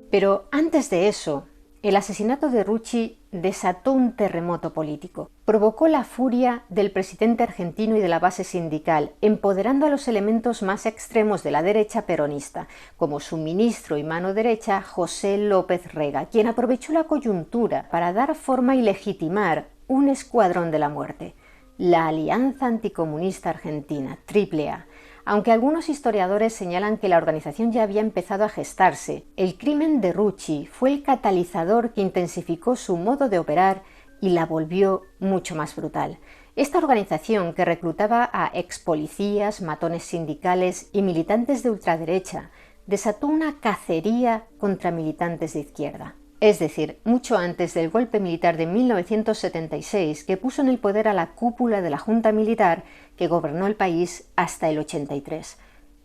Pero antes de eso, el asesinato de Rucci desató un terremoto político. Provocó la furia del presidente argentino y de la base sindical, empoderando a los elementos más extremos de la derecha peronista, como su ministro y mano derecha, José López Rega, quien aprovechó la coyuntura para dar forma y legitimar un escuadrón de la muerte, la Alianza Anticomunista Argentina, AAA. Aunque algunos historiadores señalan que la organización ya había empezado a gestarse, el crimen de Rucci fue el catalizador que intensificó su modo de operar y la volvió mucho más brutal. Esta organización, que reclutaba a expolicías, matones sindicales y militantes de ultraderecha, desató una cacería contra militantes de izquierda. Es decir, mucho antes del golpe militar de 1976, que puso en el poder a la cúpula de la Junta Militar que gobernó el país hasta el 83.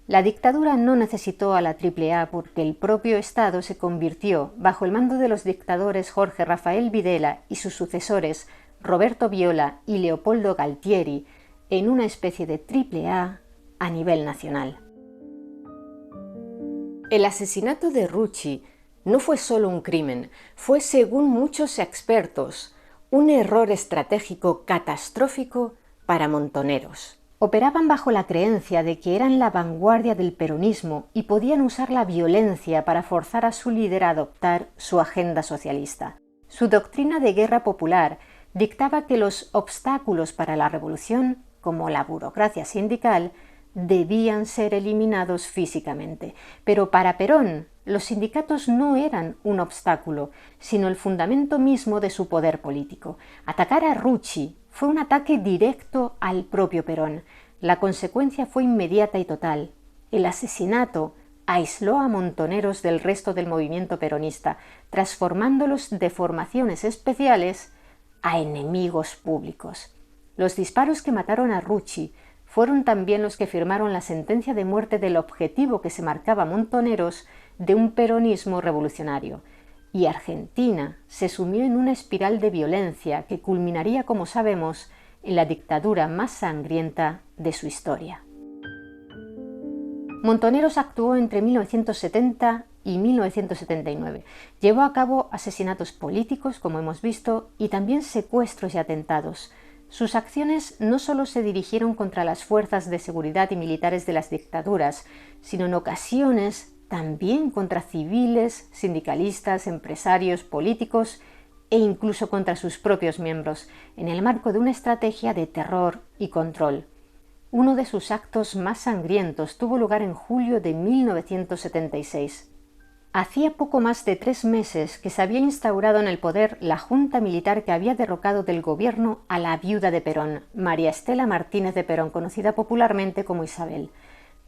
La dictadura no necesitó a la AAA porque el propio Estado se convirtió, bajo el mando de los dictadores Jorge Rafael Videla y sus sucesores Roberto Viola y Leopoldo Galtieri, en una especie de AAA a nivel nacional. El asesinato de Rucci no fue solo un crimen, fue, según muchos expertos, un error estratégico catastrófico para Montoneros. Operaban bajo la creencia de que eran la vanguardia del peronismo y podían usar la violencia para forzar a su líder a adoptar su agenda socialista. Su doctrina de guerra popular dictaba que los obstáculos para la revolución, como la burocracia sindical, debían ser eliminados físicamente. Pero para Perón, los sindicatos no eran un obstáculo, sino el fundamento mismo de su poder político. Atacar a Rucci fue un ataque directo al propio Perón. La consecuencia fue inmediata y total. El asesinato aisló a Montoneros del resto del movimiento peronista, transformándolos de formaciones especiales a enemigos públicos. Los disparos que mataron a Rucci fueron también los que firmaron la sentencia de muerte del objetivo que se marcaba Montoneros de un peronismo revolucionario. Y Argentina se sumió en una espiral de violencia que culminaría, como sabemos, en la dictadura más sangrienta de su historia. Montoneros actuó entre 1970 y 1979. Llevó a cabo asesinatos políticos, como hemos visto, y también secuestros y atentados. Sus acciones no solo se dirigieron contra las fuerzas de seguridad y militares de las dictaduras, sino en ocasiones también contra civiles, sindicalistas, empresarios, políticos e incluso contra sus propios miembros, en el marco de una estrategia de terror y control. Uno de sus actos más sangrientos tuvo lugar en julio de 1976. Hacía poco más de 3 meses que se había instaurado en el poder la junta militar que había derrocado del gobierno a la viuda de Perón, María Estela Martínez de Perón, conocida popularmente como Isabel.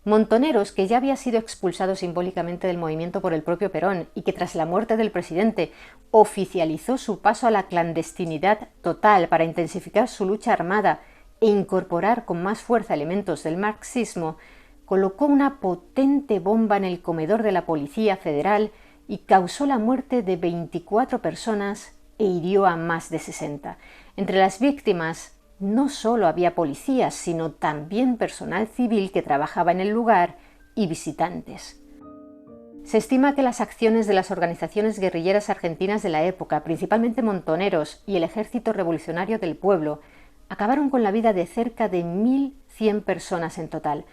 Montoneros, que ya había sido expulsado simbólicamente del movimiento por el propio Perón y que tras la muerte del presidente oficializó su paso a la clandestinidad total para intensificar su lucha armada e incorporar con más fuerza elementos del marxismo, colocó una potente bomba en el comedor de la Policía Federal y causó la muerte de 24 personas e hirió a más de 60. Entre las víctimas no solo había policías, sino también personal civil que trabajaba en el lugar y visitantes. Se estima que las acciones de las organizaciones guerrilleras argentinas de la época, principalmente Montoneros y el Ejército Revolucionario del Pueblo, acabaron con la vida de cerca de 1.100 personas en total.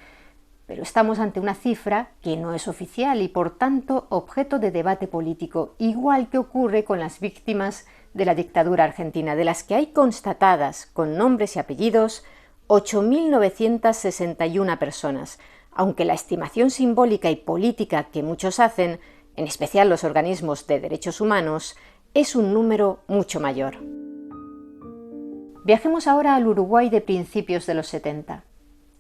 Pero estamos ante una cifra que no es oficial y por tanto objeto de debate político, igual que ocurre con las víctimas de la dictadura argentina, de las que hay constatadas con nombres y apellidos 8.961 personas, aunque la estimación simbólica y política que muchos hacen, en especial los organismos de derechos humanos, es un número mucho mayor. Viajemos ahora al Uruguay de principios de los 70.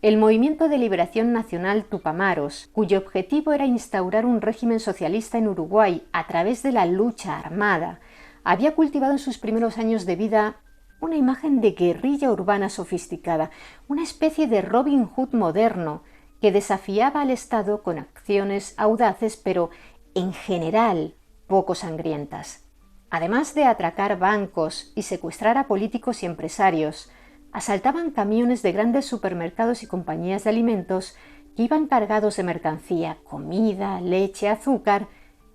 El Movimiento de Liberación Nacional Tupamaros, cuyo objetivo era instaurar un régimen socialista en Uruguay a través de la lucha armada, había cultivado en sus primeros años de vida una imagen de guerrilla urbana sofisticada, una especie de Robin Hood moderno que desafiaba al Estado con acciones audaces pero, en general, poco sangrientas. Además de atracar bancos y secuestrar a políticos y empresarios, asaltaban camiones de grandes supermercados y compañías de alimentos que iban cargados de mercancía, comida, leche, azúcar,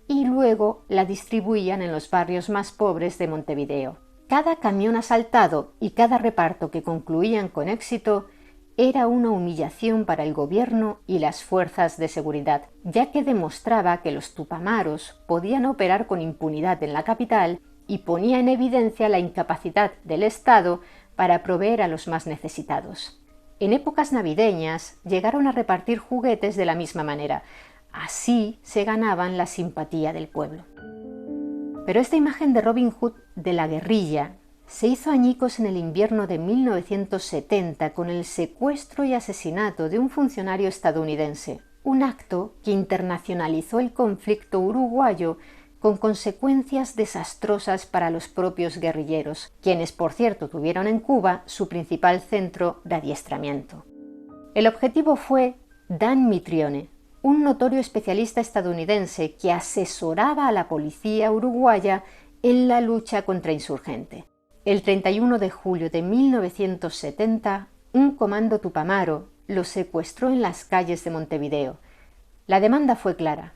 y luego la distribuían en los barrios más pobres de Montevideo. Cada camión asaltado y cada reparto que concluían con éxito era una humillación para el gobierno y las fuerzas de seguridad, ya que demostraba que los tupamaros podían operar con impunidad en la capital y ponía en evidencia la incapacidad del Estado para proveer a los más necesitados. En épocas navideñas llegaron a repartir juguetes de la misma manera. Así se ganaban la simpatía del pueblo. Pero esta imagen de Robin Hood de la guerrilla se hizo añicos en el invierno de 1970 con el secuestro y asesinato de un funcionario estadounidense, un acto que internacionalizó el conflicto uruguayo con consecuencias desastrosas para los propios guerrilleros, quienes, por cierto, tuvieron en Cuba su principal centro de adiestramiento. El objetivo fue Dan Mitrione, un notorio especialista estadounidense que asesoraba a la policía uruguaya en la lucha contra insurgente. El 31 de julio de 1970, un comando tupamaro lo secuestró en las calles de Montevideo. La demanda fue clara: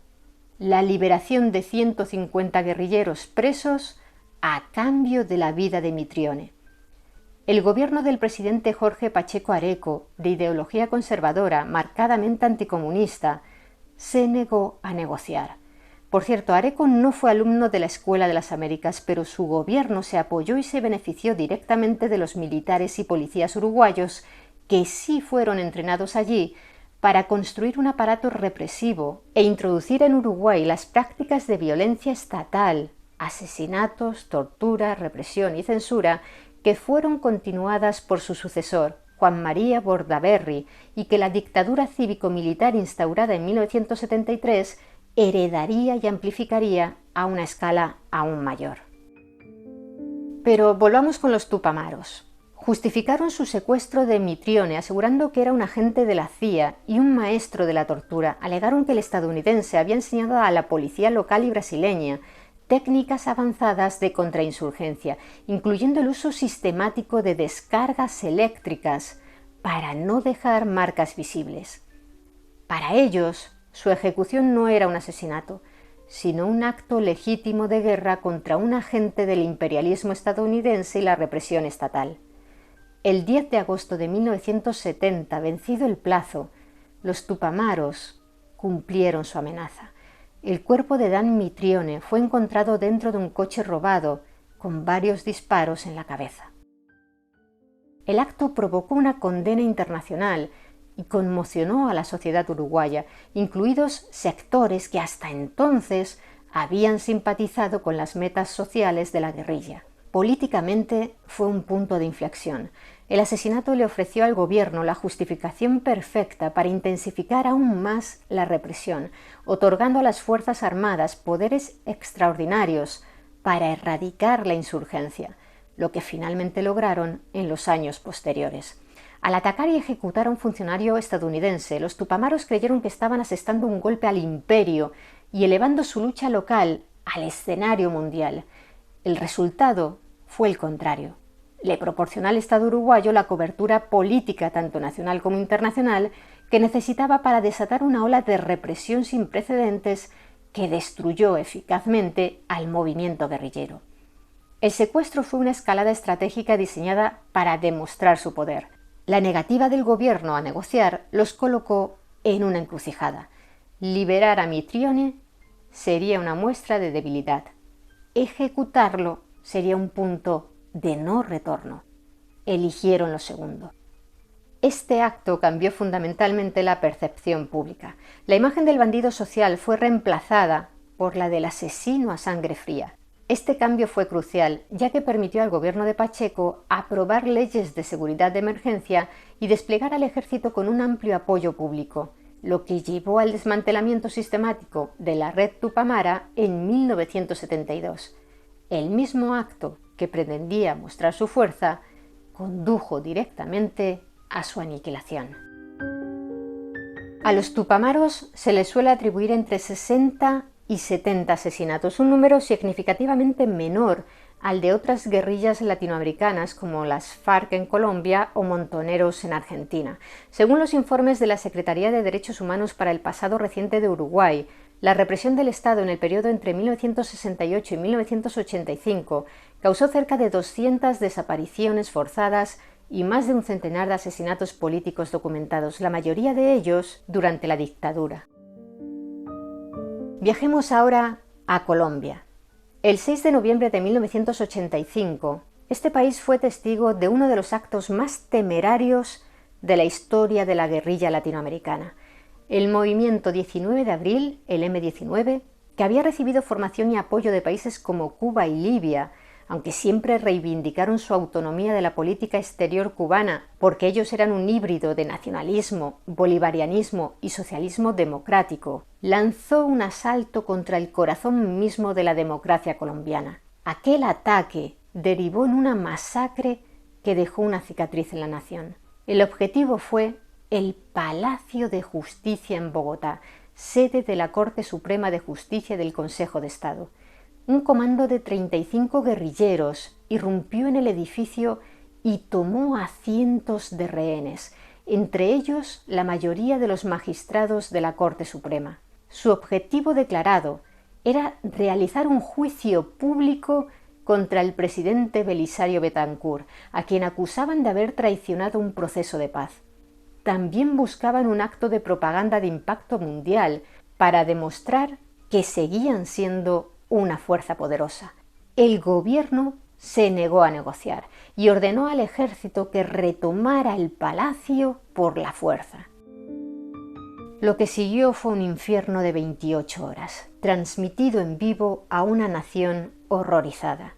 la liberación de 150 guerrilleros presos a cambio de la vida de Mitrione. El gobierno del presidente Jorge Pacheco Areco, de ideología conservadora marcadamente anticomunista, se negó a negociar. Por cierto, Areco no fue alumno de la Escuela de las Américas, pero su gobierno se apoyó y se benefició directamente de los militares y policías uruguayos que sí fueron entrenados allí para construir un aparato represivo e introducir en Uruguay las prácticas de violencia estatal, asesinatos, tortura, represión y censura que fueron continuadas por su sucesor, Juan María Bordaberry, y que la dictadura cívico-militar instaurada en 1973 heredaría y amplificaría a una escala aún mayor. Pero volvamos con los Tupamaros. Justificaron su secuestro de Mitrione asegurando que era un agente de la CIA y un maestro de la tortura. Alegaron que el estadounidense había enseñado a la policía local y brasileña técnicas avanzadas de contrainsurgencia, incluyendo el uso sistemático de descargas eléctricas para no dejar marcas visibles. Para ellos, su ejecución no era un asesinato, sino un acto legítimo de guerra contra un agente del imperialismo estadounidense y la represión estatal. El 10 de agosto de 1970, vencido el plazo, los Tupamaros cumplieron su amenaza. El cuerpo de Dan Mitrione fue encontrado dentro de un coche robado, con varios disparos en la cabeza. El acto provocó una condena internacional y conmocionó a la sociedad uruguaya, incluidos sectores que hasta entonces habían simpatizado con las metas sociales de la guerrilla. Políticamente fue un punto de inflexión. El asesinato le ofreció al gobierno la justificación perfecta para intensificar aún más la represión, otorgando a las Fuerzas Armadas poderes extraordinarios para erradicar la insurgencia, lo que finalmente lograron en los años posteriores. Al atacar y ejecutar a un funcionario estadounidense, los Tupamaros creyeron que estaban asestando un golpe al imperio y elevando su lucha local al escenario mundial. El resultado fue el contrario. Le proporcionó al Estado uruguayo la cobertura política, tanto nacional como internacional, que necesitaba para desatar una ola de represión sin precedentes que destruyó eficazmente al movimiento guerrillero. El secuestro fue una escalada estratégica diseñada para demostrar su poder. La negativa del gobierno a negociar los colocó en una encrucijada. Liberar a Mitrione sería una muestra de debilidad. Ejecutarlo sería un punto de no retorno. Eligieron lo segundo. Este acto cambió fundamentalmente la percepción pública. La imagen del bandido social fue reemplazada por la del asesino a sangre fría. Este cambio fue crucial, ya que permitió al gobierno de Pacheco aprobar leyes de seguridad de emergencia y desplegar al ejército con un amplio apoyo público, lo que llevó al desmantelamiento sistemático de la red Tupamara en 1972. El mismo acto que pretendía mostrar su fuerza condujo directamente a su aniquilación. A los Tupamaros se les suele atribuir entre 60 y 70 asesinatos, un número significativamente menor al de otras guerrillas latinoamericanas como las FARC en Colombia o Montoneros en Argentina. Según los informes de la Secretaría de Derechos Humanos para el pasado reciente de Uruguay, la represión del Estado en el periodo entre 1968 y 1985 causó cerca de 200 desapariciones forzadas y más de un centenar de asesinatos políticos documentados, la mayoría de ellos durante la dictadura. Viajemos ahora a Colombia. El 6 de noviembre de 1985, este país fue testigo de uno de los actos más temerarios de la historia de la guerrilla latinoamericana. El movimiento 19 de abril, el M-19, que había recibido formación y apoyo de países como Cuba y Libia, aunque siempre reivindicaron su autonomía de la política exterior cubana, porque ellos eran un híbrido de nacionalismo, bolivarianismo y socialismo democrático, lanzó un asalto contra el corazón mismo de la democracia colombiana. Aquel ataque derivó en una masacre que dejó una cicatriz en la nación. El objetivo fue el Palacio de Justicia en Bogotá, sede de la Corte Suprema de Justicia del Consejo de Estado. Un comando de 35 guerrilleros irrumpió en el edificio y tomó a cientos de rehenes, entre ellos la mayoría de los magistrados de la Corte Suprema. Su objetivo declarado era realizar un juicio público contra el presidente Belisario Betancur, a quien acusaban de haber traicionado un proceso de paz. También buscaban un acto de propaganda de impacto mundial para demostrar que seguían siendo una fuerza poderosa. El gobierno se negó a negociar y ordenó al ejército que retomara el palacio por la fuerza. Lo que siguió fue un infierno de 28 horas, transmitido en vivo a una nación horrorizada.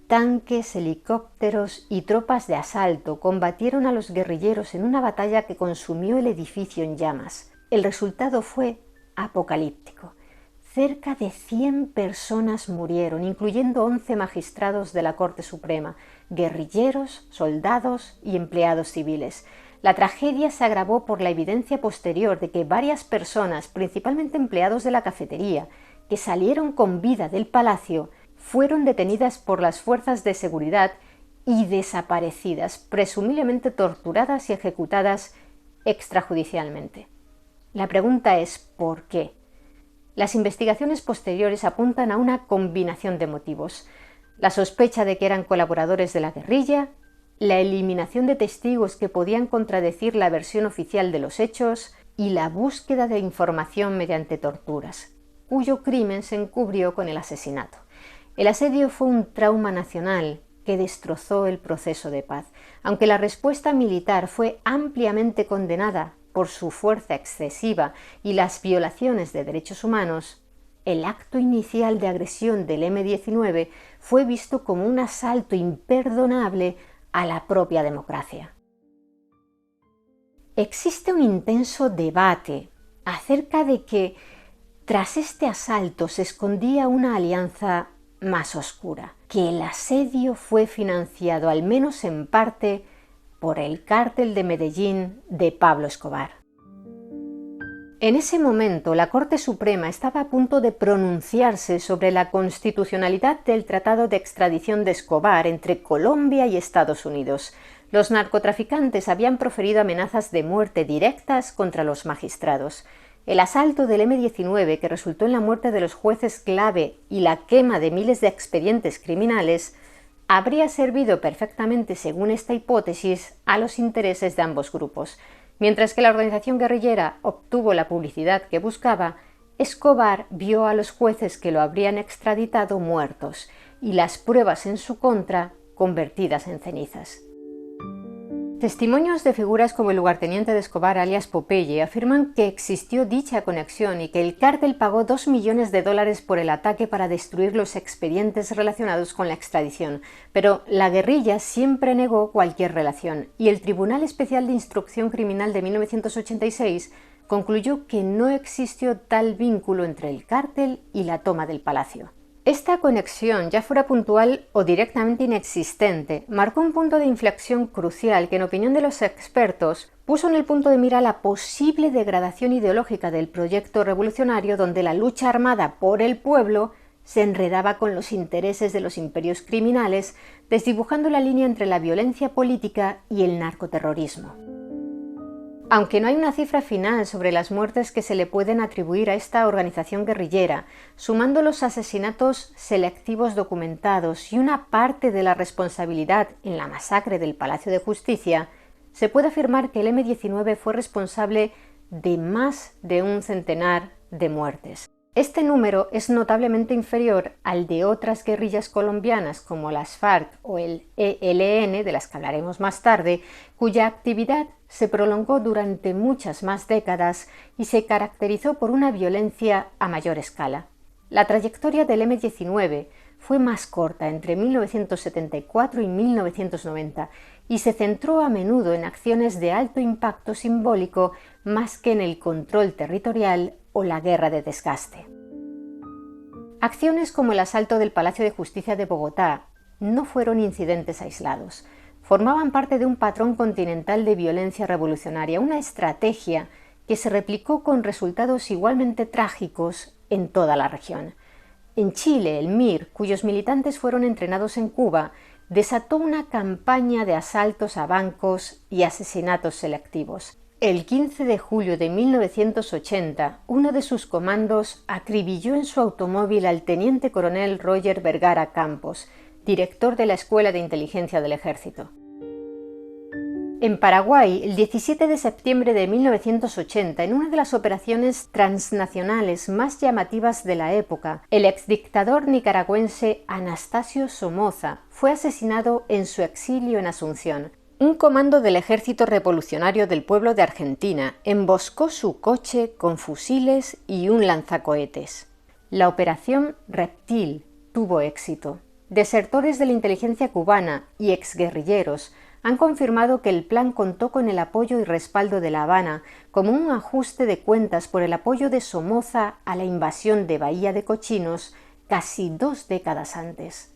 Tanques, helicópteros y tropas de asalto combatieron a los guerrilleros en una batalla que consumió el edificio en llamas. El resultado fue apocalíptico. Cerca de 100 personas murieron, incluyendo 11 magistrados de la Corte Suprema, guerrilleros, soldados y empleados civiles. La tragedia se agravó por la evidencia posterior de que varias personas, principalmente empleados de la cafetería, que salieron con vida del palacio, fueron detenidas por las fuerzas de seguridad y desaparecidas, presumiblemente torturadas y ejecutadas extrajudicialmente. La pregunta es ¿por qué? Las investigaciones posteriores apuntan a una combinación de motivos: la sospecha de que eran colaboradores de la guerrilla, la eliminación de testigos que podían contradecir la versión oficial de los hechos y la búsqueda de información mediante torturas, cuyo crimen se encubrió con el asesinato. El asedio fue un trauma nacional que destrozó el proceso de paz. Aunque la respuesta militar fue ampliamente condenada por su fuerza excesiva y las violaciones de derechos humanos, el acto inicial de agresión del M-19 fue visto como un asalto imperdonable a la propia democracia. Existe un intenso debate acerca de que tras este asalto se escondía una alianza más oscura, que el asedio fue financiado, al menos en parte, por el cártel de Medellín de Pablo Escobar. En ese momento, la Corte Suprema estaba a punto de pronunciarse sobre la constitucionalidad del Tratado de Extradición de Escobar entre Colombia y Estados Unidos. Los narcotraficantes habían proferido amenazas de muerte directas contra los magistrados. El asalto del M-19, que resultó en la muerte de los jueces clave y la quema de miles de expedientes criminales, habría servido perfectamente, según esta hipótesis, a los intereses de ambos grupos. Mientras que la organización guerrillera obtuvo la publicidad que buscaba, Escobar vio a los jueces que lo habrían extraditado muertos y las pruebas en su contra convertidas en cenizas. Testimonios de figuras como el lugarteniente de Escobar, alias Popeye, afirman que existió dicha conexión y que el cártel pagó $2 millones por el ataque para destruir los expedientes relacionados con la extradición, pero la guerrilla siempre negó cualquier relación y el Tribunal Especial de Instrucción Criminal de 1986 concluyó que no existió tal vínculo entre el cártel y la toma del palacio. Esta conexión, ya fuera puntual o directamente inexistente, marcó un punto de inflexión crucial que, en opinión de los expertos, puso en el punto de mira la posible degradación ideológica del proyecto revolucionario, donde la lucha armada por el pueblo se enredaba con los intereses de los imperios criminales, desdibujando la línea entre la violencia política y el narcoterrorismo. Aunque no hay una cifra final sobre las muertes que se le pueden atribuir a esta organización guerrillera, sumando los asesinatos selectivos documentados y una parte de la responsabilidad en la masacre del Palacio de Justicia, se puede afirmar que el M-19 fue responsable de más de un centenar de muertes. Este número es notablemente inferior al de otras guerrillas colombianas como las FARC o el ELN, de las que hablaremos más tarde, cuya actividad se prolongó durante muchas más décadas y se caracterizó por una violencia a mayor escala. La trayectoria del M-19 fue más corta, entre 1974 y 1990, y se centró a menudo en acciones de alto impacto simbólico más que en el control territorial o la guerra de desgaste. Acciones como el asalto del Palacio de Justicia de Bogotá no fueron incidentes aislados. Formaban parte de un patrón continental de violencia revolucionaria, una estrategia que se replicó con resultados igualmente trágicos en toda la región. En Chile, el MIR, cuyos militantes fueron entrenados en Cuba, desató una campaña de asaltos a bancos y asesinatos selectivos. El 15 de julio de 1980, uno de sus comandos acribilló en su automóvil al teniente coronel Roger Vergara Campos, director de la Escuela de Inteligencia del Ejército. En Paraguay, el 17 de septiembre de 1980, en una de las operaciones transnacionales más llamativas de la época, el exdictador nicaragüense Anastasio Somoza fue asesinado en su exilio en Asunción. Un comando del Ejército Revolucionario del Pueblo de Argentina emboscó su coche con fusiles y un lanzacohetes. La operación Reptil tuvo éxito. Desertores de la inteligencia cubana y exguerrilleros han confirmado que el plan contó con el apoyo y respaldo de La Habana como un ajuste de cuentas por el apoyo de Somoza a la invasión de Bahía de Cochinos casi 2 décadas antes.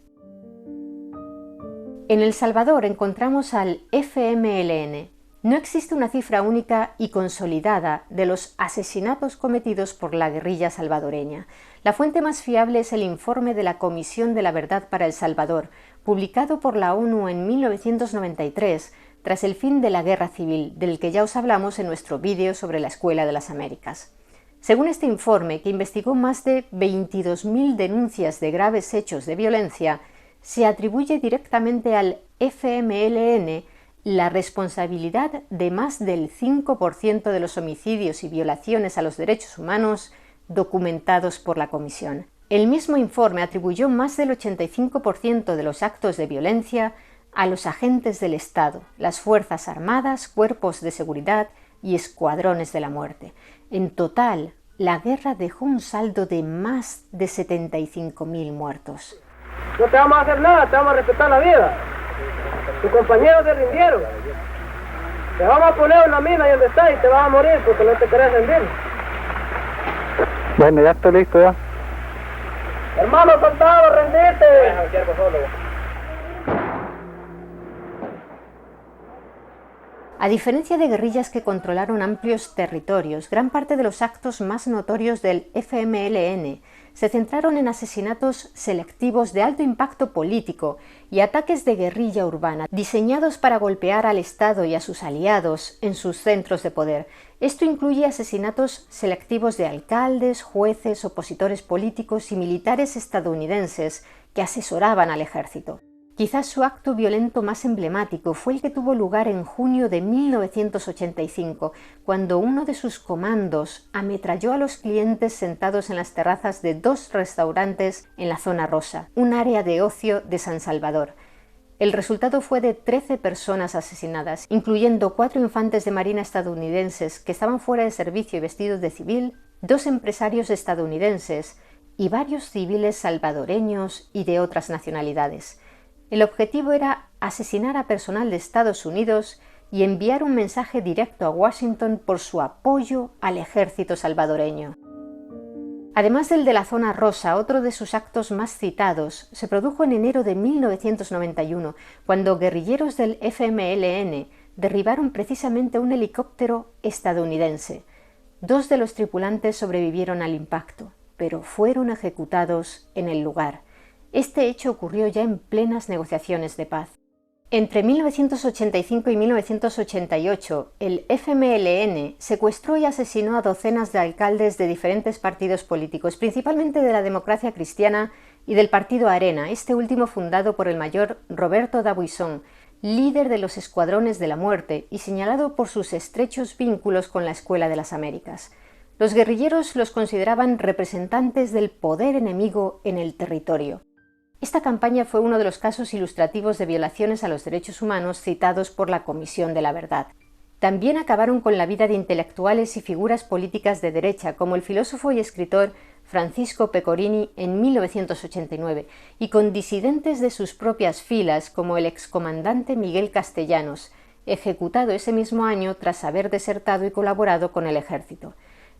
En El Salvador encontramos al FMLN. No existe una cifra única y consolidada de los asesinatos cometidos por la guerrilla salvadoreña. La fuente más fiable es el informe de la Comisión de la Verdad para El Salvador, publicado por la ONU en 1993, tras el fin de la Guerra Civil, del que ya os hablamos en nuestro vídeo sobre la Escuela de las Américas. Según este informe, que investigó más de 22.000 denuncias de graves hechos de violencia, se atribuye directamente al FMLN la responsabilidad de más del 5% de los homicidios y violaciones a los derechos humanos documentados por la Comisión. El mismo informe atribuyó más del 85% de los actos de violencia a los agentes del Estado, las Fuerzas Armadas, cuerpos de seguridad y escuadrones de la muerte. En total, la guerra dejó un saldo de más de 75.000 muertos. No te vamos a hacer nada, te vamos a respetar la vida. Tus compañeros se rindieron. Te vamos a poner una mina ahí donde estás y te vas a morir porque no te querés rendir. Bueno, ya estoy listo ya. Hermano soldado, rendite. A diferencia de guerrillas que controlaron amplios territorios, gran parte de los actos más notorios del FMLN se centraron en asesinatos selectivos de alto impacto político y ataques de guerrilla urbana, diseñados para golpear al Estado y a sus aliados en sus centros de poder. Esto incluye asesinatos selectivos de alcaldes, jueces, opositores políticos y militares estadounidenses que asesoraban al ejército. Quizás su acto violento más emblemático fue el que tuvo lugar en junio de 1985, cuando uno de sus comandos ametralló a los clientes sentados en las terrazas de 2 restaurantes en la Zona Rosa, un área de ocio de San Salvador. El resultado fue de 13 personas asesinadas, incluyendo 4 infantes de marina estadounidenses que estaban fuera de servicio y vestidos de civil, 2 empresarios estadounidenses y varios civiles salvadoreños y de otras nacionalidades. El objetivo era asesinar a personal de Estados Unidos y enviar un mensaje directo a Washington por su apoyo al ejército salvadoreño. Además del de la Zona Rosa, otro de sus actos más citados se produjo en enero de 1991, cuando guerrilleros del FMLN derribaron precisamente un helicóptero estadounidense. 2 de los tripulantes sobrevivieron al impacto, pero fueron ejecutados en el lugar. Este hecho ocurrió ya en plenas negociaciones de paz. Entre 1985 y 1988, el FMLN secuestró y asesinó a docenas de alcaldes de diferentes partidos políticos, principalmente de la Democracia Cristiana y del Partido Arena, este último fundado por el mayor Roberto D'Aubuisson, líder de los Escuadrones de la Muerte y señalado por sus estrechos vínculos con la Escuela de las Américas. Los guerrilleros los consideraban representantes del poder enemigo en el territorio. Esta campaña fue uno de los casos ilustrativos de violaciones a los derechos humanos citados por la Comisión de la Verdad. También acabaron con la vida de intelectuales y figuras políticas de derecha, como el filósofo y escritor Francisco Pecorini en 1989, y con disidentes de sus propias filas, como el excomandante Miguel Castellanos, ejecutado ese mismo año tras haber desertado y colaborado con el ejército.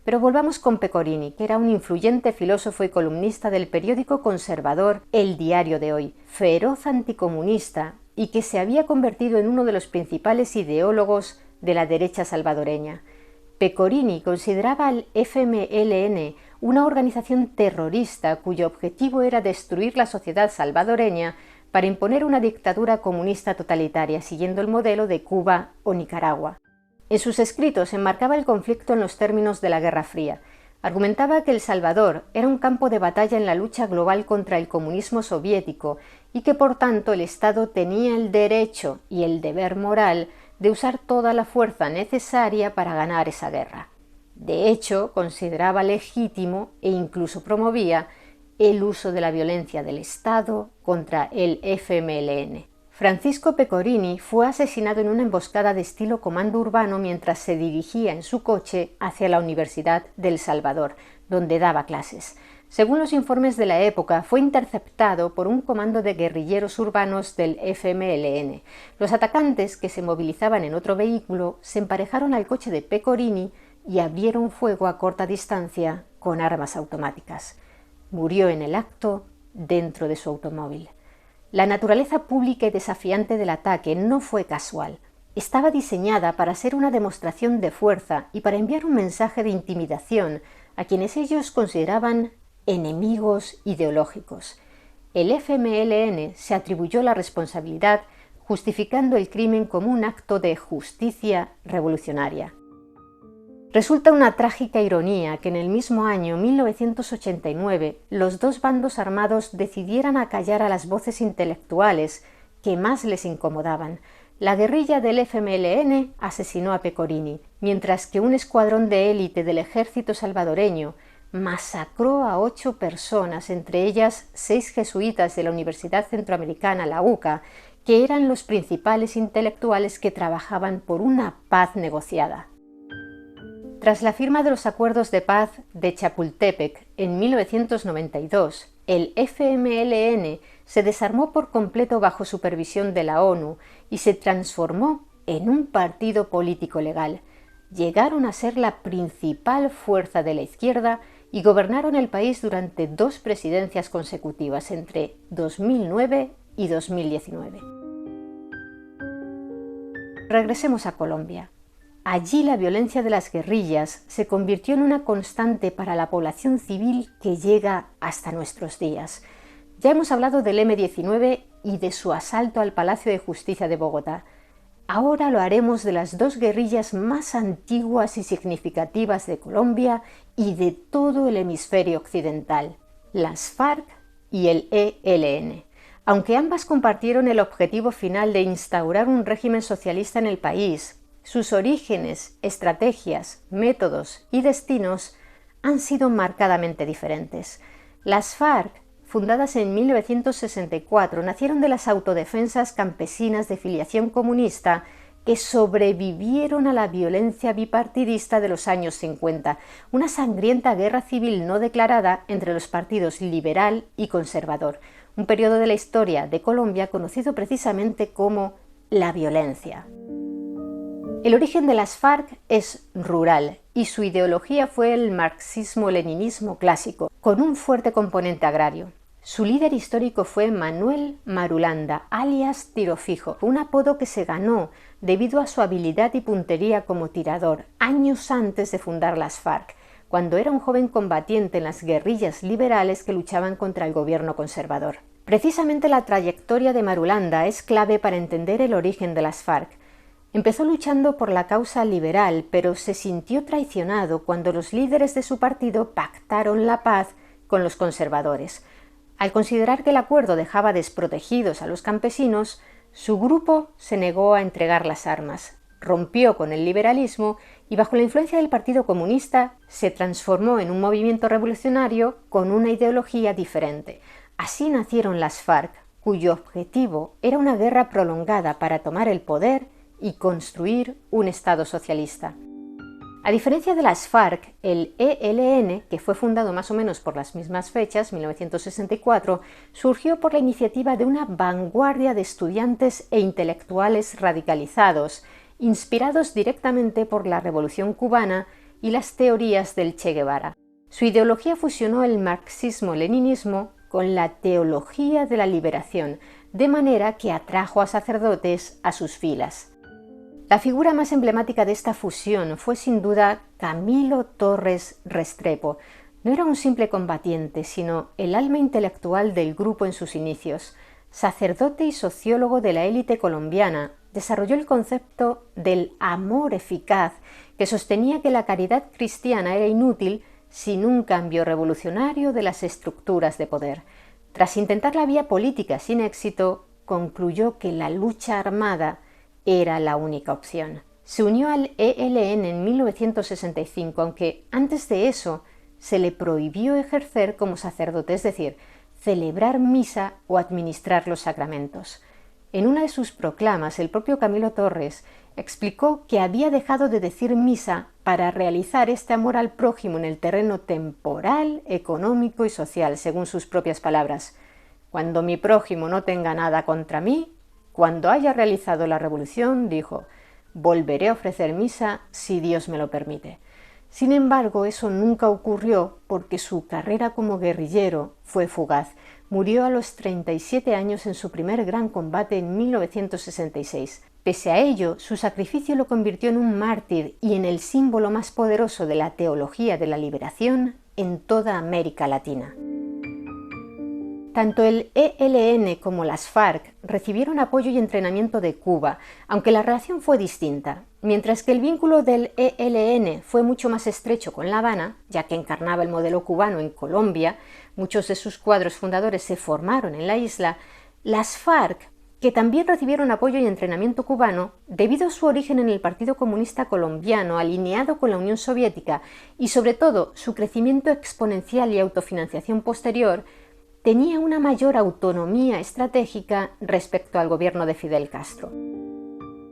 Pero volvamos con Pecorini, que era un influyente filósofo y columnista del periódico conservador El Diario de Hoy, feroz anticomunista y que se había convertido en uno de los principales ideólogos de la derecha salvadoreña. Pecorini consideraba al FMLN una organización terrorista cuyo objetivo era destruir la sociedad salvadoreña para imponer una dictadura comunista totalitaria, siguiendo el modelo de Cuba o Nicaragua. En sus escritos enmarcaba el conflicto en los términos de la Guerra Fría. Argumentaba que El Salvador era un campo de batalla en la lucha global contra el comunismo soviético y que por tanto el Estado tenía el derecho y el deber moral de usar toda la fuerza necesaria para ganar esa guerra. De hecho, consideraba legítimo e incluso promovía el uso de la violencia del Estado contra el FMLN. Francisco Pecorini fue asesinado en una emboscada de estilo comando urbano mientras se dirigía en su coche hacia la Universidad de El Salvador, donde daba clases. Según los informes de la época, fue interceptado por un comando de guerrilleros urbanos del FMLN. Los atacantes, que se movilizaban en otro vehículo, se emparejaron al coche de Pecorini y abrieron fuego a corta distancia con armas automáticas. Murió en el acto dentro de su automóvil. La naturaleza pública y desafiante del ataque no fue casual. Estaba diseñada para ser una demostración de fuerza y para enviar un mensaje de intimidación a quienes ellos consideraban enemigos ideológicos. El FMLN se atribuyó la responsabilidad justificando el crimen como un acto de justicia revolucionaria. Resulta una trágica ironía que en el mismo año 1989 los dos bandos armados decidieran acallar a las voces intelectuales que más les incomodaban. La guerrilla del FMLN asesinó a Pecorini, mientras que un escuadrón de élite del ejército salvadoreño masacró a 8 personas, entre ellas 6 jesuitas de la Universidad Centroamericana, la UCA, que eran los principales intelectuales que trabajaban por una paz negociada. Tras la firma de los acuerdos de paz de Chapultepec en 1992, el FMLN se desarmó por completo bajo supervisión de la ONU y se transformó en un partido político legal. Llegaron a ser la principal fuerza de la izquierda y gobernaron el país durante 2 presidencias consecutivas entre 2009 y 2019. Regresemos a Colombia. Allí la violencia de las guerrillas se convirtió en una constante para la población civil que llega hasta nuestros días. Ya hemos hablado del M-19 y de su asalto al Palacio de Justicia de Bogotá. Ahora lo haremos de las 2 guerrillas más antiguas y significativas de Colombia y de todo el hemisferio occidental, las FARC y el ELN. Aunque ambas compartieron el objetivo final de instaurar un régimen socialista en el país, sus orígenes, estrategias, métodos y destinos han sido marcadamente diferentes. Las FARC, fundadas en 1964, nacieron de las autodefensas campesinas de filiación comunista que sobrevivieron a la violencia bipartidista de los años 50, una sangrienta guerra civil no declarada entre los partidos liberal y conservador, un periodo de la historia de Colombia conocido precisamente como la violencia. El origen de las FARC es rural y su ideología fue el marxismo-leninismo clásico, con un fuerte componente agrario. Su líder histórico fue Manuel Marulanda, alias Tiro Fijo, un apodo que se ganó debido a su habilidad y puntería como tirador, años antes de fundar las FARC, cuando era un joven combatiente en las guerrillas liberales que luchaban contra el gobierno conservador. Precisamente la trayectoria de Marulanda es clave para entender el origen de las FARC. Empezó luchando por la causa liberal, pero se sintió traicionado cuando los líderes de su partido pactaron la paz con los conservadores. Al considerar que el acuerdo dejaba desprotegidos a los campesinos, su grupo se negó a entregar las armas, rompió con el liberalismo y bajo la influencia del Partido Comunista se transformó en un movimiento revolucionario con una ideología diferente. Así nacieron las FARC, cuyo objetivo era una guerra prolongada para tomar el poder y construir un Estado socialista. A diferencia de las FARC, el ELN, que fue fundado más o menos por las mismas fechas, 1964, surgió por la iniciativa de una vanguardia de estudiantes e intelectuales radicalizados, inspirados directamente por la Revolución cubana y las teorías del Che Guevara. Su ideología fusionó el marxismo-leninismo con la teología de la liberación, de manera que atrajo a sacerdotes a sus filas. La figura más emblemática de esta fusión fue sin duda Camilo Torres Restrepo. No era un simple combatiente, sino el alma intelectual del grupo en sus inicios. Sacerdote y sociólogo de la élite colombiana, desarrolló el concepto del amor eficaz, que sostenía que la caridad cristiana era inútil sin un cambio revolucionario de las estructuras de poder. Tras intentar la vía política sin éxito, concluyó que la lucha armada era la única opción. Se unió al ELN en 1965, aunque antes de eso se le prohibió ejercer como sacerdote, es decir, celebrar misa o administrar los sacramentos. En una de sus proclamas, el propio Camilo Torres explicó que había dejado de decir misa para realizar este amor al prójimo en el terreno temporal, económico y social, según sus propias palabras. Cuando mi prójimo no tenga nada contra mí, cuando haya realizado la revolución, dijo, volveré a ofrecer misa si Dios me lo permite. Sin embargo, eso nunca ocurrió porque su carrera como guerrillero fue fugaz. Murió a los 37 años en su primer gran combate en 1966. Pese a ello, su sacrificio lo convirtió en un mártir y en el símbolo más poderoso de la teología de la liberación en toda América Latina. Tanto el ELN como las FARC recibieron apoyo y entrenamiento de Cuba, aunque la relación fue distinta. Mientras que el vínculo del ELN fue mucho más estrecho con La Habana, ya que encarnaba el modelo cubano en Colombia, muchos de sus cuadros fundadores se formaron en la isla, las FARC, que también recibieron apoyo y entrenamiento cubano, debido a su origen en el Partido Comunista Colombiano, alineado con la Unión Soviética, y sobre todo su crecimiento exponencial y autofinanciación posterior, tenía una mayor autonomía estratégica respecto al gobierno de Fidel Castro.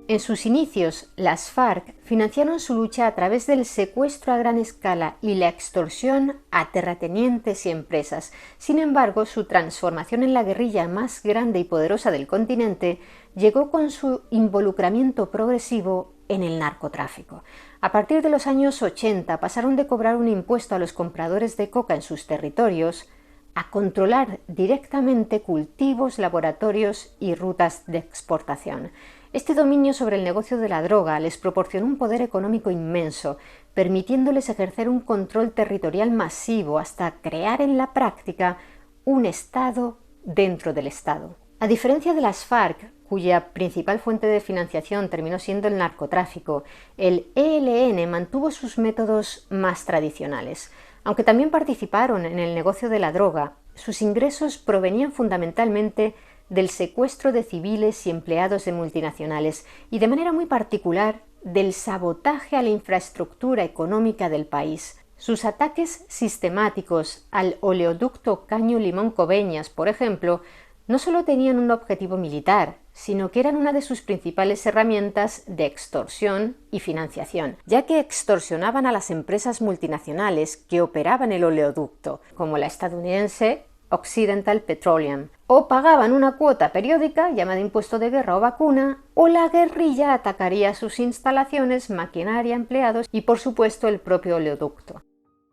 En sus inicios, las FARC financiaron su lucha a través del secuestro a gran escala y la extorsión a terratenientes y empresas. Sin embargo, su transformación en la guerrilla más grande y poderosa del continente llegó con su involucramiento progresivo en el narcotráfico. A partir de los años 80 pasaron de cobrar un impuesto a los compradores de coca en sus territorios a controlar directamente cultivos, laboratorios y rutas de exportación. Este dominio sobre el negocio de la droga les proporcionó un poder económico inmenso, permitiéndoles ejercer un control territorial masivo hasta crear en la práctica un Estado dentro del Estado. A diferencia de las FARC, cuya principal fuente de financiación terminó siendo el narcotráfico, el ELN mantuvo sus métodos más tradicionales. Aunque también participaron en el negocio de la droga, sus ingresos provenían fundamentalmente del secuestro de civiles y empleados de multinacionales y de manera muy particular del sabotaje a la infraestructura económica del país. Sus ataques sistemáticos al oleoducto Caño Limón-Coveñas, por ejemplo, no solo tenían un objetivo militar, sino que eran una de sus principales herramientas de extorsión y financiación, ya que extorsionaban a las empresas multinacionales que operaban el oleoducto, como la estadounidense Occidental Petroleum, o pagaban una cuota periódica llamada impuesto de guerra o vacuna, o la guerrilla atacaría sus instalaciones, maquinaria, empleados y por supuesto el propio oleoducto.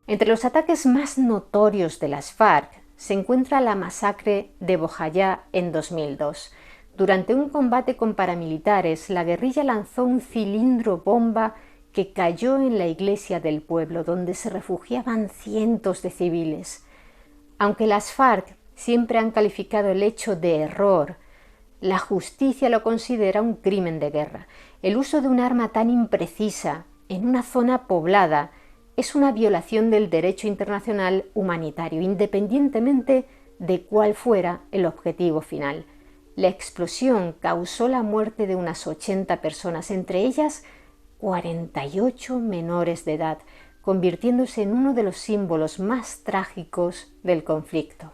Entre los ataques más notorios de las FARC se encuentra la masacre de Bojayá en 2002. Durante un combate con paramilitares, la guerrilla lanzó un cilindro bomba que cayó en la iglesia del pueblo, donde se refugiaban cientos de civiles. Aunque las FARC siempre han calificado el hecho de error, la justicia lo considera un crimen de guerra. El uso de un arma tan imprecisa en una zona poblada es una violación del derecho internacional humanitario, independientemente de cuál fuera el objetivo final. La explosión causó la muerte de unas 80 personas, entre ellas 48 menores de edad, convirtiéndose en uno de los símbolos más trágicos del conflicto.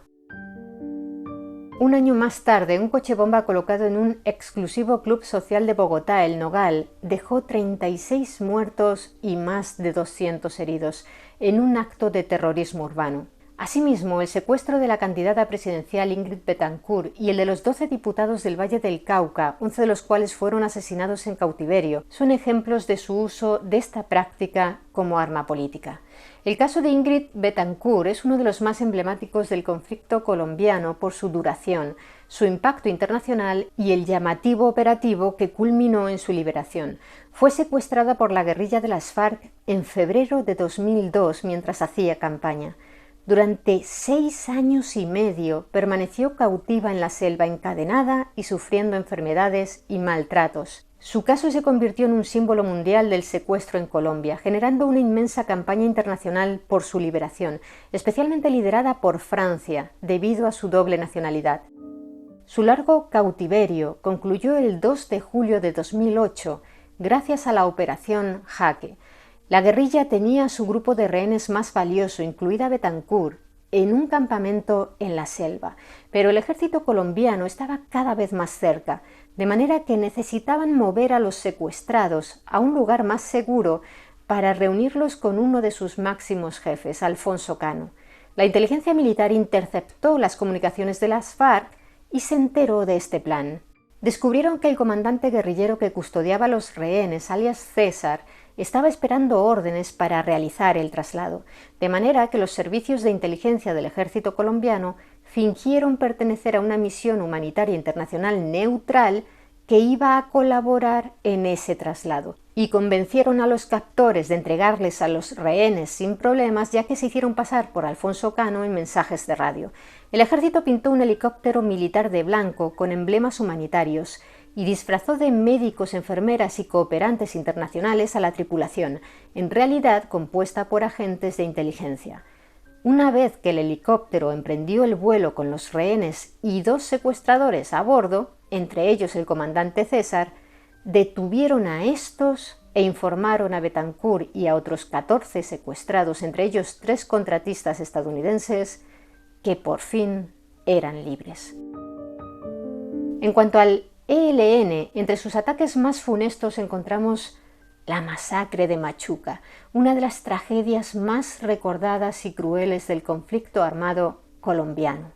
Un año más tarde, un coche bomba colocado en un exclusivo club social de Bogotá, El Nogal, dejó 36 muertos y más de 200 heridos en un acto de terrorismo urbano. Asimismo, el secuestro de la candidata presidencial Ingrid Betancourt y el de los 12 diputados del Valle del Cauca, 11 de los cuales fueron asesinados en cautiverio, son ejemplos de su uso de esta práctica como arma política. El caso de Ingrid Betancourt es uno de los más emblemáticos del conflicto colombiano por su duración, su impacto internacional y el llamativo operativo que culminó en su liberación. Fue secuestrada por la guerrilla de las FARC en febrero de 2002 mientras hacía campaña. Durante 6 años y medio permaneció cautiva en la selva, encadenada y sufriendo enfermedades y maltratos. Su caso se convirtió en un símbolo mundial del secuestro en Colombia, generando una inmensa campaña internacional por su liberación, especialmente liderada por Francia, debido a su doble nacionalidad. Su largo cautiverio concluyó el 2 de julio de 2008, gracias a la Operación Jaque. La guerrilla tenía a su grupo de rehenes más valioso, incluida Betancourt, en un campamento en la selva, pero el ejército colombiano estaba cada vez más cerca, de manera que necesitaban mover a los secuestrados a un lugar más seguro para reunirlos con uno de sus máximos jefes, Alfonso Cano. La inteligencia militar interceptó las comunicaciones de las FARC y se enteró de este plan. Descubrieron que el comandante guerrillero que custodiaba a los rehenes, alias César, estaba esperando órdenes para realizar el traslado, de manera que los servicios de inteligencia del ejército colombiano fingieron pertenecer a una misión humanitaria internacional neutral que iba a colaborar en ese traslado, y convencieron a los captores de entregarles a los rehenes sin problemas, ya que se hicieron pasar por Alfonso Cano en mensajes de radio. El ejército pintó un helicóptero militar de blanco con emblemas humanitarios y disfrazó de médicos, enfermeras y cooperantes internacionales a la tripulación, en realidad compuesta por agentes de inteligencia. Una vez que el helicóptero emprendió el vuelo con los rehenes y 2 secuestradores a bordo, entre ellos el comandante César, detuvieron a estos e informaron a Betancourt y a otros 14 secuestrados, entre ellos 3 contratistas estadounidenses, que por fin eran libres. En cuanto al ELN, entre sus ataques más funestos encontramos la masacre de Machuca, una de las tragedias más recordadas y crueles del conflicto armado colombiano.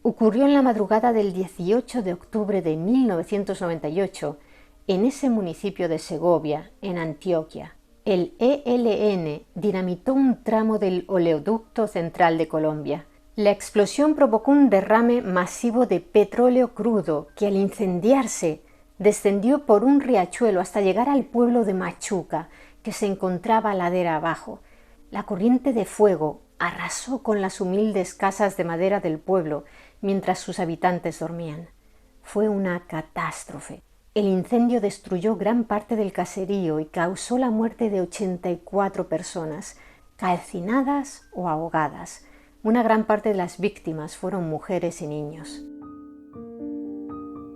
Ocurrió en la madrugada del 18 de octubre de 1998 en ese municipio de Segovia, en Antioquia. El ELN dinamitó un tramo del oleoducto central de Colombia. La explosión provocó un derrame masivo de petróleo crudo que, al incendiarse, descendió por un riachuelo hasta llegar al pueblo de Machuca, que se encontraba ladera abajo. La corriente de fuego arrasó con las humildes casas de madera del pueblo mientras sus habitantes dormían. Fue una catástrofe. El incendio destruyó gran parte del caserío y causó la muerte de 84 personas, calcinadas o ahogadas. Una gran parte de las víctimas fueron mujeres y niños.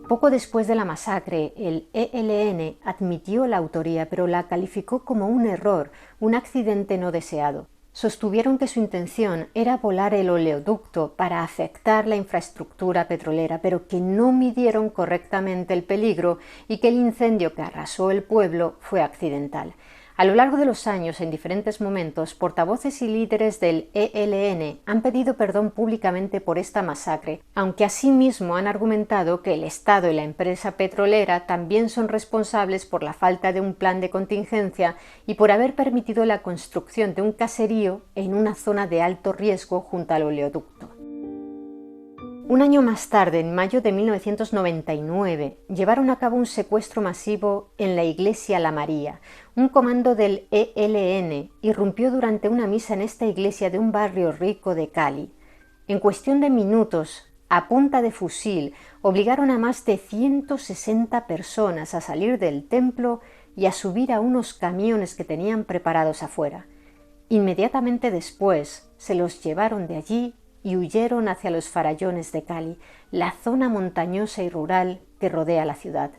Poco después de la masacre, el ELN admitió la autoría, pero la calificó como un error, un accidente no deseado. Sostuvieron que su intención era volar el oleoducto para afectar la infraestructura petrolera, pero que no midieron correctamente el peligro y que el incendio que arrasó el pueblo fue accidental. A lo largo de los años, en diferentes momentos, portavoces y líderes del ELN han pedido perdón públicamente por esta masacre, aunque asimismo han argumentado que el Estado y la empresa petrolera también son responsables por la falta de un plan de contingencia y por haber permitido la construcción de un caserío en una zona de alto riesgo junto al oleoducto. Un año más tarde, en mayo de 1999, llevaron a cabo un secuestro masivo en la iglesia La María. Un comando del ELN irrumpió durante una misa en esta iglesia de un barrio rico de Cali. En cuestión de minutos, a punta de fusil, obligaron a más de 160 personas a salir del templo y a subir a unos camiones que tenían preparados afuera. Inmediatamente después, se los llevaron de allí y huyeron hacia los farallones de Cali, la zona montañosa y rural que rodea la ciudad.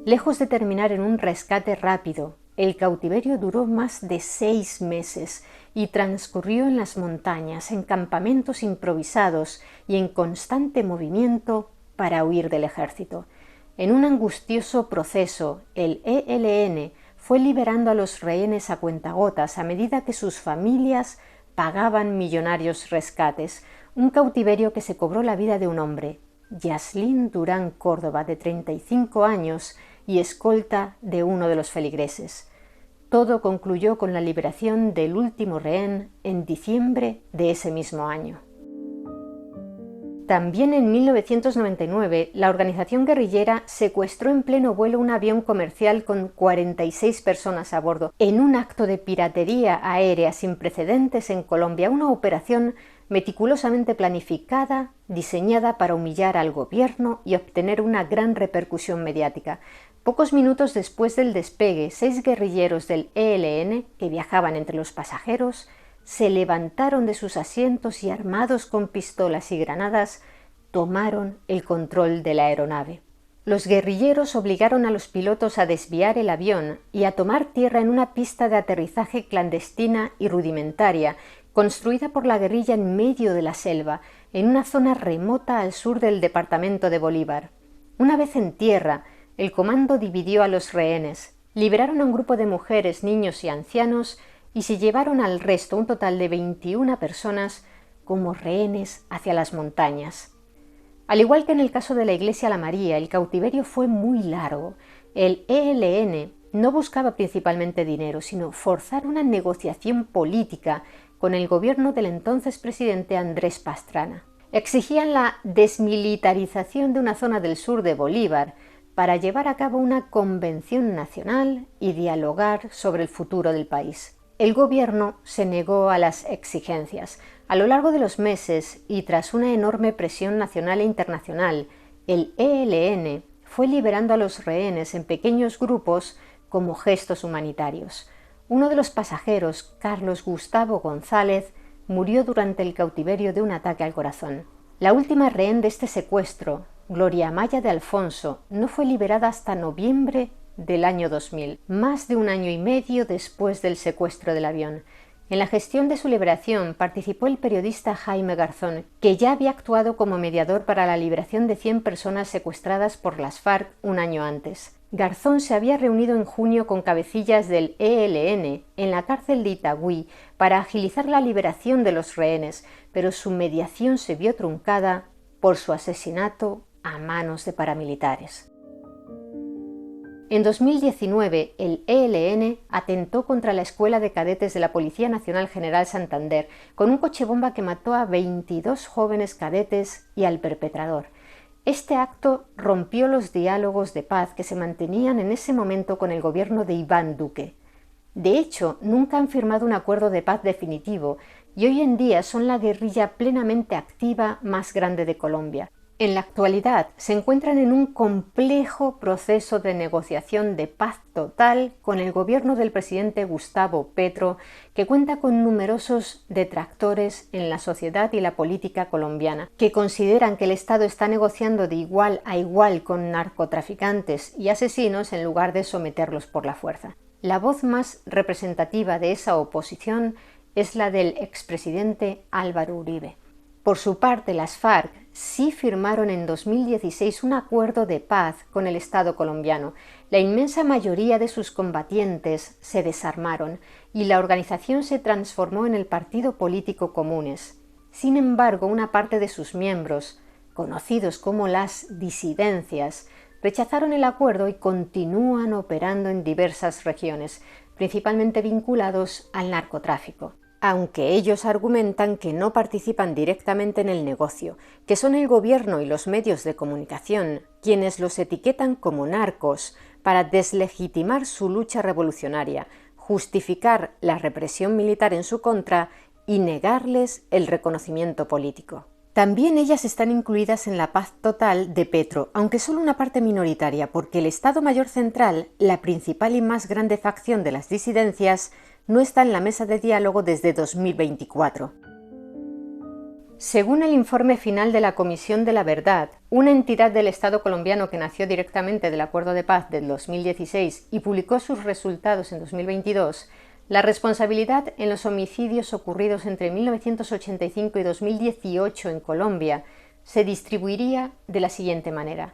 Lejos de terminar en un rescate rápido, el cautiverio duró más de 6 meses y transcurrió en las montañas, en campamentos improvisados y en constante movimiento para huir del ejército. En un angustioso proceso, el ELN fue liberando a los rehenes a cuentagotas a medida que sus familias pagaban millonarios rescates, un cautiverio que se cobró la vida de un hombre, Yaslín Durán Córdoba, de 35 años y escolta de uno de los feligreses. Todo concluyó con la liberación del último rehén en diciembre de ese mismo año. También en 1999, la organización guerrillera secuestró en pleno vuelo un avión comercial con 46 personas a bordo, en un acto de piratería aérea sin precedentes en Colombia, una operación meticulosamente planificada, diseñada para humillar al gobierno y obtener una gran repercusión mediática. Pocos minutos después del despegue, 6 guerrilleros del ELN, que viajaban entre los pasajeros, se levantaron de sus asientos y, armados con pistolas y granadas, tomaron el control de la aeronave. Los guerrilleros obligaron a los pilotos a desviar el avión y a tomar tierra en una pista de aterrizaje clandestina y rudimentaria, construida por la guerrilla en medio de la selva, en una zona remota al sur del departamento de Bolívar. Una vez en tierra, el comando dividió a los rehenes, Liberaron a un grupo de mujeres, niños y ancianos y se llevaron al resto, un total de 21 personas, como rehenes hacia las montañas. Al igual que en el caso de la Iglesia La María, el cautiverio fue muy largo. El ELN no buscaba principalmente dinero, sino forzar una negociación política con el gobierno del entonces presidente Andrés Pastrana. Exigían la desmilitarización de una zona del sur de Bolívar para llevar a cabo una convención nacional y dialogar sobre el futuro del país. El gobierno se negó a las exigencias. A lo largo de los meses y tras una enorme presión nacional e internacional, el ELN fue liberando a los rehenes en pequeños grupos como gestos humanitarios. Uno de los pasajeros, Carlos Gustavo González, murió durante el cautiverio de un ataque al corazón. La última rehén de este secuestro, Gloria Amaya de Alfonso, no fue liberada hasta noviembre del año 2000, más de un año y medio después del secuestro del avión. En la gestión de su liberación participó el periodista Jaime Garzón, que ya había actuado como mediador para la liberación de 100 personas secuestradas por las FARC un año antes. Garzón se había reunido en junio con cabecillas del ELN en la cárcel de Itagüí para agilizar la liberación de los rehenes, pero su mediación se vio truncada por su asesinato a manos de paramilitares. En 2019, el ELN atentó contra la Escuela de Cadetes de la Policía Nacional General Santander con un coche bomba que mató a 22 jóvenes cadetes y al perpetrador. Este acto rompió los diálogos de paz que se mantenían en ese momento con el gobierno de Iván Duque. De hecho, nunca han firmado un acuerdo de paz definitivo y hoy en día son la guerrilla plenamente activa más grande de Colombia. En la actualidad se encuentran en un complejo proceso de negociación de paz total con el gobierno del presidente Gustavo Petro, que cuenta con numerosos detractores en la sociedad y la política colombiana, que consideran que el Estado está negociando de igual a igual con narcotraficantes y asesinos en lugar de someterlos por la fuerza. La voz más representativa de esa oposición es la del expresidente Álvaro Uribe. Por su parte, las FARC sí firmaron en 2016 un acuerdo de paz con el Estado colombiano. La inmensa mayoría de sus combatientes se desarmaron y la organización se transformó en el partido político Comunes. Sin embargo, una parte de sus miembros, conocidos como las disidencias, rechazaron el acuerdo y continúan operando en diversas regiones, principalmente vinculados al narcotráfico. Aunque ellos argumentan que no participan directamente en el negocio, que son el gobierno y los medios de comunicación quienes los etiquetan como narcos para deslegitimar su lucha revolucionaria, justificar la represión militar en su contra y negarles el reconocimiento político. También ellas están incluidas en la paz total de Petro, aunque solo una parte minoritaria, porque el Estado Mayor Central, la principal y más grande facción de las disidencias, no está en la mesa de diálogo desde 2024. Según el informe final de la Comisión de la Verdad, una entidad del Estado colombiano que nació directamente del Acuerdo de Paz del 2016 y publicó sus resultados en 2022, la responsabilidad en los homicidios ocurridos entre 1985 y 2018 en Colombia se distribuiría de la siguiente manera.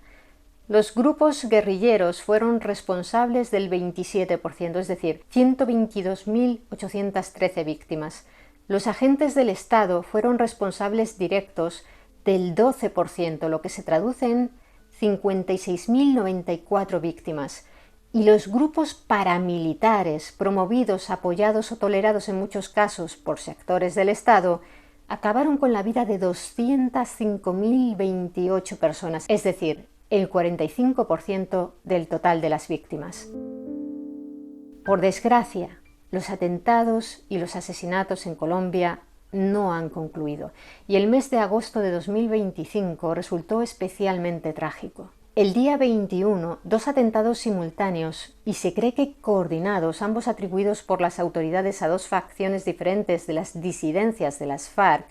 Los grupos guerrilleros fueron responsables del 27%, es decir, 122.813 víctimas. Los agentes del Estado fueron responsables directos del 12%, lo que se traduce en 56.094 víctimas. Y los grupos paramilitares, promovidos, apoyados o tolerados en muchos casos por sectores del Estado, acabaron con la vida de 205.028 personas, es decir, el 45% del total de las víctimas. Por desgracia, los atentados y los asesinatos en Colombia no han concluido y el mes de agosto de 2025 resultó especialmente trágico. El día 21, 2 atentados simultáneos y se cree que coordinados, ambos atribuidos por las autoridades a 2 facciones diferentes de las disidencias de las FARC,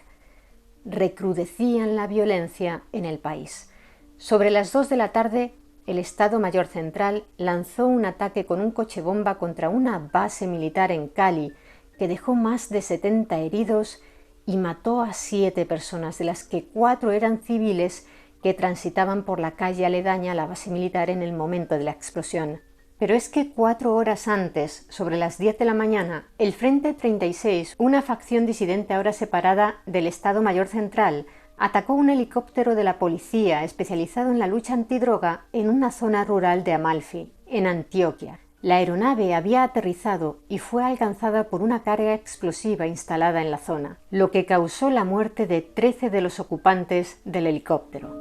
recrudecían la violencia en el país. Sobre las 2 de la tarde, el Estado Mayor Central lanzó un ataque con un coche bomba contra una base militar en Cali que dejó más de 70 heridos y mató a 7 personas, de las que 4 eran civiles que transitaban por la calle aledaña a la base militar en el momento de la explosión. Pero es que 4 horas antes, sobre las 10 de la mañana, el Frente 36, una facción disidente ahora separada del Estado Mayor Central, atacó un helicóptero de la policía especializado en la lucha antidroga en una zona rural de Amalfi, en Antioquia. La aeronave había aterrizado y fue alcanzada por una carga explosiva instalada en la zona, lo que causó la muerte de 13 de los ocupantes del helicóptero.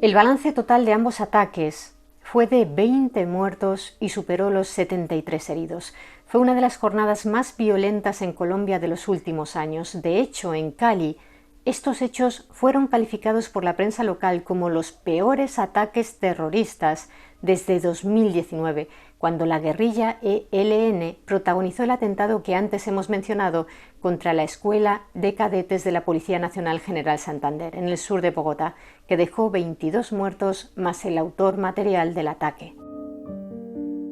El balance total de ambos ataques fue de 20 muertos y superó los 73 heridos. Fue una de las jornadas más violentas en Colombia de los últimos años. De hecho, en Cali, estos hechos fueron calificados por la prensa local como los peores ataques terroristas desde 2019, cuando la guerrilla ELN protagonizó el atentado que antes hemos mencionado contra la Escuela de Cadetes de la Policía Nacional General Santander, en el sur de Bogotá, que dejó 22 muertos más el autor material del ataque.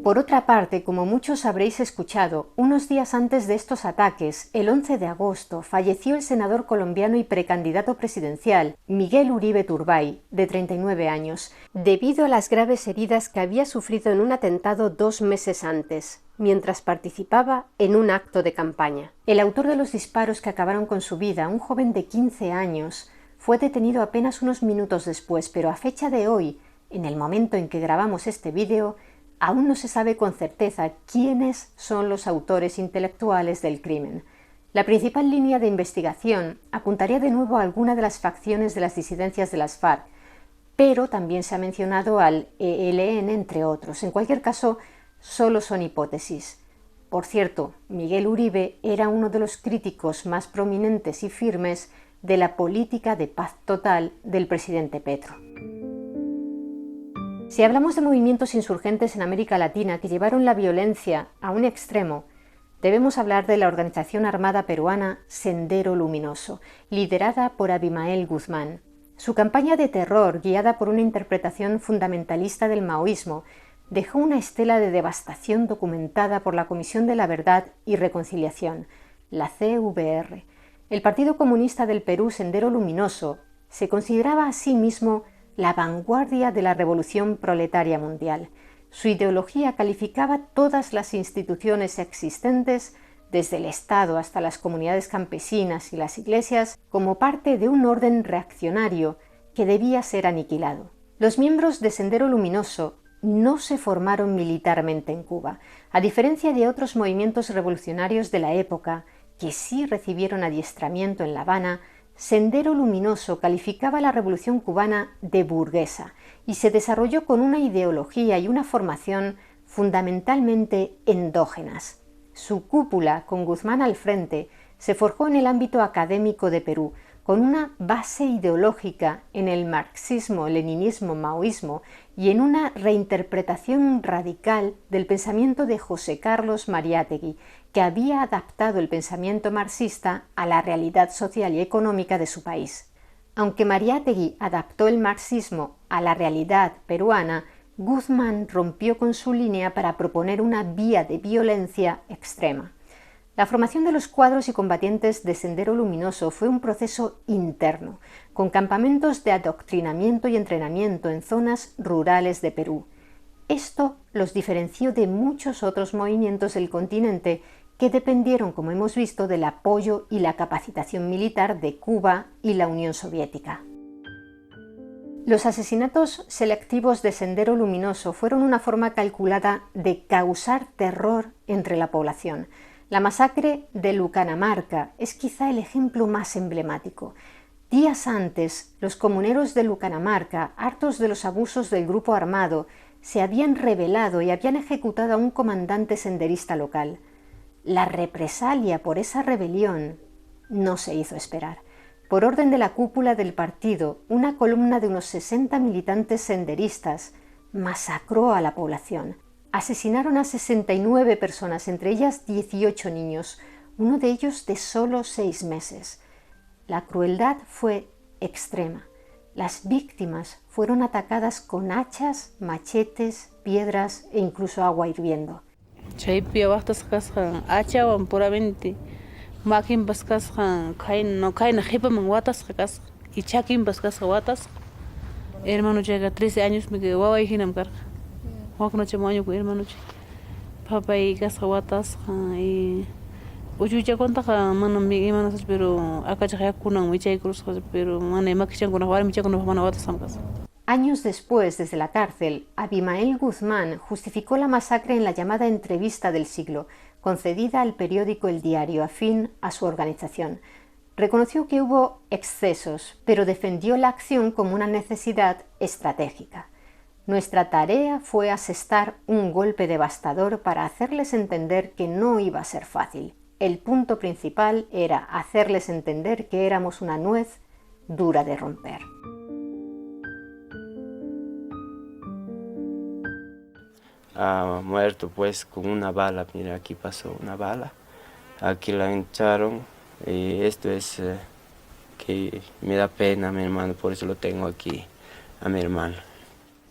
Por otra parte, como muchos habréis escuchado, unos días antes de estos ataques, el 11 de agosto, falleció el senador colombiano y precandidato presidencial Miguel Uribe Turbay, de 39 años, debido a las graves heridas que había sufrido en un atentado 2 meses antes, mientras participaba en un acto de campaña. El autor de los disparos que acabaron con su vida, un joven de 15 años, fue detenido apenas unos minutos después, pero a fecha de hoy, en el momento en que grabamos este vídeo, aún no se sabe con certeza quiénes son los autores intelectuales del crimen. La principal línea de investigación apuntaría de nuevo a alguna de las facciones de las disidencias de las FARC, pero también se ha mencionado al ELN, entre otros. En cualquier caso, solo son hipótesis. Por cierto, Miguel Uribe era uno de los críticos más prominentes y firmes de la política de paz total del presidente Petro. Si hablamos de movimientos insurgentes en América Latina que llevaron la violencia a un extremo, debemos hablar de la organización armada peruana Sendero Luminoso, liderada por Abimael Guzmán. Su campaña de terror, guiada por una interpretación fundamentalista del maoísmo, dejó una estela de devastación documentada por la Comisión de la Verdad y Reconciliación, la CVR. El Partido Comunista del Perú, Sendero Luminoso, se consideraba a sí mismo la vanguardia de la revolución proletaria mundial. Su ideología calificaba todas las instituciones existentes, desde el Estado hasta las comunidades campesinas y las iglesias, como parte de un orden reaccionario que debía ser aniquilado. Los miembros de Sendero Luminoso no se formaron militarmente en Cuba, a diferencia de otros movimientos revolucionarios de la época, que sí recibieron adiestramiento en La Habana. Sendero Luminoso calificaba la revolución cubana de burguesa y se desarrolló con una ideología y una formación fundamentalmente endógenas. Su cúpula, con Guzmán al frente, se forjó en el ámbito académico de Perú, con una base ideológica en el marxismo, leninismo, maoísmo y en una reinterpretación radical del pensamiento de José Carlos Mariátegui, que había adaptado el pensamiento marxista a la realidad social y económica de su país. Aunque Mariátegui adaptó el marxismo a la realidad peruana, Guzmán rompió con su línea para proponer una vía de violencia extrema. La formación de los cuadros y combatientes de Sendero Luminoso fue un proceso interno, con campamentos de adoctrinamiento y entrenamiento en zonas rurales de Perú. Esto los diferenció de muchos otros movimientos del continente que dependieron, como hemos visto, del apoyo y la capacitación militar de Cuba y la Unión Soviética. Los asesinatos selectivos de Sendero Luminoso fueron una forma calculada de causar terror entre la población. La masacre de Lucanamarca es quizá el ejemplo más emblemático. Días antes, los comuneros de Lucanamarca, hartos de los abusos del grupo armado, se habían rebelado y habían ejecutado a un comandante senderista local. La represalia por esa rebelión no se hizo esperar. Por orden de la cúpula del partido, una columna de unos 60 militantes senderistas masacró a la población. Asesinaron a 69 personas, entre ellas 18 niños, uno de ellos de solo 6 meses. La crueldad fue extrema. Las víctimas fueron atacadas con hachas, machetes, piedras e incluso agua hirviendo. Puramente makin bascasjan kaina jipaman watas kas y chakin bascas watas. Hermano llega 13 años me quedó hinam carga. waknoche mañuku hermanoche papay kasqa watasqa uchucha kontaqa mana imanasach pero akacha yakunan michaykurusqa pero mana makichankunaq wari michaykunaq mana watasqamkas. Años después, desde la cárcel, Abimael Guzmán justificó la masacre en la llamada Entrevista del Siglo, concedida al periódico El Diario, afín a su organización. Reconoció que hubo excesos, pero defendió la acción como una necesidad estratégica. Nuestra tarea fue asestar un golpe devastador para hacerles entender que no iba a ser fácil. El punto principal era hacerles entender que éramos una nuez dura de romper. Ha muerto pues con una bala, mira aquí pasó una bala, aquí la hincharon y esto es que me da pena a mi hermano, por eso lo tengo aquí a mi hermano.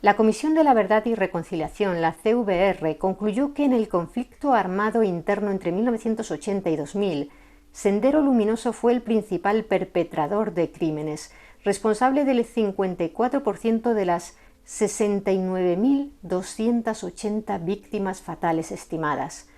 La Comisión de la Verdad y Reconciliación, la CVR, concluyó que en el conflicto armado interno entre 1980 y 2000, Sendero Luminoso fue el principal perpetrador de crímenes, responsable del 54% de las 69.280 víctimas fatales estimadas.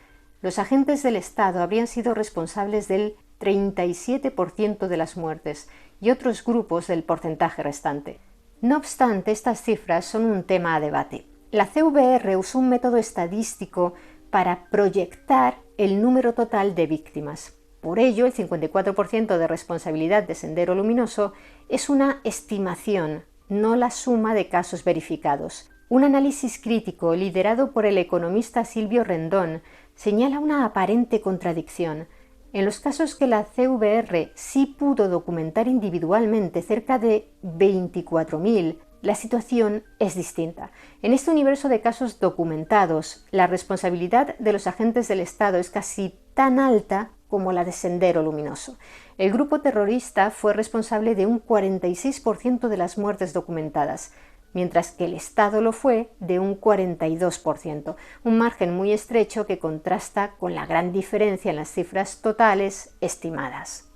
Los agentes del Estado habrían sido responsables del 37% de las muertes y otros grupos del porcentaje restante. No obstante, estas cifras son un tema a debate. La CVR usó un método estadístico para proyectar el número total de víctimas. Por ello, el 54% de responsabilidad de Sendero Luminoso es una estimación, no la suma de casos verificados. Un análisis crítico liderado por el economista Silvio Rendón señala una aparente contradicción. En los casos que la CVR sí pudo documentar individualmente, cerca de 24.000, la situación es distinta. En este universo de casos documentados, la responsabilidad de los agentes del Estado es casi tan alta como la de Sendero Luminoso. El grupo terrorista fue responsable de un 46% de las muertes documentadas, mientras que el Estado lo fue de un 42%, un margen muy estrecho que contrasta con la gran diferencia en las cifras totales estimadas.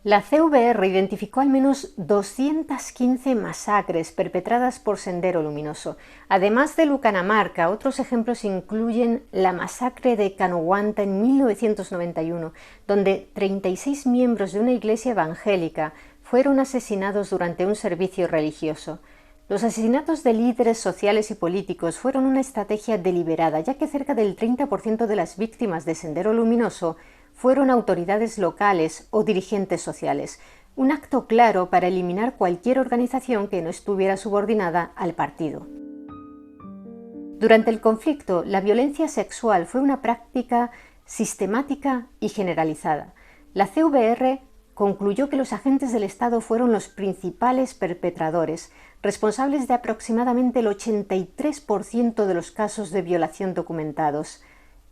La CVR identificó al menos 215 masacres perpetradas por Sendero Luminoso. Además de Lucanamarca, otros ejemplos incluyen la masacre de Canoguanta en 1991, donde 36 miembros de una iglesia evangélica fueron asesinados durante un servicio religioso. Los asesinatos de líderes sociales y políticos fueron una estrategia deliberada, ya que cerca del 30% de las víctimas de Sendero Luminoso fueron autoridades locales o dirigentes sociales, un acto claro para eliminar cualquier organización que no estuviera subordinada al partido. Durante el conflicto, la violencia sexual fue una práctica sistemática y generalizada. La CVR concluyó que los agentes del Estado fueron los principales perpetradores, responsables de aproximadamente el 83% de los casos de violación documentados.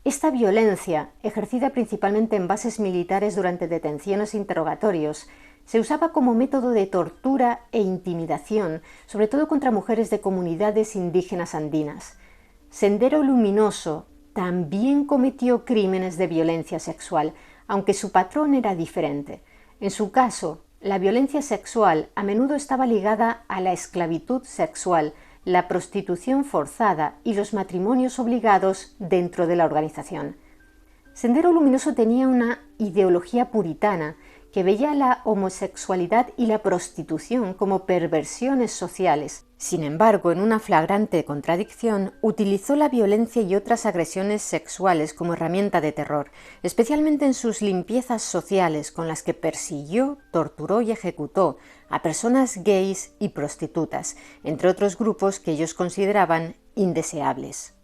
Esta violencia, ejercida principalmente en bases militares durante detenciones e interrogatorios, se usaba como método de tortura e intimidación, sobre todo contra mujeres de comunidades indígenas andinas. Sendero Luminoso también cometió crímenes de violencia sexual, aunque su patrón era diferente. En su caso, la violencia sexual a menudo estaba ligada a la esclavitud sexual, la prostitución forzada y los matrimonios obligados dentro de la organización. Sendero Luminoso tenía una ideología puritana que veía la homosexualidad y la prostitución como perversiones sociales. Sin embargo, en una flagrante contradicción, utilizó la violencia y otras agresiones sexuales como herramienta de terror, especialmente en sus limpiezas sociales con las que persiguió, torturó y ejecutó a personas gays y prostitutas, entre otros grupos que ellos consideraban indeseables.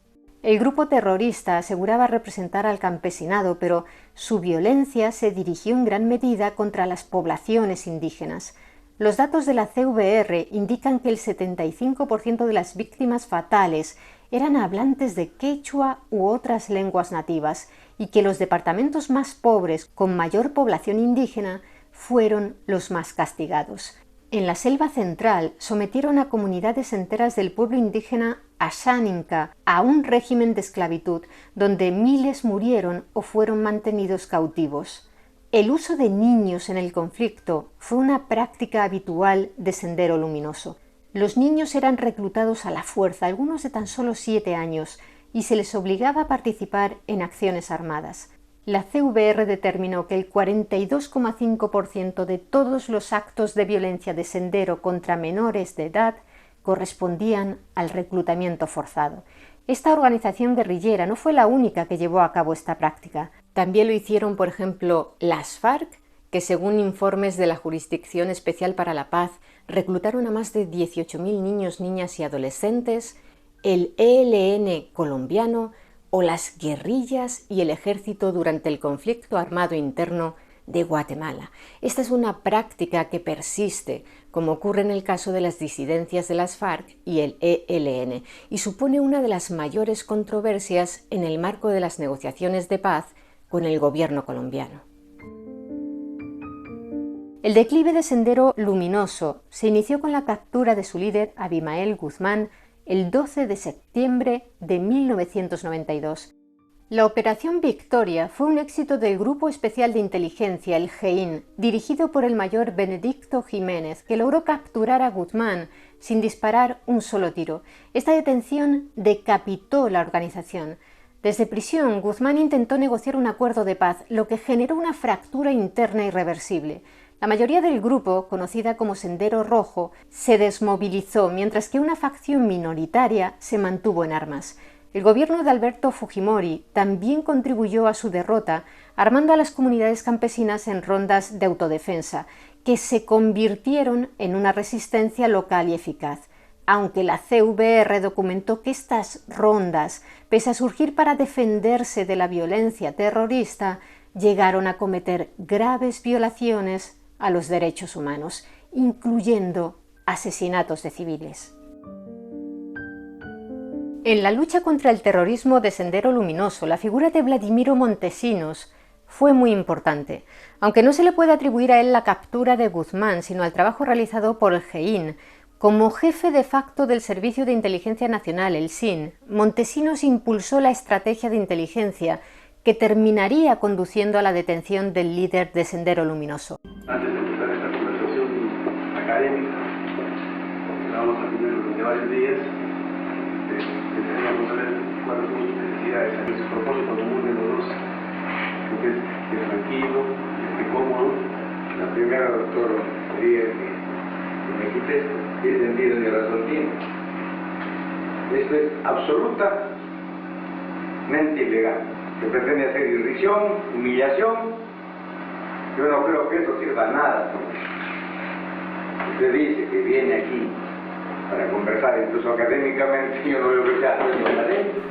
El grupo terrorista aseguraba representar al campesinado, pero su violencia se dirigió en gran medida contra las poblaciones indígenas. Los datos de la CVR indican que el 75% de las víctimas fatales eran hablantes de quechua u otras lenguas nativas y que los departamentos más pobres, con mayor población indígena, fueron los más castigados. En la selva central sometieron a comunidades enteras del pueblo indígena Ashaninka a un régimen de esclavitud donde miles murieron o fueron mantenidos cautivos. El uso de niños en el conflicto fue una práctica habitual de Sendero Luminoso. Los niños eran reclutados a la fuerza, algunos de tan solo 7 años, y se les obligaba a participar en acciones armadas. La CVR determinó que el 42,5% de todos los actos de violencia de Sendero contra menores de edad correspondían al reclutamiento forzado. Esta organización guerrillera no fue la única que llevó a cabo esta práctica. También lo hicieron, por ejemplo, las FARC, que según informes de la Jurisdicción Especial para la Paz, reclutaron a más de 18.000 niños, niñas y adolescentes, el ELN colombiano o las guerrillas y el ejército durante el conflicto armado interno de Guatemala. Esta es una práctica que persiste, como ocurre en el caso de las disidencias de las FARC y el ELN, y supone una de las mayores controversias en el marco de las negociaciones de paz con el gobierno colombiano. El declive de Sendero Luminoso se inició con la captura de su líder, Abimael Guzmán, el 12 de septiembre de 1992. La Operación Victoria fue un éxito del Grupo Especial de Inteligencia, el GEIN, dirigido por el mayor Benedicto Jiménez, que logró capturar a Guzmán sin disparar un solo tiro. Esta detención decapitó la organización. Desde prisión, Guzmán intentó negociar un acuerdo de paz, lo que generó una fractura interna irreversible. La mayoría del grupo, conocida como Sendero Rojo, se desmovilizó, mientras que una facción minoritaria se mantuvo en armas. El gobierno de Alberto Fujimori también contribuyó a su derrota, armando a las comunidades campesinas en rondas de autodefensa, que se convirtieron en una resistencia local y eficaz. Aunque la CVR documentó que estas rondas, pese a surgir para defenderse de la violencia terrorista, llegaron a cometer graves violaciones a los derechos humanos, incluyendo asesinatos de civiles. En la lucha contra el terrorismo de Sendero Luminoso, la figura de Vladimiro Montesinos fue muy importante, aunque no se le puede atribuir a él la captura de Guzmán, sino al trabajo realizado por el GEIN. Como jefe de facto del Servicio de Inteligencia Nacional, el SIN, Montesinos impulsó la estrategia de inteligencia que terminaría conduciendo a la detención del líder de Sendero Luminoso. Antes de empezar esta conversación académica, vamos a tener durante varios días, deberíamos saber cuáles son sus necesidades, a ese propósito común de los dos, que es tranquilo, que cómodo. La primera, doctor, sería que me quite qué sentido ni razón tiene. Esto es absolutamente ilegal, que pretende hacer irrisión, humillación. Yo no creo que eso sirva a nada. Usted dice que viene aquí para conversar, incluso académicamente, yo no veo que sea académico.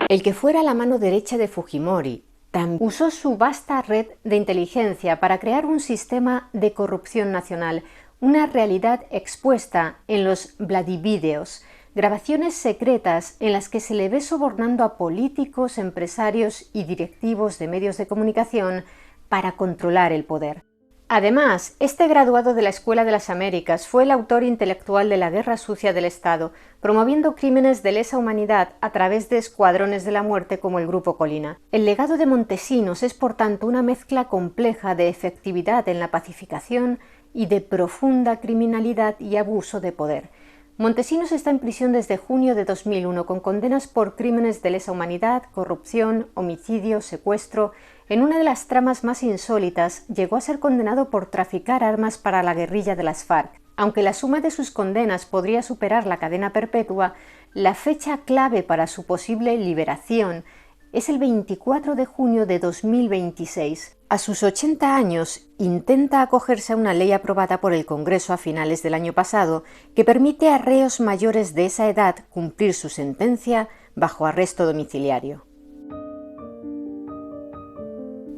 El que fuera la mano derecha de Fujimori también usó su vasta red de inteligencia para crear un sistema de corrupción nacional, una realidad expuesta en los Vladivídeos, grabaciones secretas en las que se le ve sobornando a políticos, empresarios y directivos de medios de comunicación para controlar el poder. Además, este graduado de la Escuela de las Américas fue el autor intelectual de la Guerra Sucia del Estado, promoviendo crímenes de lesa humanidad a través de escuadrones de la muerte como el Grupo Colina. El legado de Montesinos es, por tanto, una mezcla compleja de efectividad en la pacificación y de profunda criminalidad y abuso de poder. Montesinos está en prisión desde junio de 2001 con condenas por crímenes de lesa humanidad, corrupción, homicidio, secuestro. En una de las tramas más insólitas, llegó a ser condenado por traficar armas para la guerrilla de las FARC. Aunque la suma de sus condenas podría superar la cadena perpetua, la fecha clave para su posible liberación es el 24 de junio de 2026. A sus 80 años, intenta acogerse a una ley aprobada por el Congreso a finales del año pasado que permite a reos mayores de esa edad cumplir su sentencia bajo arresto domiciliario.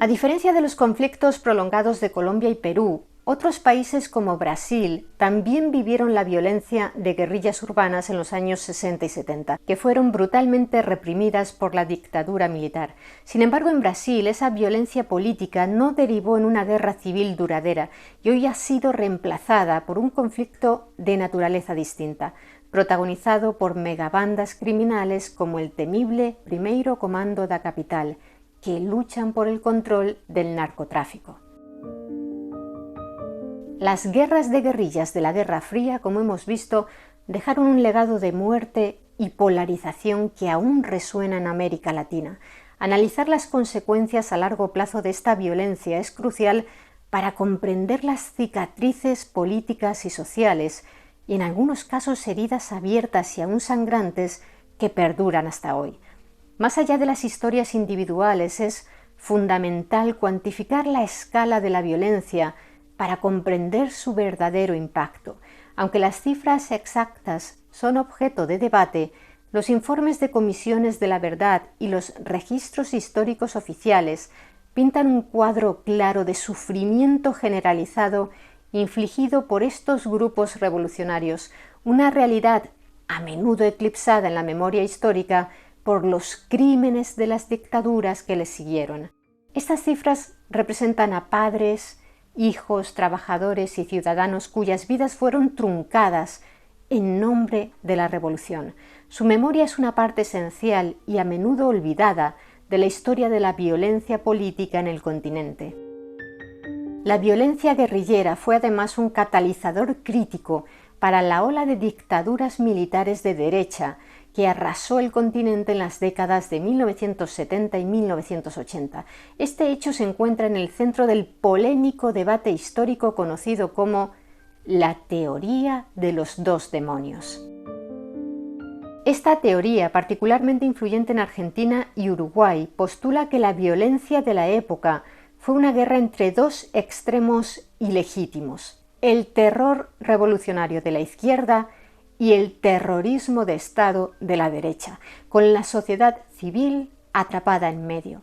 A diferencia de los conflictos prolongados de Colombia y Perú, otros países como Brasil también vivieron la violencia de guerrillas urbanas en los años 60 y 70, que fueron brutalmente reprimidas por la dictadura militar. Sin embargo, en Brasil esa violencia política no derivó en una guerra civil duradera y hoy ha sido reemplazada por un conflicto de naturaleza distinta, protagonizado por megabandas criminales como el temible Primeiro Comando da Capital, que luchan por el control del narcotráfico. Las guerras de guerrillas de la Guerra Fría, como hemos visto, dejaron un legado de muerte y polarización que aún resuena en América Latina. Analizar las consecuencias a largo plazo de esta violencia es crucial para comprender las cicatrices políticas y sociales, y en algunos casos heridas abiertas y aún sangrantes que perduran hasta hoy. Más allá de las historias individuales, es fundamental cuantificar la escala de la violencia para comprender su verdadero impacto. Aunque las cifras exactas son objeto de debate, los informes de comisiones de la verdad y los registros históricos oficiales pintan un cuadro claro de sufrimiento generalizado infligido por estos grupos revolucionarios, una realidad a menudo eclipsada en la memoria histórica por los crímenes de las dictaduras que les siguieron. Estas cifras representan a padres, hijos, trabajadores y ciudadanos cuyas vidas fueron truncadas en nombre de la revolución. Su memoria es una parte esencial y a menudo olvidada de la historia de la violencia política en el continente. La violencia guerrillera fue además un catalizador crítico para la ola de dictaduras militares de derecha que arrasó el continente en las décadas de 1970 y 1980. Este hecho se encuentra en el centro del polémico debate histórico conocido como la teoría de los dos demonios. Esta teoría, particularmente influyente en Argentina y Uruguay, postula que la violencia de la época fue una guerra entre dos extremos ilegítimos: el terror revolucionario de la izquierda y el terrorismo de Estado de la derecha, con la sociedad civil atrapada en medio.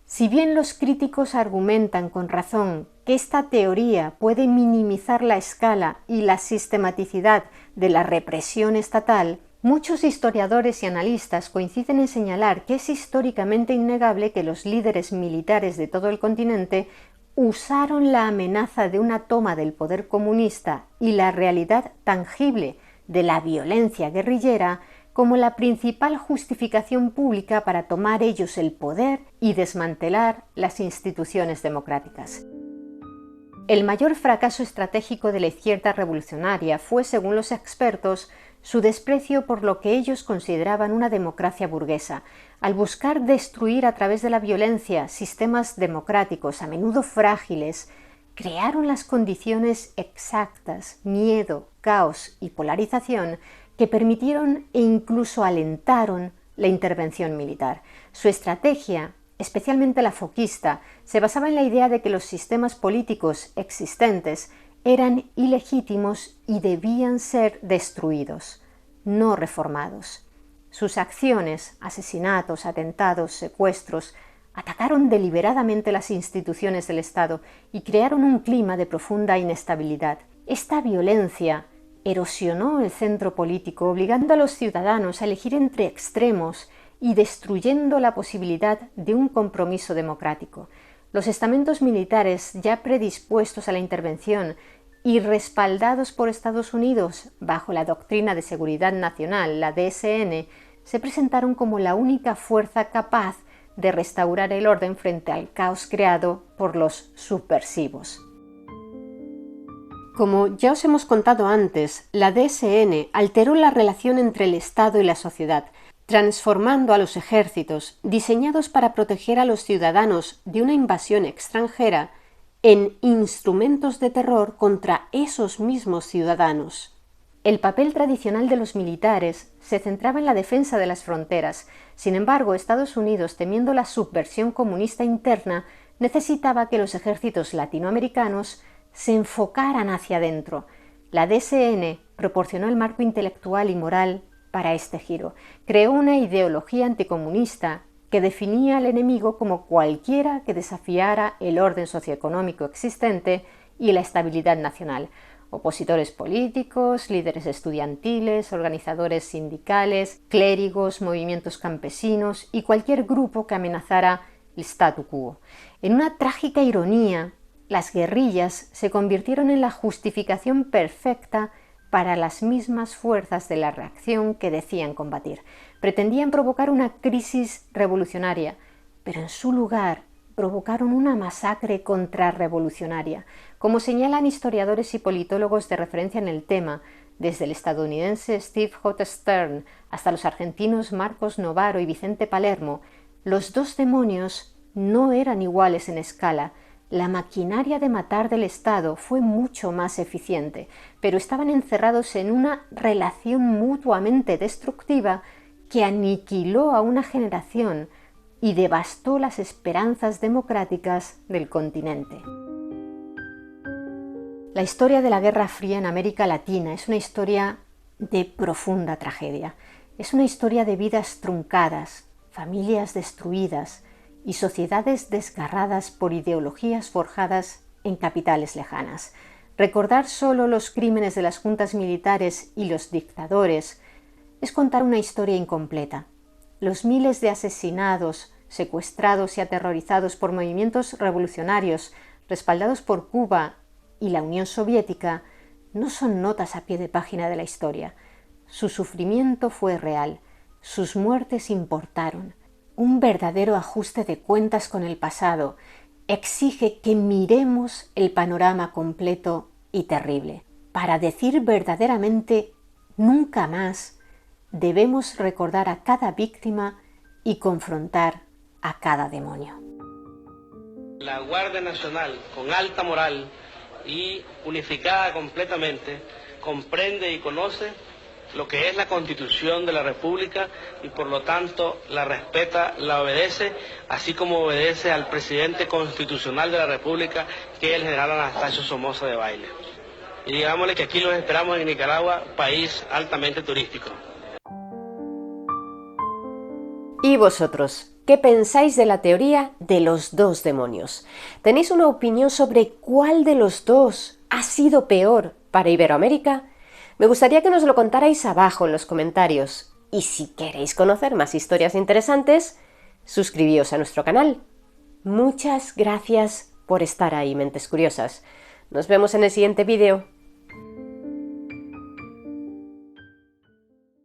Si bien los críticos argumentan con razón que esta teoría puede minimizar la escala y la sistematicidad de la represión estatal, muchos historiadores y analistas coinciden en señalar que es históricamente innegable que los líderes militares de todo el continente usaron la amenaza de una toma del poder comunista y la realidad tangible de la violencia guerrillera como la principal justificación pública para tomar ellos el poder y desmantelar las instituciones democráticas. El mayor fracaso estratégico de la izquierda revolucionaria fue, según los expertos, su desprecio por lo que ellos consideraban una democracia burguesa. Al buscar destruir a través de la violencia sistemas democráticos a menudo frágiles, crearon las condiciones exactas, miedo, caos y polarización que permitieron e incluso alentaron la intervención militar. Su estrategia, especialmente la foquista, se basaba en la idea de que los sistemas políticos existentes eran ilegítimos y debían ser destruidos, no reformados. Sus acciones, asesinatos, atentados, secuestros, atacaron deliberadamente las instituciones del Estado y crearon un clima de profunda inestabilidad. Esta violencia erosionó el centro político, obligando a los ciudadanos a elegir entre extremos y destruyendo la posibilidad de un compromiso democrático. Los estamentos militares, ya predispuestos a la intervención y respaldados por Estados Unidos bajo la Doctrina de Seguridad Nacional, la DSN, se presentaron como la única fuerza capaz de restaurar el orden frente al caos creado por los subversivos. Como ya os hemos contado antes, la DSN alteró la relación entre el Estado y la sociedad, transformando a los ejércitos, diseñados para proteger a los ciudadanos de una invasión extranjera, en instrumentos de terror contra esos mismos ciudadanos. El papel tradicional de los militares se centraba en la defensa de las fronteras. Sin embargo, Estados Unidos, temiendo la subversión comunista interna, necesitaba que los ejércitos latinoamericanos se enfocaran hacia adentro. La DSN proporcionó el marco intelectual y moral para este giro. Creó una ideología anticomunista que definía al enemigo como cualquiera que desafiara el orden socioeconómico existente y la estabilidad nacional. Opositores políticos, líderes estudiantiles, organizadores sindicales, clérigos, movimientos campesinos y cualquier grupo que amenazara el statu quo. En una trágica ironía, las guerrillas se convirtieron en la justificación perfecta para las mismas fuerzas de la reacción que decían combatir. Pretendían provocar una crisis revolucionaria, pero en su lugar provocaron una masacre contrarrevolucionaria. Como señalan historiadores y politólogos de referencia en el tema, desde el estadounidense Steve J. Stern hasta los argentinos Marcos Novaro y Vicente Palermo, los dos demonios no eran iguales en escala. La maquinaria de matar del Estado fue mucho más eficiente, pero estaban encerrados en una relación mutuamente destructiva que aniquiló a una generación y devastó las esperanzas democráticas del continente. La historia de la Guerra Fría en América Latina es una historia de profunda tragedia. Es una historia de vidas truncadas, familias destruidas y sociedades desgarradas por ideologías forjadas en capitales lejanas. Recordar solo los crímenes de las juntas militares y los dictadores es contar una historia incompleta. Los miles de asesinados, secuestrados y aterrorizados por movimientos revolucionarios respaldados por Cuba y la Unión Soviética no son notas a pie de página de la historia. Su sufrimiento fue real, sus muertes importaron. Un verdadero ajuste de cuentas con el pasado exige que miremos el panorama completo y terrible. Para decir verdaderamente nunca más, debemos recordar a cada víctima y confrontar a cada demonio. La Guardia Nacional, con alta moral y unificada completamente, comprende y conoce lo que es la Constitución de la República y por lo tanto la respeta, la obedece, así como obedece al presidente constitucional de la República, que es el general Anastasio Somoza Debayle. Y digámosle que aquí los esperamos en Nicaragua, país altamente turístico. ¿Y vosotros? ¿Qué pensáis de la teoría de los dos demonios? ¿Tenéis una opinión sobre cuál de los dos ha sido peor para Iberoamérica? Me gustaría que nos lo contarais abajo en los comentarios. Y si queréis conocer más historias interesantes, suscribíos a nuestro canal. Muchas gracias por estar ahí, mentes curiosas. Nos vemos en el siguiente vídeo.